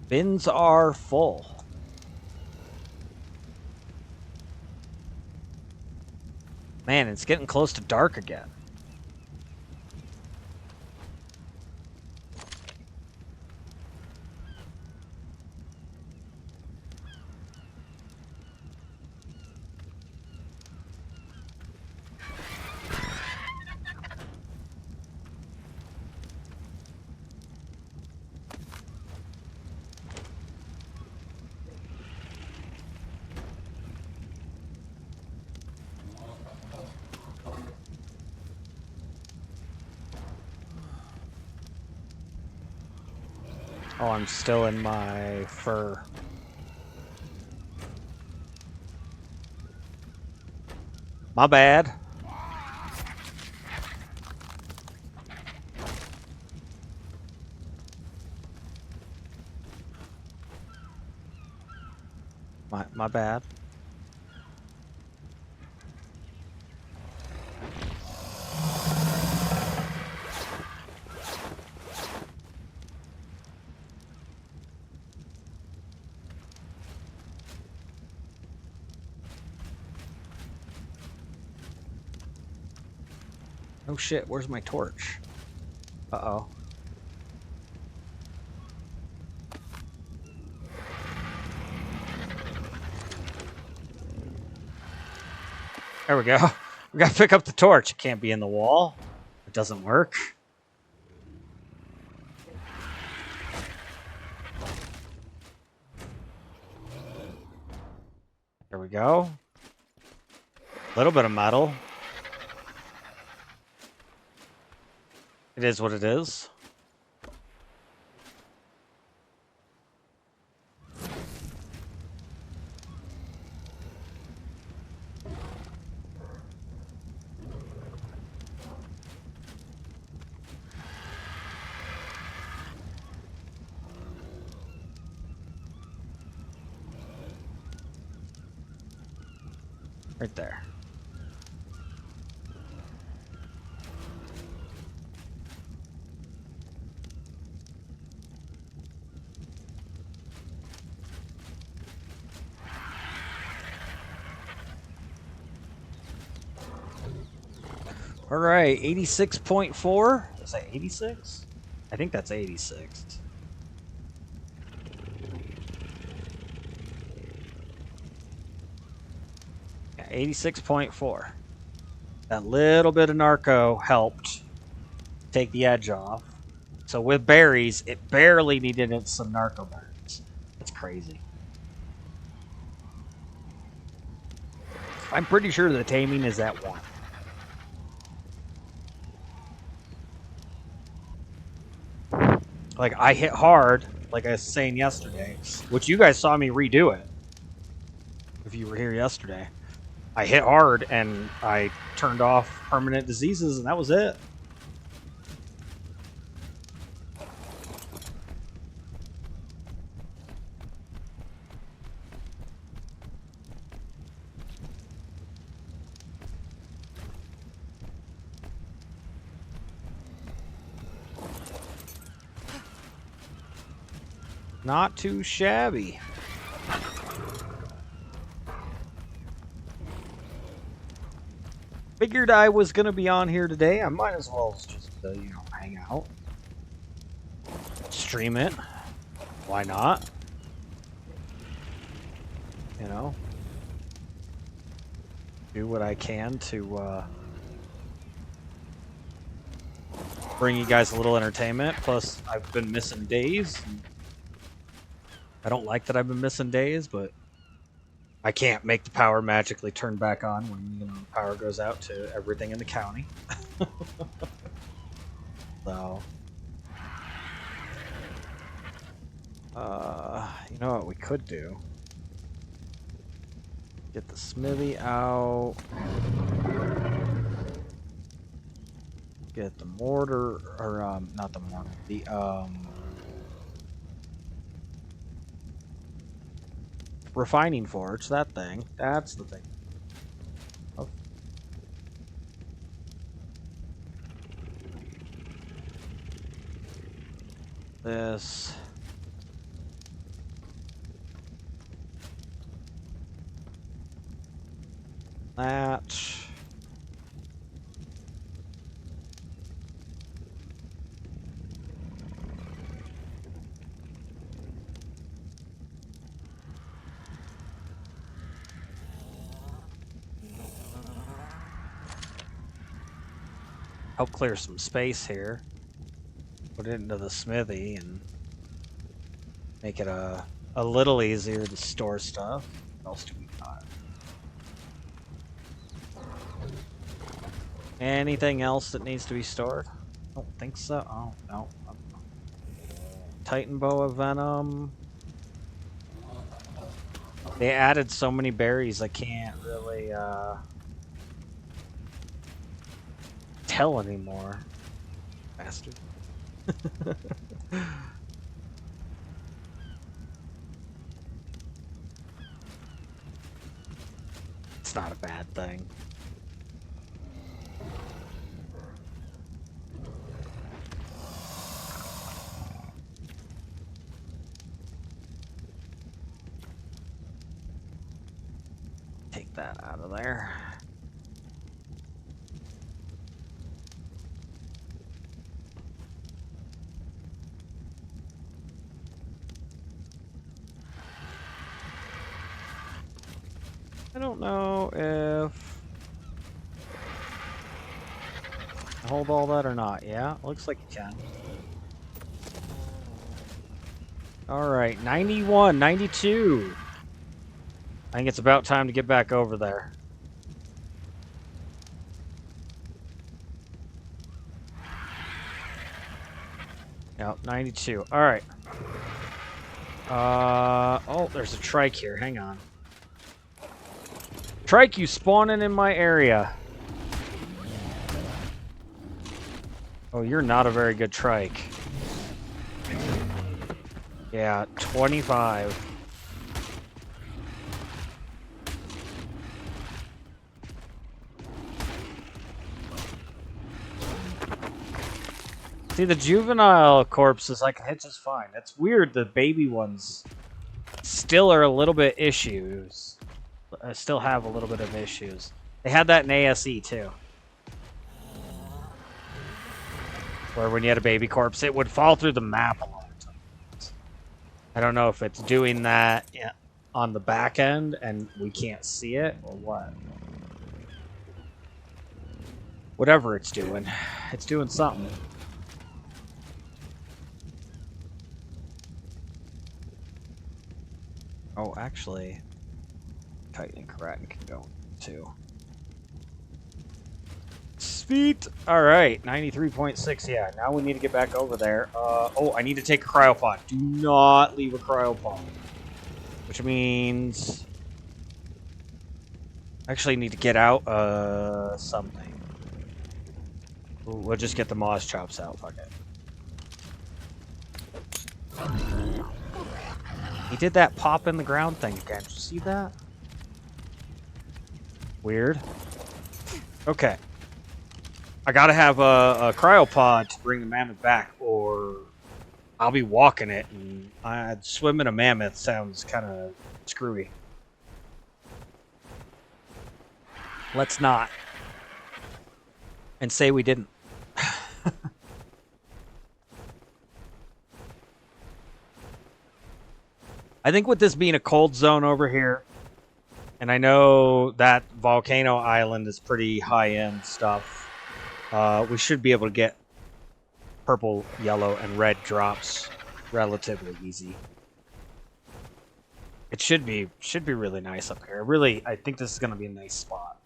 Speaker 1: Bins are full. Man, it's getting close to dark again. Oh, I'm still in my fur. My bad. My bad. Oh shit, where's my torch? Uh-oh. There we go. We gotta pick up the torch. It can't be in the wall. It doesn't work. There we go. A little bit of metal. It is what it is. Right there. All right, 86.4. Is that 86? I think that's 86. 86.4. That little bit of narco helped take the edge off. So with berries, it barely needed some narco berries. That's crazy. I'm pretty sure the taming is at 1. Like, I hit hard, like I was saying yesterday, which you guys saw me redo it, if you were here yesterday. I hit hard, and I turned off permanent diseases, and that was it. Not too shabby. Figured I was gonna be on here today. I might as well just, hang out, stream it. Why not? You know, do what I can to bring you guys a little entertainment. Plus, I've been missing days. I don't like that I've been missing days, but I can't make the power magically turn back on when, the power goes out to everything in the county. So, you know what we could do? Get the smithy out. Get the mortar, or, not the mortar, the, refining forge, that thing. That's the thing. Oh. This. That. Help clear some space here. Put it into the smithy and make it a little easier to store stuff. What else do we got? Anything else that needs to be stored? I don't think so. Oh, no. Titan boa venom. They added so many berries I can't really tell anymore. Bastard. It's not a bad thing. Take that out of there. I don't know if I hold all that or not. Yeah, looks like you can. Alright, 91, 92. I think it's about time to get back over there. Yep, 92. Alright. Oh, there's a trike here. Hang on. Trike, you spawning in my area. Oh, you're not a very good trike. Yeah, 25. See, the juvenile corpses I can hit just fine. It's weird the baby ones still are a little bit issues. I still have a little bit of issues. They had that in ASE too. Where when you had a baby corpse, it would fall through the map a lot of times. I don't know if it's doing that on the back end and we can't see it or what. Whatever it's doing something. Oh, actually, Titan and Keratin can go too. Sweet. All right, 93.6. Yeah, now we need to get back over there. Oh, I need to take a cryopod. Do not leave a cryopod. Which means I actually need to get out something. We'll just get the Moz chops out. Fuck it. He did that pop in the ground thing again. Did you see that? Weird. Okay. I gotta have a cryopod to bring the mammoth back, or I'll be walking it, and swimming a mammoth sounds kind of screwy. Let's not. And say we didn't. I think with this being a cold zone over here, and I know that Volcano Island is pretty high-end stuff, we should be able to get purple, yellow, and red drops relatively easy. It should be really nice up here. I think this is going to be a nice spot.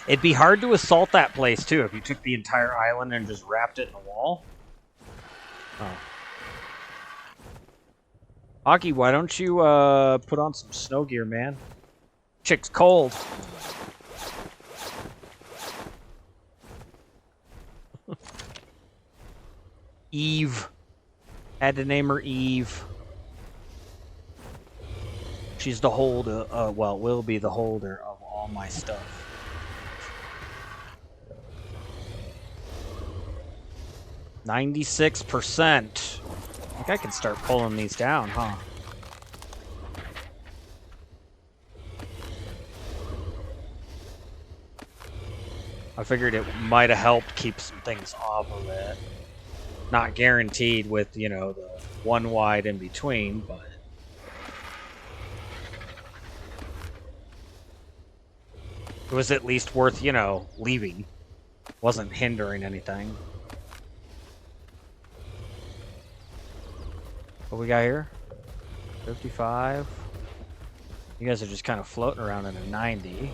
Speaker 1: It'd be hard to assault that place, too, if you took the entire island and just wrapped it in a wall. Oh. Aki, why don't you put on some snow gear, man? Chick's cold. Eve. Had to name her Eve. She's the holder, well, will be the holder of all my stuff. %96%. I think I can start pulling these down, huh? I figured it might have helped keep some things off of it. Not guaranteed with, you know, the one wide in between, but... it was at least worth, you know, leaving. Wasn't hindering anything. What we got here? 55. You guys are just kind of floating around in a 90.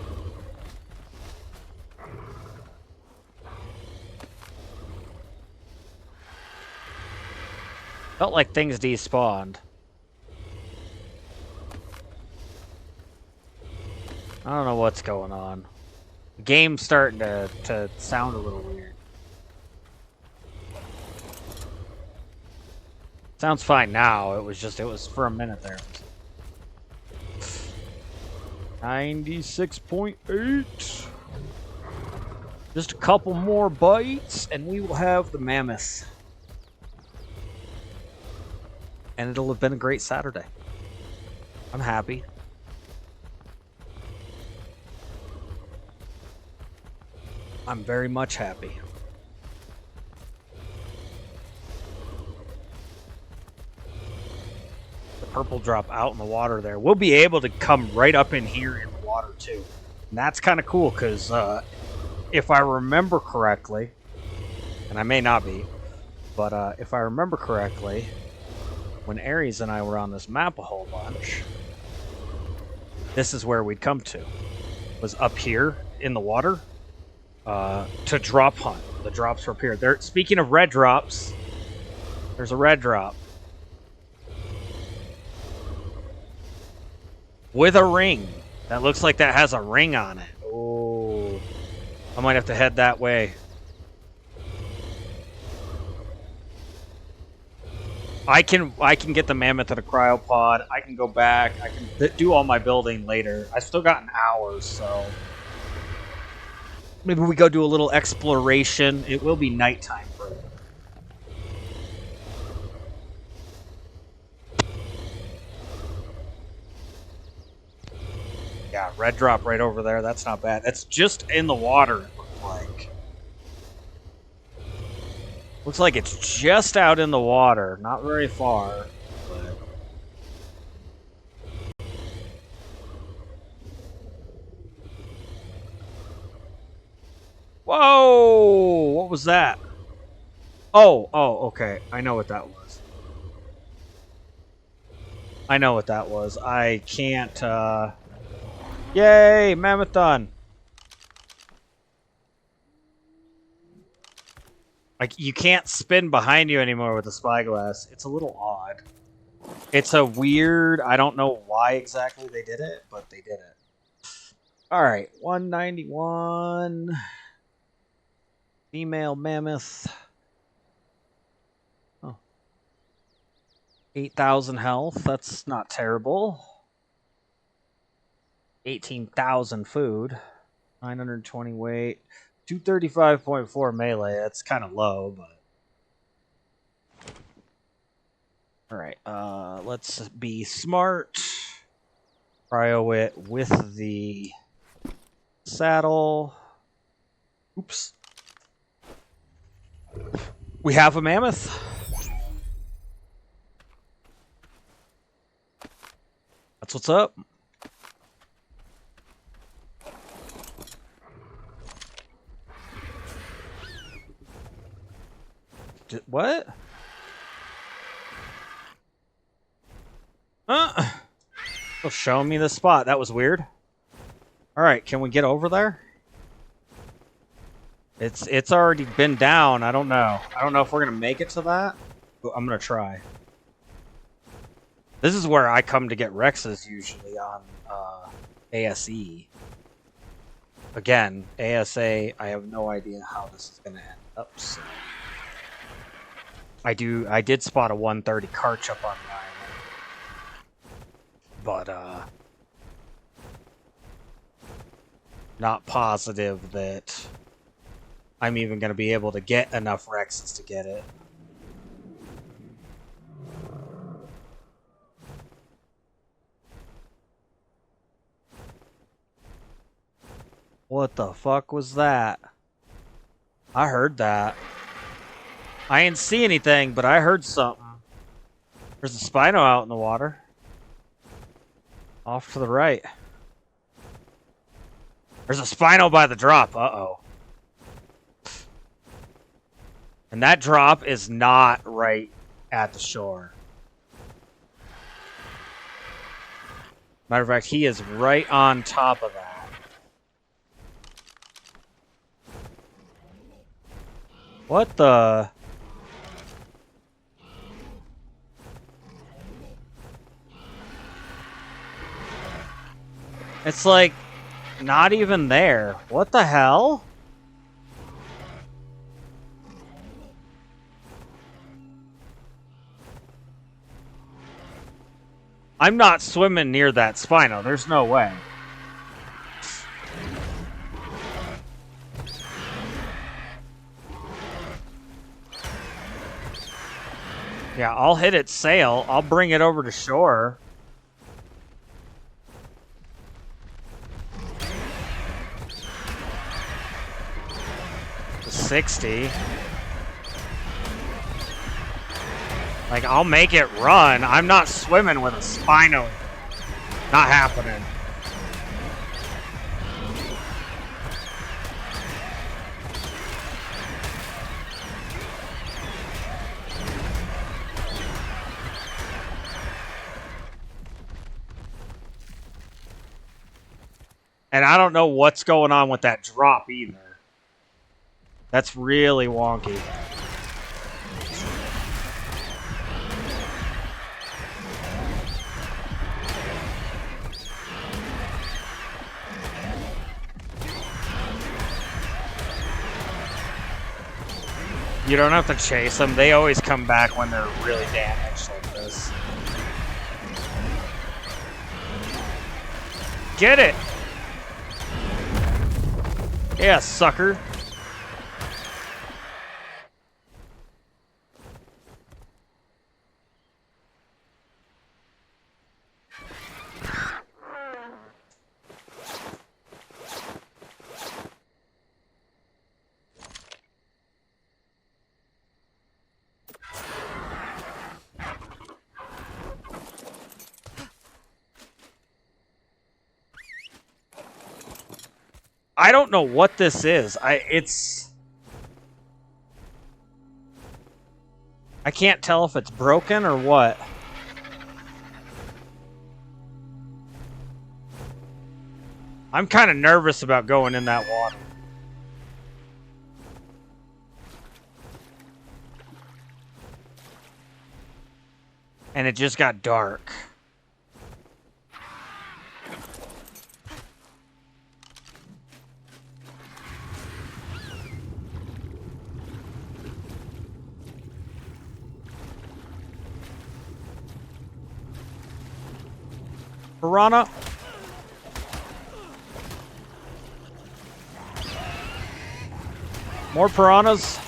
Speaker 1: Felt like things despawned. I don't know what's going on. The game's starting to sound a little weird. Sounds fine now. It was for a minute there. 96.8. Just a couple more bites, and we will have the mammoth. And it'll have been a great Saturday. I'm happy. I'm very much happy. The purple drop out in the water there. We'll be able to come right up in here in the water too. And that's kind of cool because if I remember correctly, and I may not be, but if I remember correctly, when Ares and I were on this map a whole bunch, this is where we'd come to. Was up here in the water to drop hunt. The drops were up here. There. Speaking of red drops, there's a red drop. With a ring. That looks like that has a ring on it. Oh, I might have to head that way. I can get the mammoth at a cryopod. I can go back. I can do all my building later. I still got an hour, so maybe we go do a little exploration. It will be nighttime for it. Yeah, red drop right over there. That's not bad. That's just in the water, it looks like. Looks like it's just out in the water. Not very far. But... Whoa! What was that? Oh, okay. I know what that was. I can't, Yay! Mammoth done! Like, you can't spin behind you anymore with the spyglass. It's a little odd. It's a weird... I don't know why exactly they did it, but they did it. Alright, 191... Female mammoth. Oh. 8,000 health. That's not terrible. 18,000 food. 920 weight. 235.4 melee. That's kind of low, but... Alright, let's be smart. Cryo it with the saddle. Oops. We have a mammoth. That's what's up. What? Oh, show me the spot. That was weird. Alright, can we get over there? It's already been down. I don't know. I don't know if we're going to make it to that. But I'm going to try. This is where I come to get Rexes usually on ASE. Again, ASA, I have no idea how this is going to end up. So. I did spot a 130 Karch up on the island. But, not positive that I'm even going to be able to get enough Rexes to get it. What the fuck was that? I heard that. I didn't see anything, but I heard something. There's a Spino out in the water. Off to the right. There's a Spino by the drop. Uh-oh. And that drop is not right at the shore. Matter of fact, he is right on top of that. What the... It's like, not even there. What the hell? I'm not swimming near that Spino. There's no way. Yeah, I'll hit its sail. I'll bring it over to shore. The 60. Like, I'll make it run. I'm not swimming with a Spino. Not happening. And I don't know what's going on with that drop either. That's really wonky. You don't have to chase them. They always come back when they're really damaged like this. Get it! Yeah, sucker. I don't know what this is. I can't tell if it's broken or what. I'm kind of nervous about going in that water. And it just got dark. Piranha. More piranhas.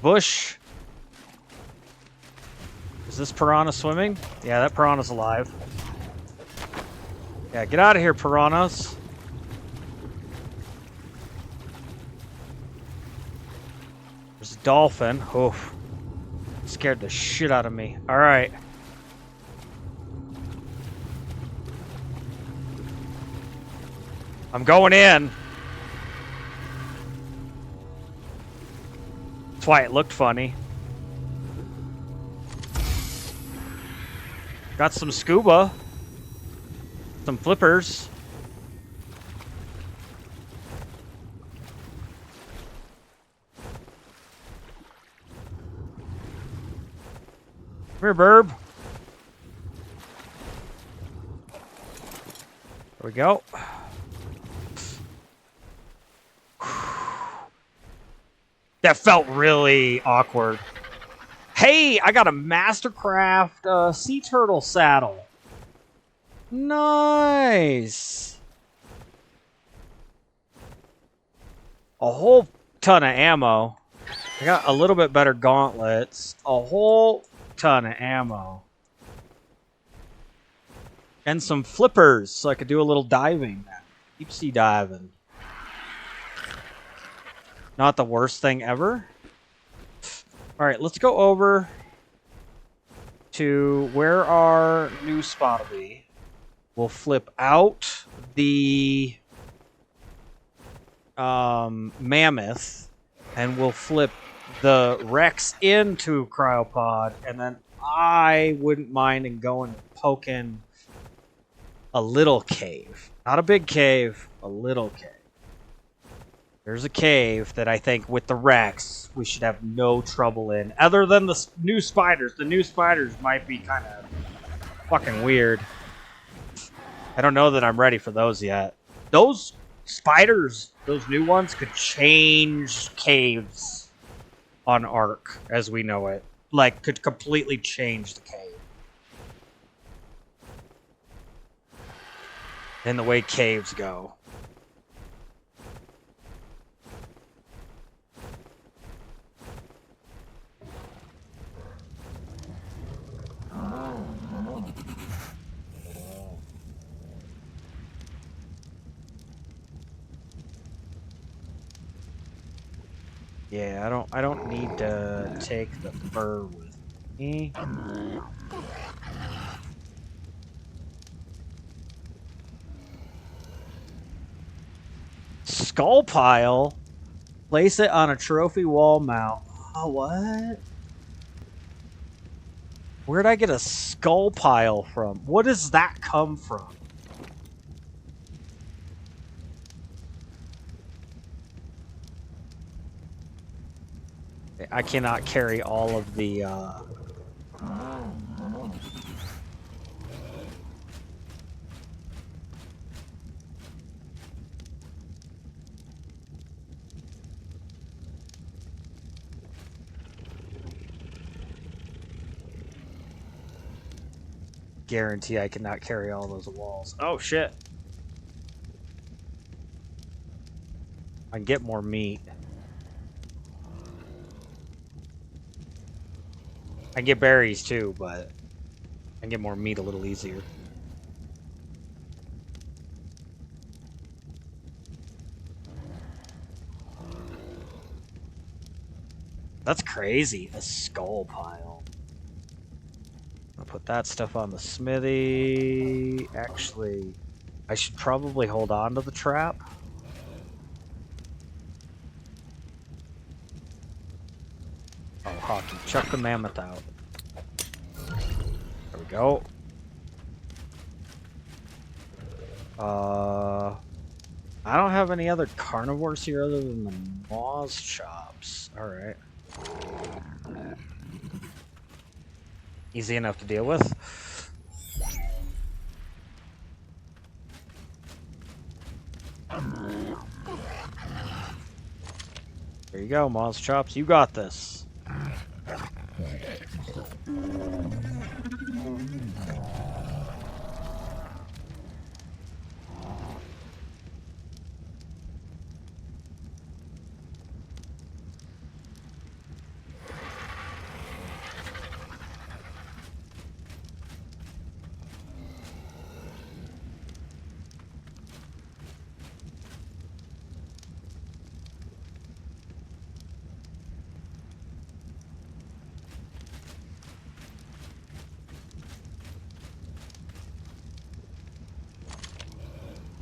Speaker 1: Bush. Is this piranha swimming? Yeah, that piranha's alive. Yeah, get out of here, piranhas. There's a dolphin. Oof. Scared the shit out of me. Alright. I'm going in. That's why it looked funny. Got some scuba. Some flippers. Come here, Burb. There we go. That felt really awkward. Hey, I got a Mastercraft sea turtle saddle. Nice. A whole ton of ammo. I got a little bit better gauntlets. A whole ton of ammo. And some flippers so I could do a little diving. Deep sea diving. Not the worst thing ever. Alright, let's go over to where our new spot will be. We'll flip out the Mammoth, and we'll flip the Rex into Cryopod, and then I wouldn't mind in going and poking a little cave. Not a big cave, a little cave. There's a cave that I think with the Rex we should have no trouble in. Other than the new spiders. The new spiders might be kind of fucking weird. I don't know that I'm ready for those yet. Those spiders, those new ones, could change caves on Ark as we know it. Like, could completely change the cave. And the way caves go. Yeah, I don't need to take the fur with me. Skull pile? Place it on a trophy wall mount. Oh, what? Where'd I get a skull pile from? What does that come from? I cannot carry all of the, guarantee I cannot carry all those walls. Oh, shit. I can get more meat. I can get berries too, but I can get more meat a little easier. That's crazy. A skull pile. I'll put that stuff on the smithy. Actually, I should probably hold on to the trap. Oh, Hockey, chuck the mammoth out. There we go. I don't have any other carnivores here other than the Maw's chops. Alright. Easy enough to deal with. There you go, Maw's chops. You got this.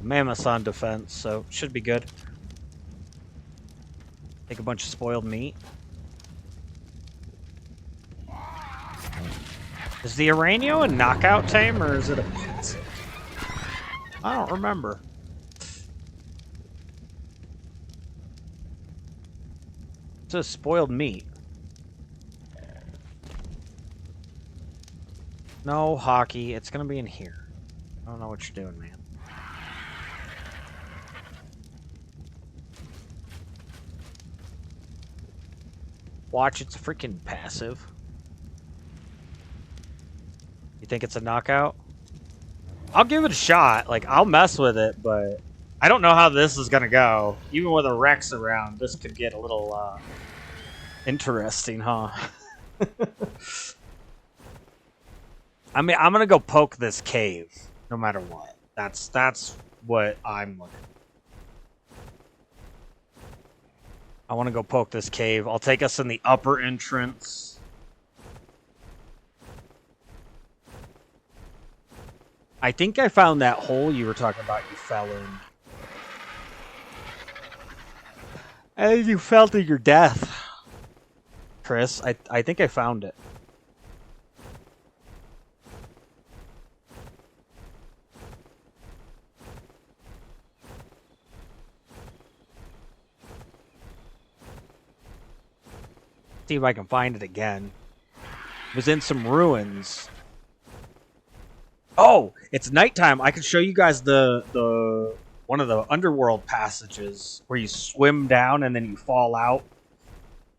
Speaker 1: Mammoth's on defense, so should be good. Take a bunch of spoiled meat. Is the Araneo a knockout tame, or is it a passive? I don't remember. It says spoiled meat. No, Hockey. It's gonna be in here. I don't know what you're doing, man. Watch, it's a freaking passive. You think it's a knockout? I'll give it a shot. Like, I'll mess with it, but I don't know how this is gonna go. Even with a Rex around, this could get a little, interesting, huh? I mean, I'm gonna go poke this cave, no matter what. That's what I'm looking for. I want to go poke this cave. I'll take us in the upper entrance. I think I found that hole you were talking about you fell in. And you fell to your death, Chris. I think I found it. See if I can find it again. It was in some ruins. Oh, it's nighttime. I can show you guys the one of the underworld passages where you swim down and then you fall out.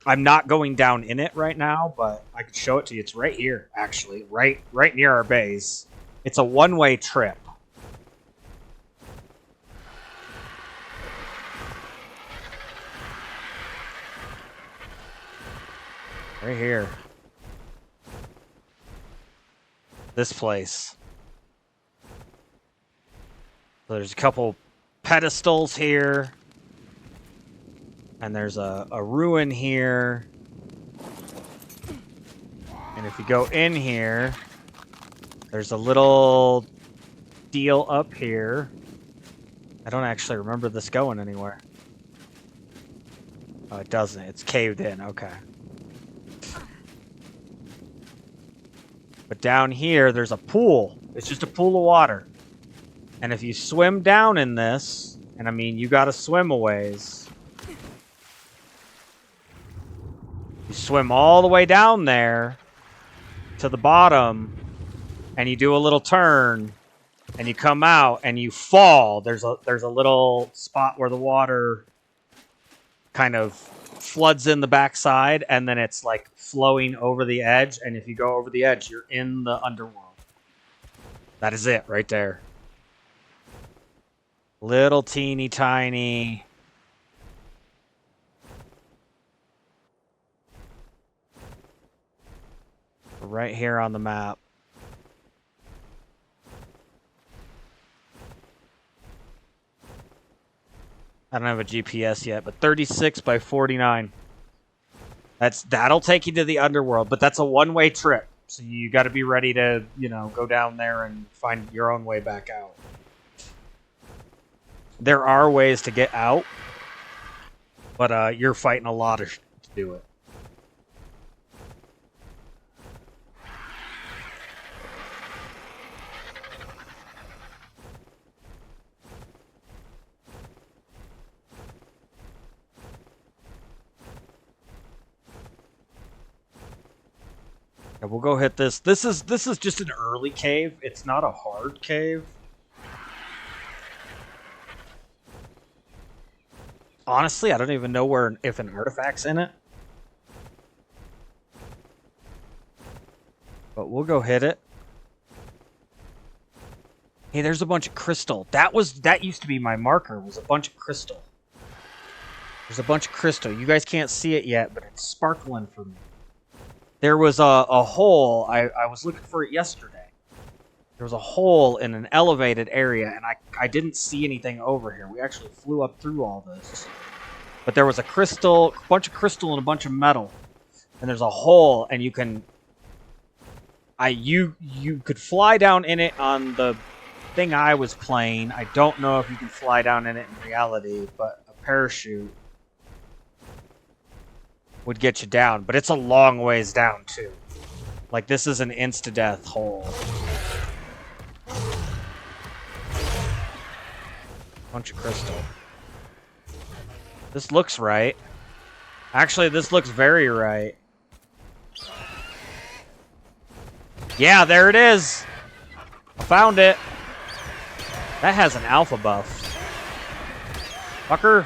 Speaker 1: I'm not going down in it right now, but I can show it to you. It's right here, actually, right near our base. It's a one-way trip. Right here. This place. So there's a couple pedestals here. And there's a ruin here. And if you go in here, there's a little deal up here. I don't actually remember this going anywhere. Oh, it doesn't. It's caved in. Okay. But down here, there's a pool. It's just a pool of water. And if you swim down in this, and I mean, you gotta swim a ways. You swim all the way down there to the bottom, and you do a little turn, and you come out, and you fall. There's a little spot where the water kind of floods in the backside, and then it's like flowing over the edge, and if you go over the edge, you're in the underworld. That is it right there. Little teeny tiny. Right here on the map. I don't have a GPS yet, but 36 by 49. That'll take you to the underworld, but that's a one-way trip. So you got to be ready to, you know, go down there and find your own way back out. There are ways to get out, but you're fighting a lot of shit to do it. Yeah, we'll go hit this. This is just an early cave. It's not a hard cave. Honestly, I don't even know if an artifact's in it. But we'll go hit it. Hey, there's a bunch of crystal. That used to be my marker, was a bunch of crystal. There's a bunch of crystal. You guys can't see it yet, but it's sparkling for me. There was a hole. I was looking for it yesterday. There was a hole in an elevated area, and I didn't see anything over here. We actually flew up through all this. But there was a bunch of crystal and a bunch of metal. And there's a hole, and you can... You could fly down in it on the thing I was playing. I don't know if you can fly down in it in reality, but a parachute would get you down. But it's a long ways down, too. Like, this is an insta-death hole. Bunch of crystal. This looks right. Actually, this looks very right. Yeah, there it is. I found it. That has an alpha buff. Fucker.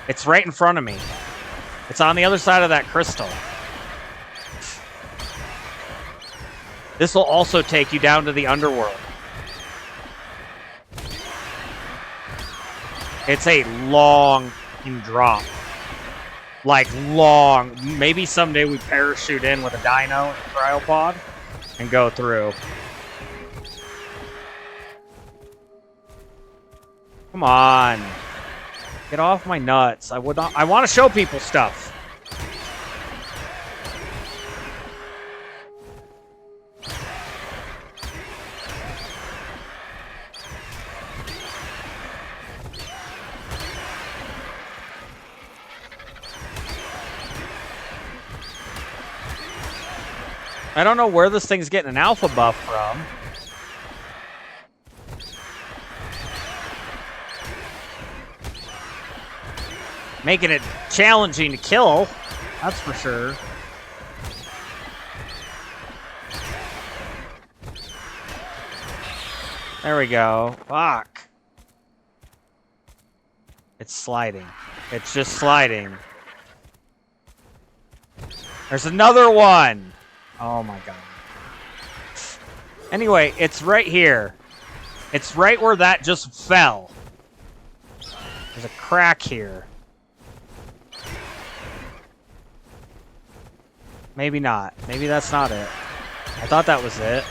Speaker 1: It's right in front of me. It's on the other side of that crystal. This will also take you down to the underworld. It's a long drop. Like, long. Maybe someday we parachute in with a dino and a cryopod and go through. Come on. Get off my nuts. I want to show people stuff. I don't know where this thing's getting an alpha buff from. Making it challenging to kill, that's for sure. There we go. Fuck. It's sliding. It's just sliding. There's another one. Oh my god. Anyway, it's right here. It's right where that just fell. There's a crack here. Maybe not. Maybe that's not it. I thought that was it.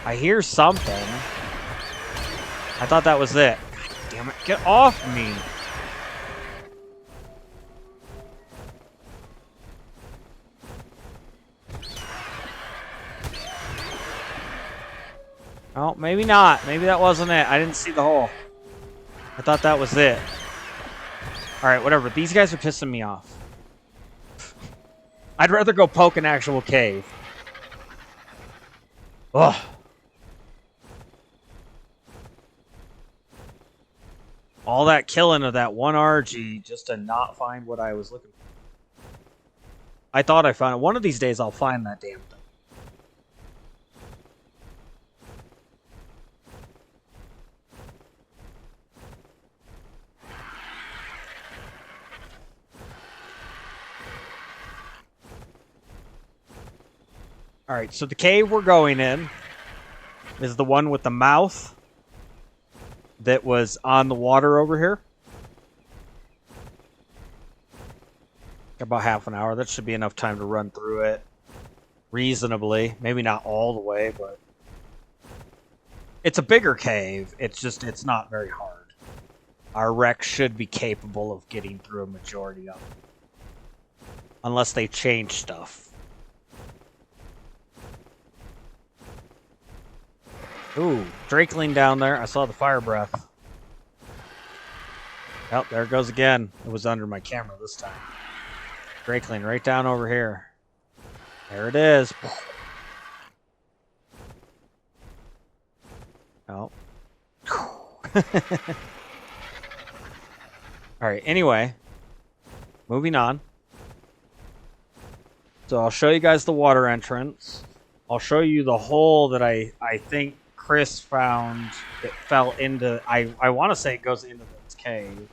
Speaker 1: I hear something. I thought that was it. God damn it. Get off me. Oh, maybe not. Maybe that wasn't it. I didn't see the hole. I thought that was it. Alright, whatever. These guys are pissing me off. I'd rather go poke an actual cave. Ugh. All that killing of that one RG just to not find what I was looking for. I thought I found it. One of these days I'll find that damn thing. Alright, so the cave we're going in is the one with the mouth that was on the water over here. About half an hour. That should be enough time to run through it reasonably. Maybe not all the way, but it's a bigger cave. It's not very hard. Our wreck should be capable of getting through a majority of them. Unless they change stuff. Ooh, Drakeling down there. I saw the fire breath. Oh, there it goes again. It was under my camera this time. Drakeling right down over here. There it is. Oh. Alright, anyway. Moving on. So I'll show you guys the water entrance. I'll show you the hole that I think Chris found that fell into... I want to say it goes into this cave.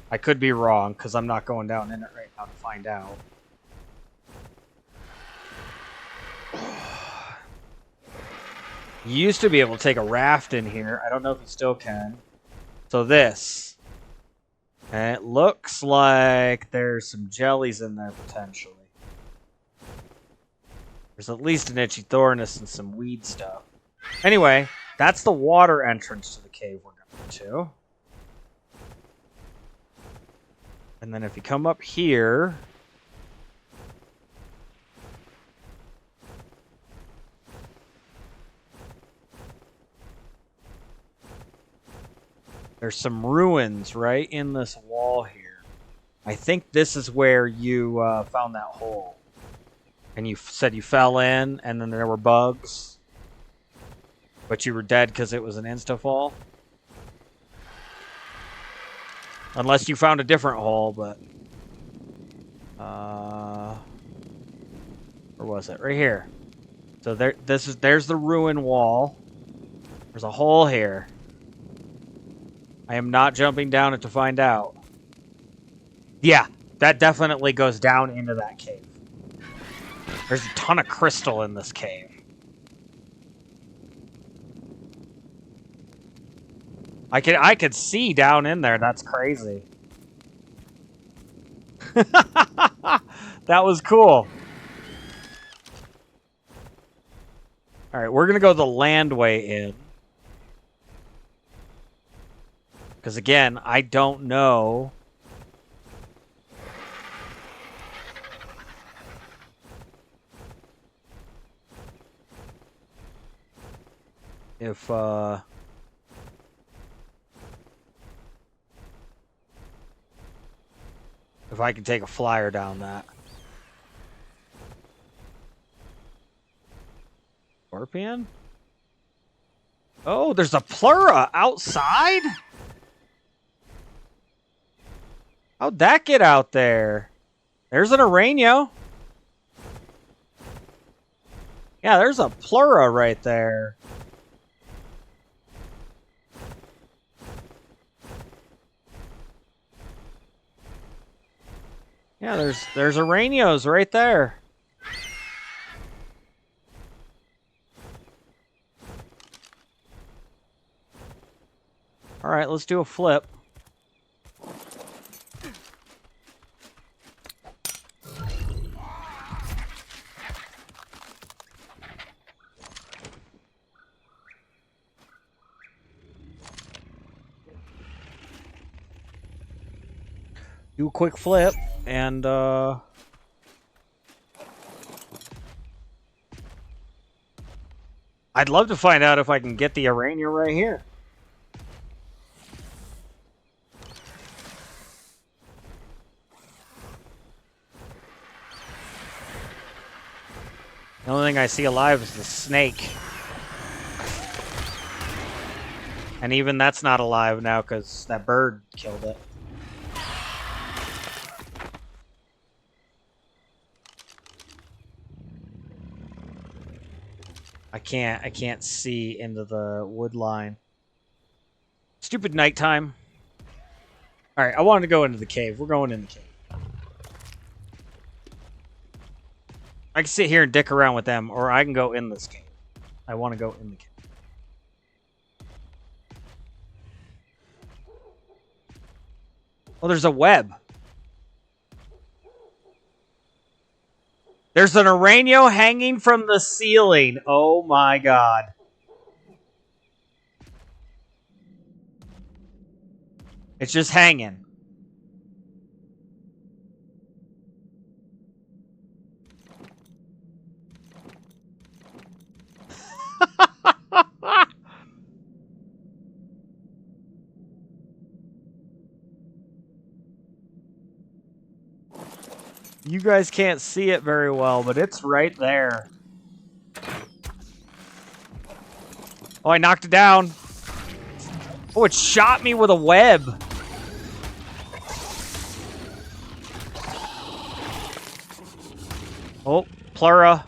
Speaker 1: I could be wrong, because I'm not going down in it right now to find out. You used to be able to take a raft in here. I don't know if you still can. So this. And it looks like there's some jellies in there potentially. There's at least an itchy thornus and some weed stuff. Anyway, that's the water entrance to the cave we're going to. And then if you come up here... There's some ruins right in this wall here. I think this is where you found that hole. And you said you fell in, and then there were bugs. But you were dead because it was an insta-fall. Unless you found a different hole, but... where was it? Right here. So there's the ruin wall. There's a hole here. I am not jumping down it to find out. Yeah, that definitely goes down into that cave. There's a ton of crystal in this cave. I could see down in there. That's crazy. That was cool. Alright, we're gonna go the land way in. Because again, I don't know if I can take a flyer down that. Scorpion? Oh, there's a pleura outside? How'd that get out there? There's an Araneo. Yeah, there's a pleura right there. Yeah, there's Araneos right there. All right, let's do a flip. Do a quick flip, and I'd love to find out if I can get the Araneo right here. The only thing I see alive is the snake. And even that's not alive now because that bird killed it. I can't see into the wood line. Stupid nighttime. Alright, I wanted to go into the cave. We're going in the cave. I can sit here and dick around with them, or I can go in this cave. I want to go in the cave. Oh, there's a web. There's an Araneo hanging from the ceiling. Oh my god. It's just hanging. You guys can't see it very well, but it's right there. Oh, I knocked it down. Oh, it shot me with a web. Oh, Plura.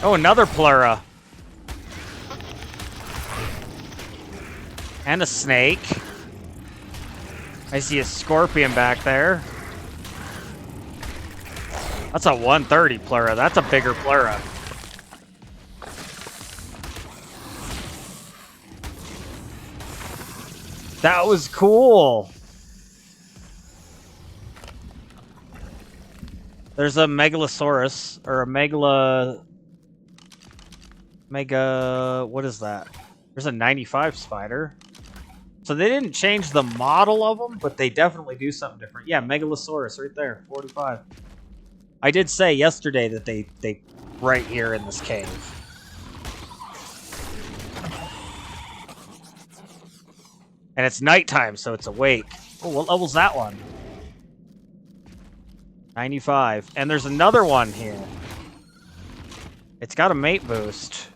Speaker 1: Oh, another Plura. And a snake. I see a scorpion back there. That's a 130 Plura. That's a bigger Plura. That was cool. There's a Megalosaurus, or a what is that? There's a 95 spider. So they didn't change the model of them, but they definitely do something different. Yeah, Megalosaurus right there, 45. I did say yesterday that they right here in this cave. And it's nighttime, so it's awake. Oh, what level's that one? 95. And there's another one here. It's got a mate boost.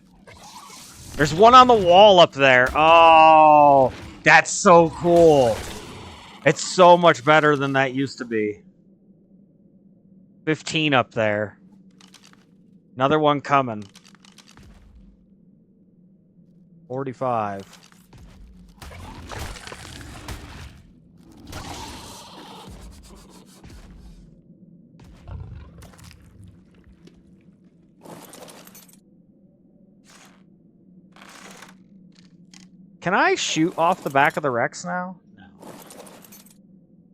Speaker 1: There's one on the wall up there. Oh, that's so cool. It's so much better than that used to be. 15 up there. Another one coming. 45. Can I shoot off the back of the Rex now? No.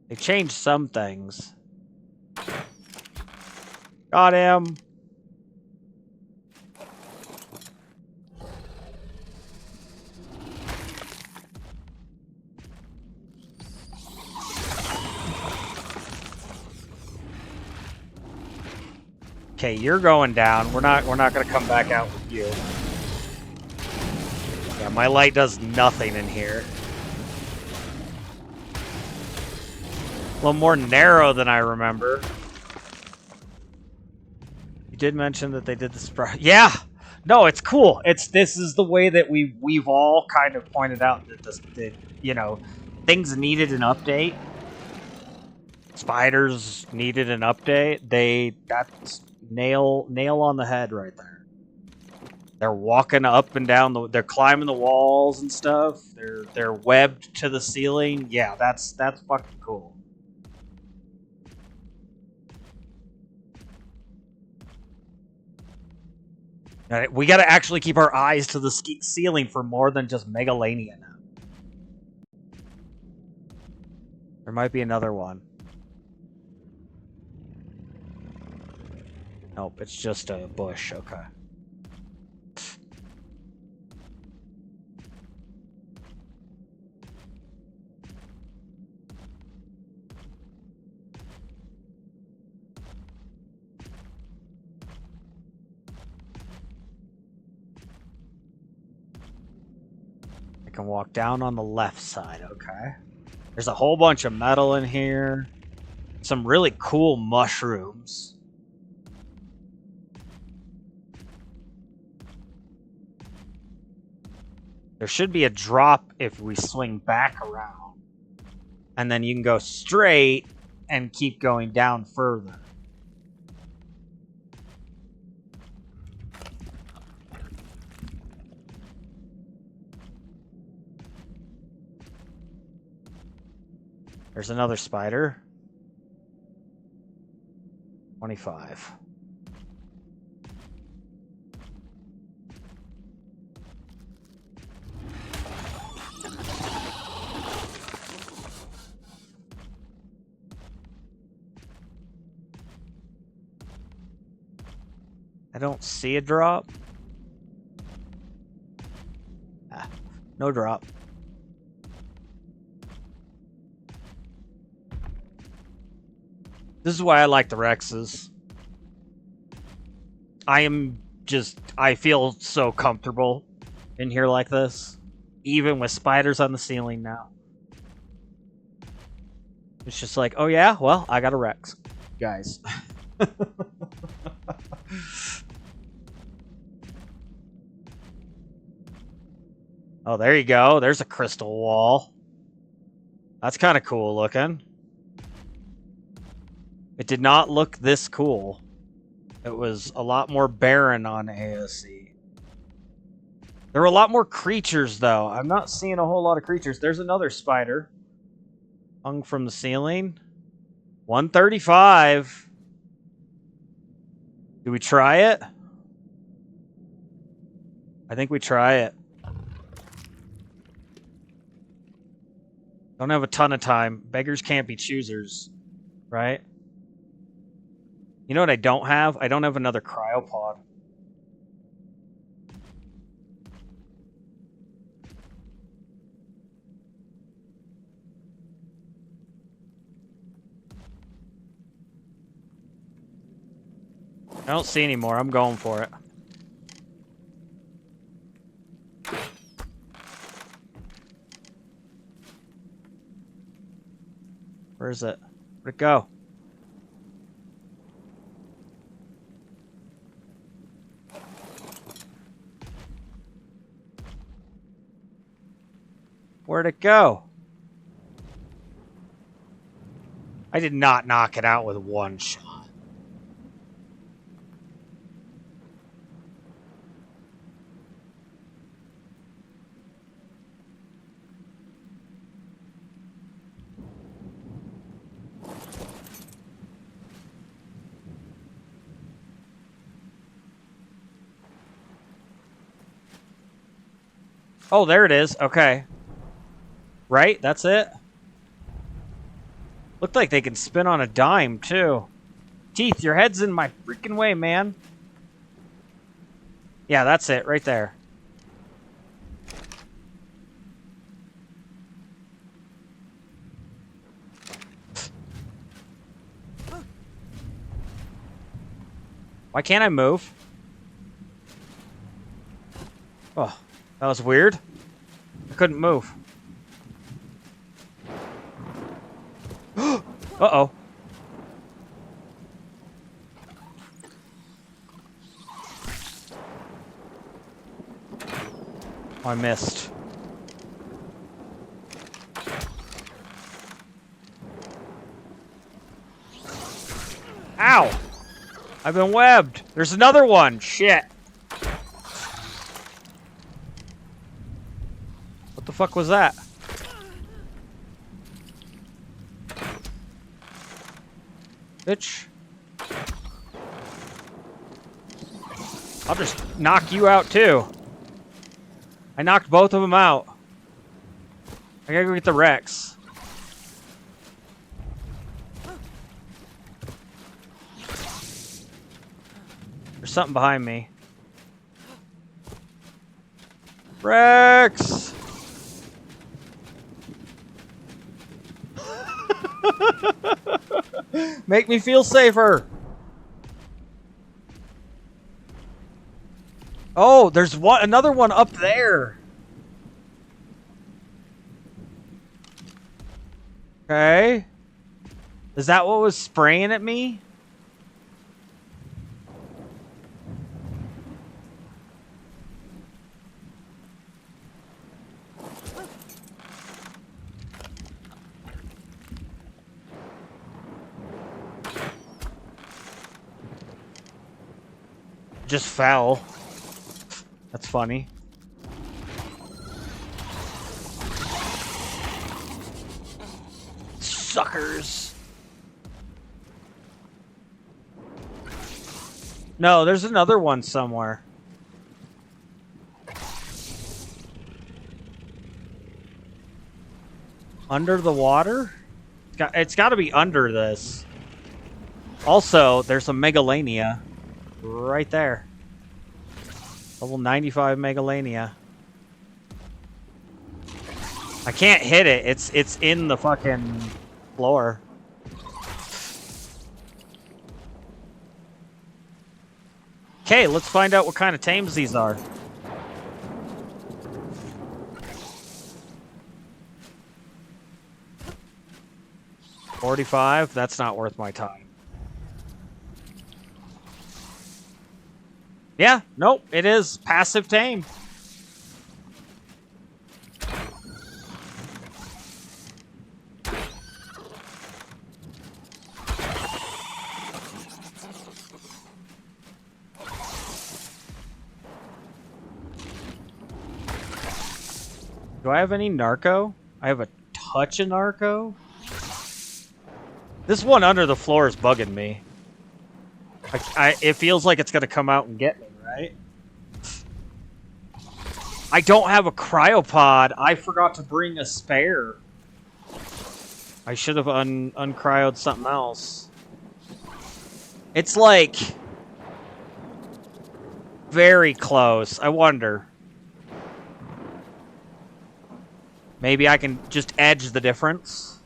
Speaker 1: They changed some things. Got him. Okay, you're going down. We're not gonna come back out with you. Yeah, my light does nothing in here. A little more narrow than I remember. You did mention that they did the sprout. Yeah! No, it's cool. This is the way that we've all kind of pointed out that you know, things needed an update. Spiders needed an update. That's nail on the head right there. They're walking up and down they're climbing the walls and stuff. They're webbed to the ceiling. Yeah, that's fucking cool. All right, we got to actually keep our eyes to the ceiling for more than just Megalania now. There might be another one. Nope, it's just a bush. Okay. I can walk down on the left side. Okay. There's a whole bunch of metal in here. Some really cool mushrooms. There should be a drop if we swing back around. And then you can go straight and keep going down further. There's another spider. 25. I don't see a drop. No drop. This is why I like the Rexes. I feel so comfortable in here like this. Even with spiders on the ceiling now. It's just like, oh yeah? Well, I got a Rex. Guys. Oh, there you go. There's a crystal wall. That's kind of cool looking. It did not look this cool. It was a lot more barren on ASA. There were a lot more creatures, though. I'm not seeing a whole lot of creatures. There's another spider. Hung from the ceiling. 135. Do we try it? I think we try it. Don't have a ton of time. Beggars can't be choosers. Right? You know what I don't have? I don't have another cryopod. I don't see any more. I'm going for it. Where is it? Where'd it go? Where'd it go? I did not knock it out with one shot. Oh, there it is. Okay. Right? That's it? Looked like they can spin on a dime, too. Teeth, your head's in my freaking way, man. Yeah, that's it. Right there. Why can't I move? Oh, that was weird. I couldn't move. Uh-oh. Oh, I missed. Ow! I've been webbed. There's another one. Shit. What the fuck was that? Bitch. I'll just knock you out too. I knocked both of them out. I gotta go get the Rex. There's something behind me. Rex! Make me feel safer. Oh, there's another one up there. Okay. Is that what was spraying at me? Just fell. That's funny. Suckers. No, there's another one somewhere. Under the water? It's got to be under this. Also, there's a Megalania right there. Level 95 Megalania. I can't hit it. It's in the fucking floor. Okay, let's find out what kind of tames these are. $45? That's not worth my time. Yeah, nope, it is passive tame. Do I have any narco? I have a touch of narco? This one under the floor is bugging me. It feels like it's going to come out and get me, right? I don't have a cryopod. I forgot to bring a spare. I should have uncryoed something else. It's like... very close. I wonder. Maybe I can just edge the difference.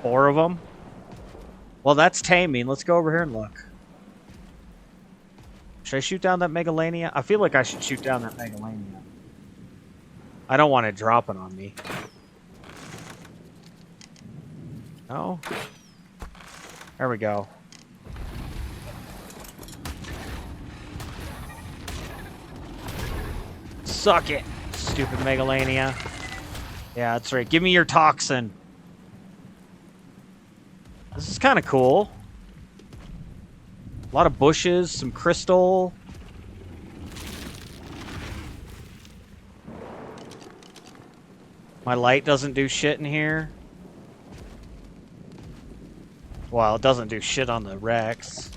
Speaker 1: 4 of them. Well, that's taming. Let's go over here and look. Should I shoot down that Megalania? I feel like I should shoot down that Megalania. I don't want it dropping on me. No? There we go. Suck it, stupid Megalania. Yeah, that's right. Give me your toxin. This is kind of cool. A lot of bushes, some crystal. My light doesn't do shit in here. Well, it doesn't do shit on the Rex.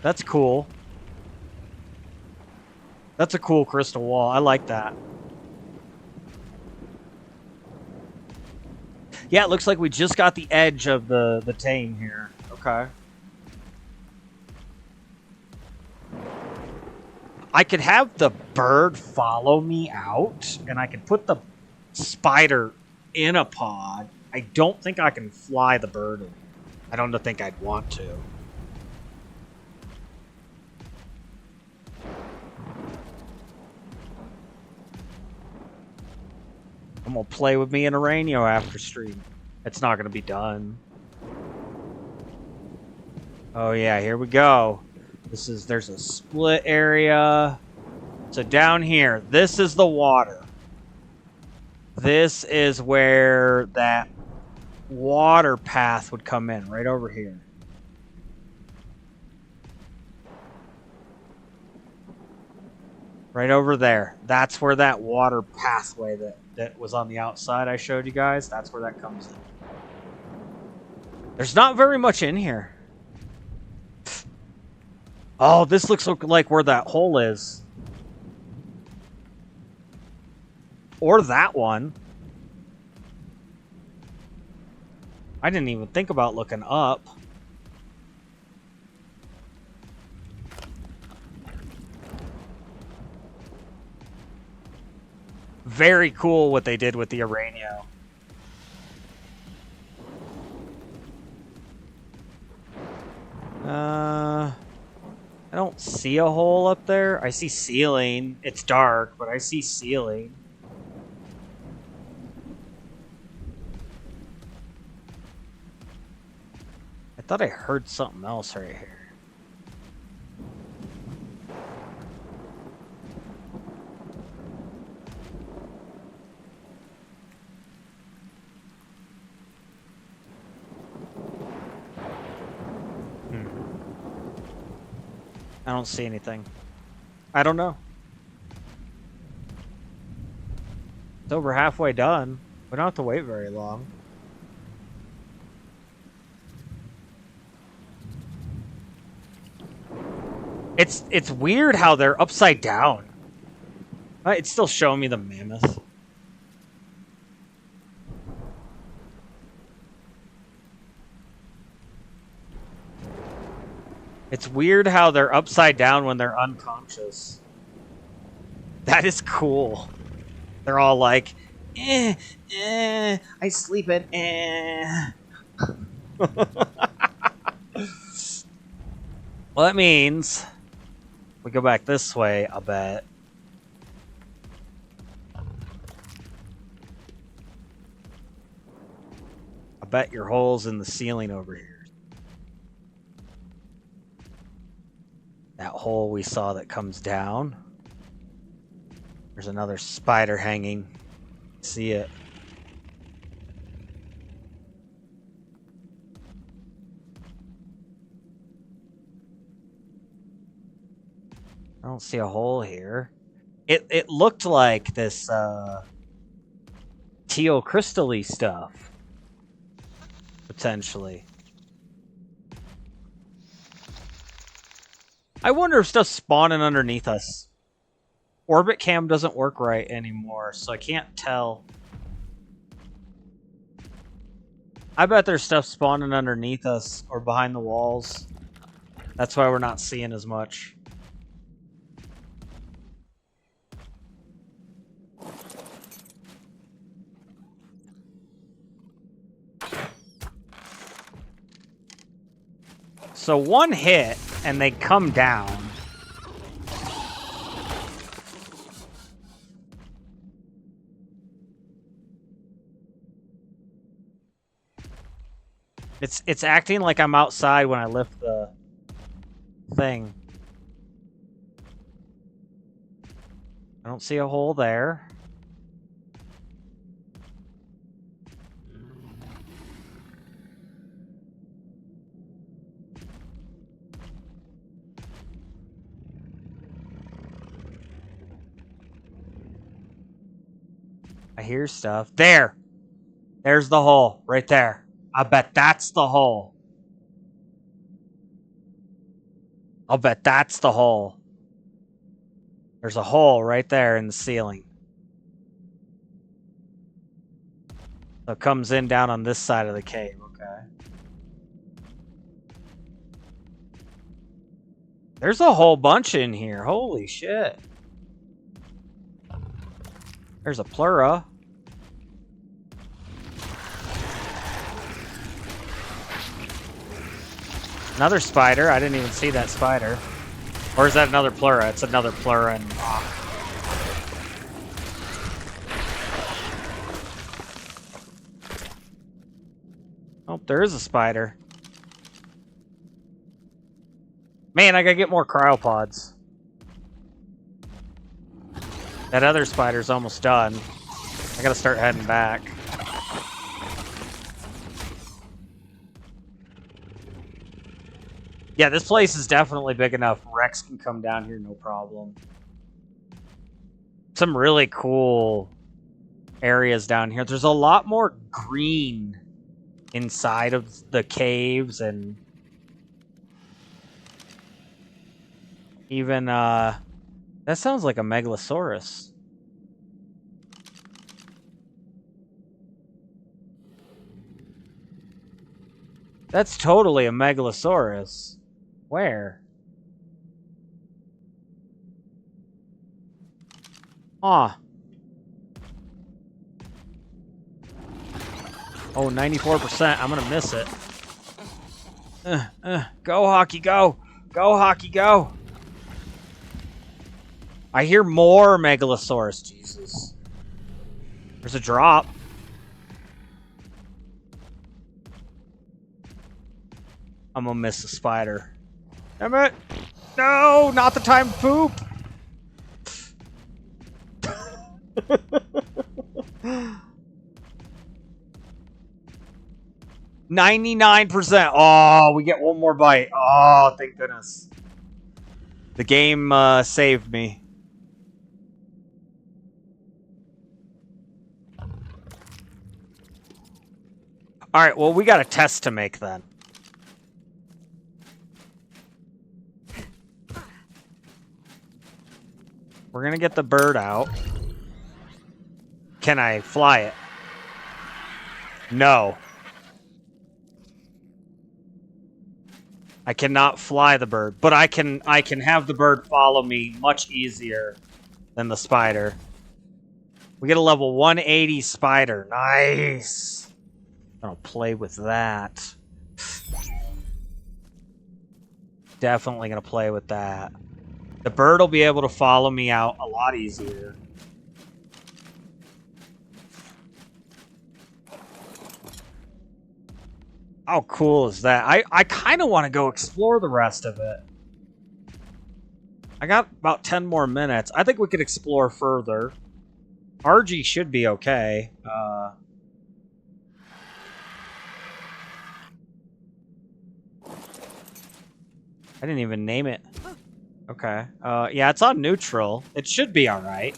Speaker 1: That's cool. That's a cool crystal wall. I like that. Yeah, it looks like we just got the edge of the tame here. Okay. I could have the bird follow me out, and I could put the spider in a pod. I don't think I can fly the bird in. I don't think I'd want to. I'm gonna play with me in Araneo after stream. It's not gonna be done. Oh yeah, here we go. There's a split area. So down here, this is the water. This is where that water path would come in, right over here. Right over there. That's where that water pathway that was on the outside I showed you guys, that's where that comes in. There's not very much in here. Oh, this looks like where that hole is. Or that one. I didn't even think about looking up. Very cool what they did with the Araneo. I don't see a hole up there. I see ceiling. It's dark, but I see ceiling. I thought I heard something else right here. I don't see anything. I don't know. It's over halfway done. We don't have to wait very long. It's weird how they're upside down. It's still showing me the mammoth. It's weird how they're upside down when they're unconscious. That is cool. They're all like, I sleep at Well, that means we go back this way, I bet. I bet your hole's in the ceiling over here. That hole we saw that comes down. There's another spider hanging. See it. I don't see a hole here. It looked like this teal crystal-y stuff. Potentially. I wonder if stuff's spawning underneath us. Orbit cam doesn't work right anymore, so I can't tell. I bet there's stuff spawning underneath us or behind the walls. That's why we're not seeing as much. So one hit and they come down. It's acting like I'm outside when I lift the thing. I don't see a hole there. I hear stuff. There! There's the hole, right there. I bet that's the hole. I'll bet that's the hole. There's a hole right there in the ceiling. So it comes in down on this side of the cave, okay. There's a whole bunch in here. Holy shit. There's a pleura. Another spider. I didn't even see that spider. Or is that another pleura? It's another pleura and rock. Oh, there is a spider. Man, I gotta get more cryopods. That other spider's almost done. I gotta start heading back. Yeah, this place is definitely big enough. Rex can come down here, no problem. Some really cool areas down here. There's a lot more green inside of the caves, and even, that sounds like a megalosaurus. That's totally a megalosaurus. Where? Ah. Oh, 94%. I'm gonna miss it. Go, Hockey, go! Go, Hockey, go! I hear more megalosaurus. Jesus. There's a drop. I'm gonna miss the spider. Damn it! No! Not the time to poop! 99%! Oh, we get one more bite. Oh, thank goodness. The game saved me. Alright, well, we got a test to make then. We're gonna get the bird out. Can I fly it? No. I cannot fly the bird, but I can have the bird follow me much easier than the spider. We get a level 180 spider. Nice. I'm gonna play with that. Definitely gonna play with that. The bird will be able to follow me out a lot easier. How cool is that? I kind of want to go explore the rest of it. I got about 10 more minutes. I think we could explore further. RG should be okay. I didn't even name it. Okay. Yeah, it's on neutral. It should be alright.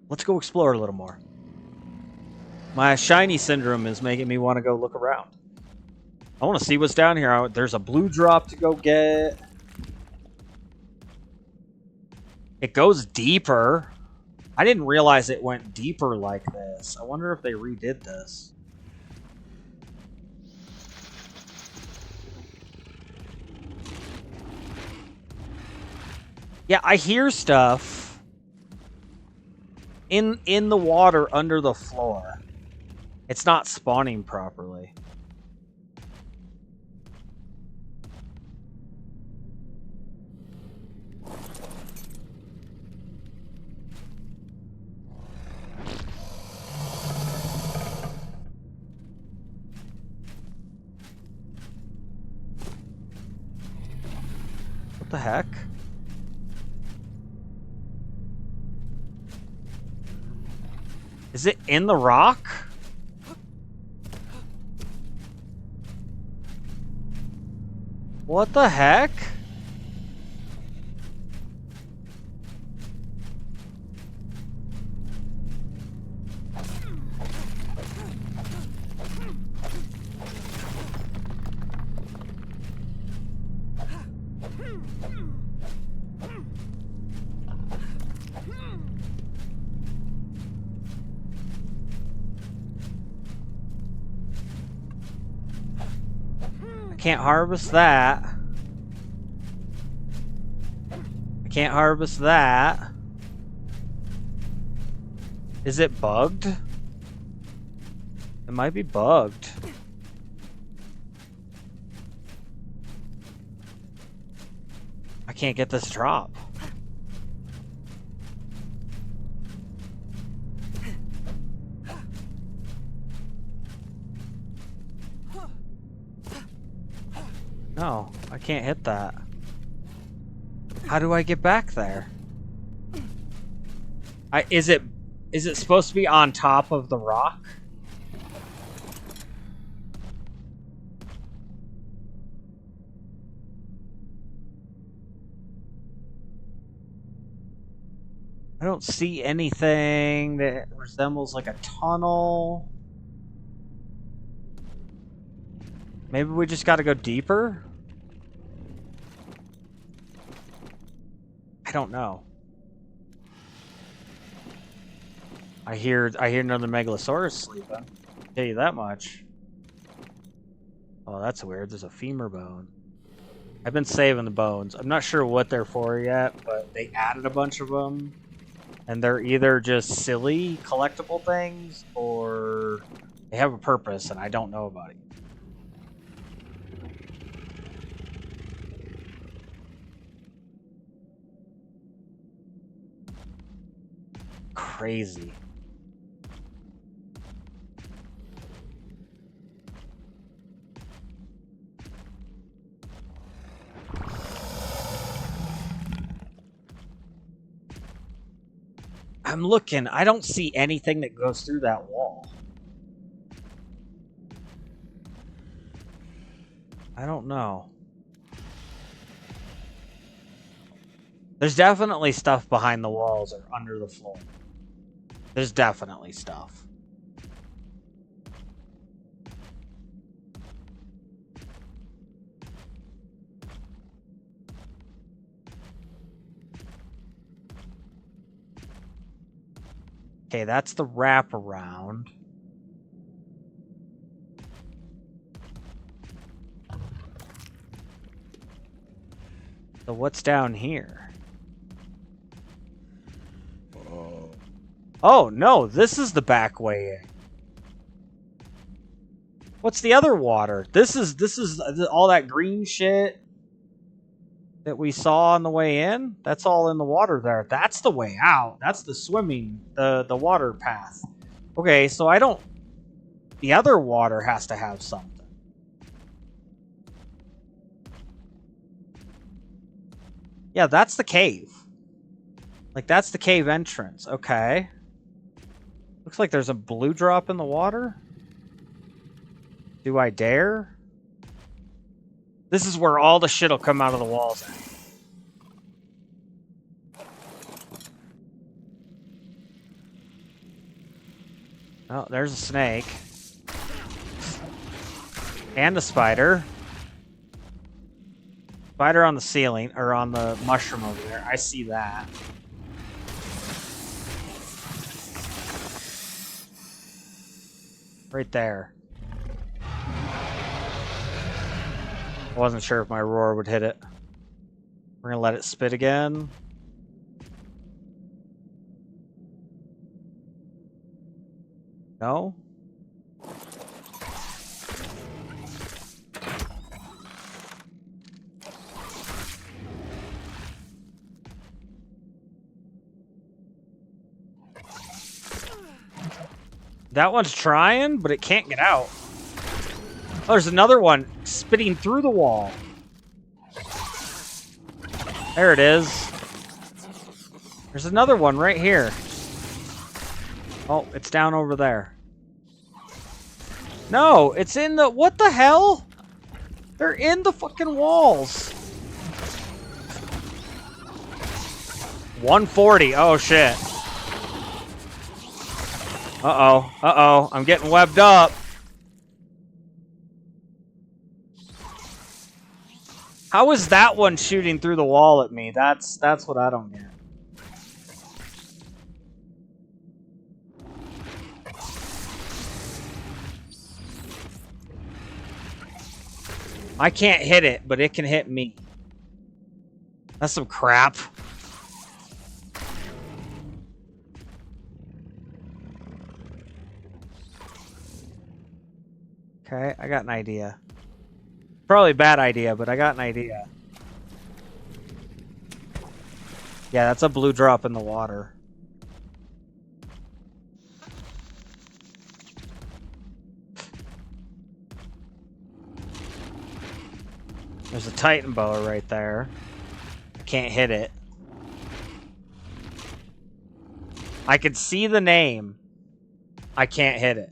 Speaker 1: Let's go explore a little more. My shiny syndrome is making me want to go look around. I want to see what's down here. There's a blue drop to go get. It goes deeper. I didn't realize it went deeper like this. I wonder if they redid this. Yeah, I hear stuff in the water under the floor. It's not spawning properly. What the heck? Is it in the rock? What the heck? I can't harvest that. I can't harvest that. Is it bugged? It might be bugged. I can't get this drop. No, I can't hit that. How do I get back there? Is it supposed to be on top of the rock? I don't see anything that resembles like a tunnel. Maybe we just got to go deeper? I don't know. I hear another Megalosaurus sleeping. I'll tell you that much. Oh, that's weird. There's a femur bone. I've been saving the bones. I'm not sure what they're for yet, but they added a bunch of them. And they're either just silly collectible things, or they have a purpose, and I don't know about it. Crazy. I'm looking. I don't see anything that goes through that wall. I don't know. There's definitely stuff behind the walls or under the floor. There's definitely stuff. Okay, that's the wraparound. So what's down here? Oh, no, this is the back way in. What's the other water? This is all that green shit that we saw on the way in. That's all in the water there. That's the way out. That's the swimming, the water path. Okay, so I don't... The other water has to have something. Yeah, that's the cave. Like, that's the cave entrance. Okay. Looks like there's a blue drop in the water. Do I dare? This is where all the shit will come out of the walls at. Oh, there's a snake. And a spider. Spider on the ceiling, or on the mushroom over there. I see that. Right there. I wasn't sure if my roar would hit it. We're gonna let it spit again. No? That one's trying, but it can't get out. Oh, there's another one spitting through the wall. There it is. There's another one right here. Oh, it's down over there. No, it's in the... What the hell? They're in the fucking walls. 140. Oh, shit. Uh-oh. Uh-oh. I'm getting webbed up. How is that one shooting through the wall at me? That's what I don't get. I can't hit it, but it can hit me. That's some crap. Okay, I got an idea. Probably a bad idea, but I got an idea. Yeah, that's a blue drop in the water. There's a Titan boa right there. I can't hit it. I can see the name. I can't hit it.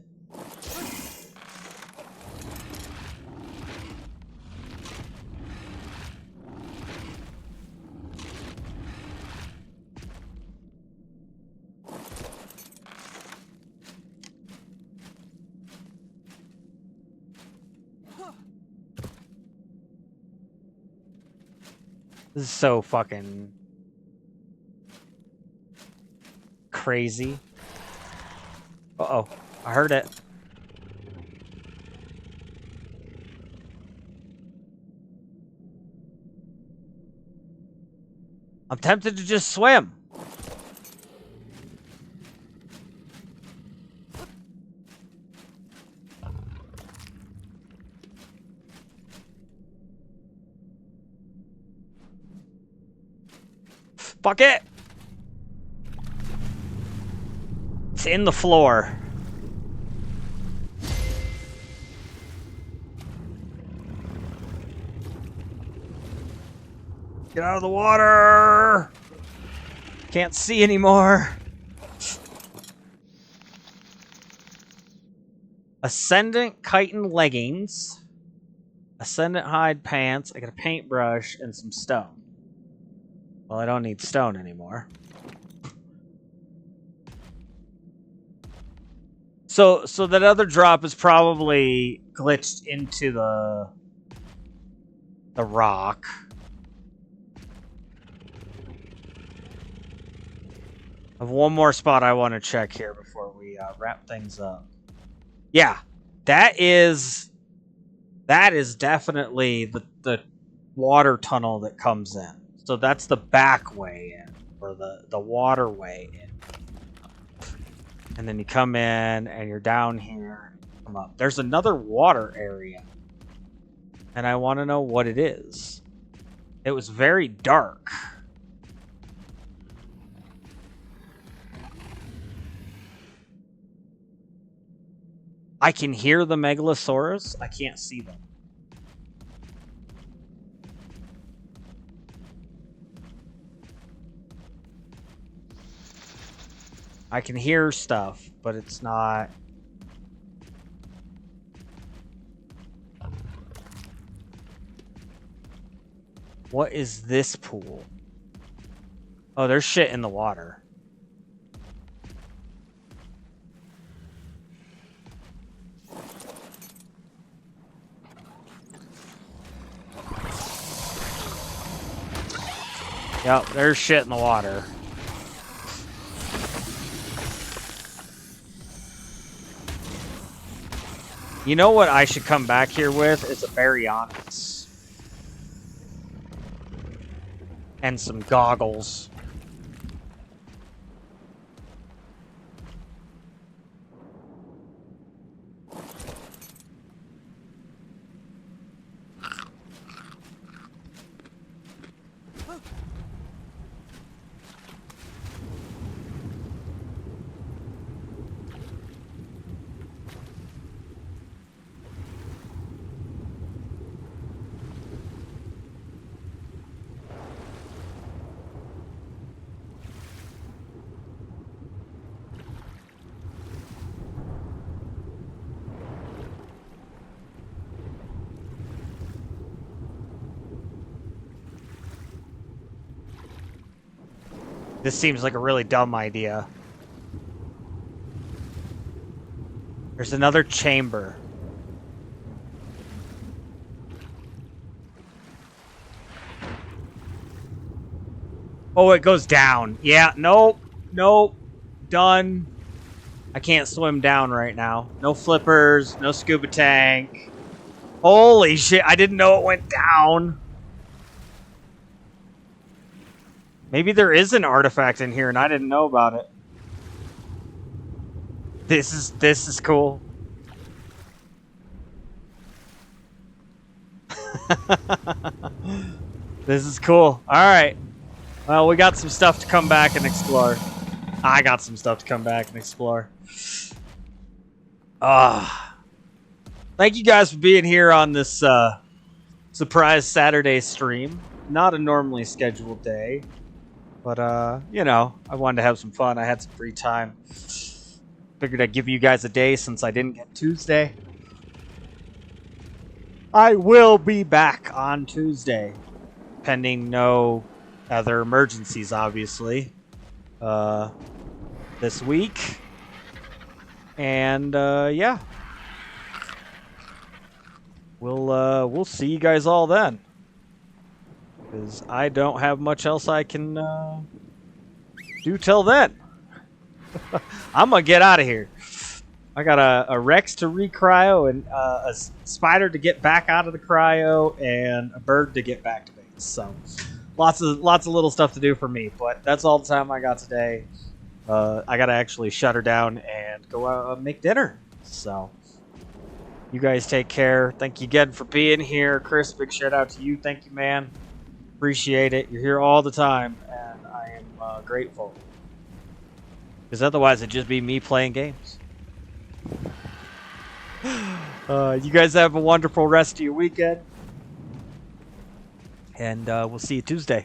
Speaker 1: This is so fucking crazy. Uh-oh. I heard it. I'm tempted to just swim. Fuck it! It's in the floor. Get out of the water! Can't see anymore. Ascendant chitin leggings. Ascendant hide pants. I got a paintbrush and some stone. Well, I don't need stone anymore. So that other drop is probably glitched into the rock. I have one more spot I want to check here before we wrap things up. Yeah, that is definitely the water tunnel that comes in. So that's the back way in, or the waterway in. And then you come in, and you're down here. Come up. There's another water area. And I want to know what it is. It was very dark. I can hear the Megalosaurus. I can't see them. I can hear stuff, but it's not... What is this pool? Oh, there's shit in the water. Yep, there's shit in the water. You know what I should come back here with? It's a Baryonyx. And some goggles. This seems like a really dumb idea. There's another chamber. Oh, it goes down. Yeah, nope. Nope. Done. I can't swim down right now. No flippers, no scuba tank. Holy shit, I didn't know it went down. Maybe there is an artifact in here and I didn't know about it. This is cool. This is cool. Alright. Well, we got some stuff to come back and explore. I got some stuff to come back and explore. Thank you guys for being here on this surprise Saturday stream. Not a normally scheduled day. But, you know, I wanted to have some fun. I had some free time. Figured I'd give you guys a day since I didn't get Tuesday. I will be back on Tuesday. Pending no other emergencies, obviously. This week. And, yeah. We'll see you guys all then. Because I don't have much else I can do till then. I'm going to get out of here. I got a Rex to re-cryo and a spider to get back out of the cryo and a bird to get back to base. So lots of little stuff to do for me. But that's all the time I got today. I got to actually shut her down and go out and make dinner. So you guys take care. Thank you again for being here. Chris, big shout out to you. Thank you, man. Appreciate it. You're here all the time, and I am grateful. Because otherwise, it'd just be me playing games. You guys have a wonderful rest of your weekend, and we'll see you Tuesday.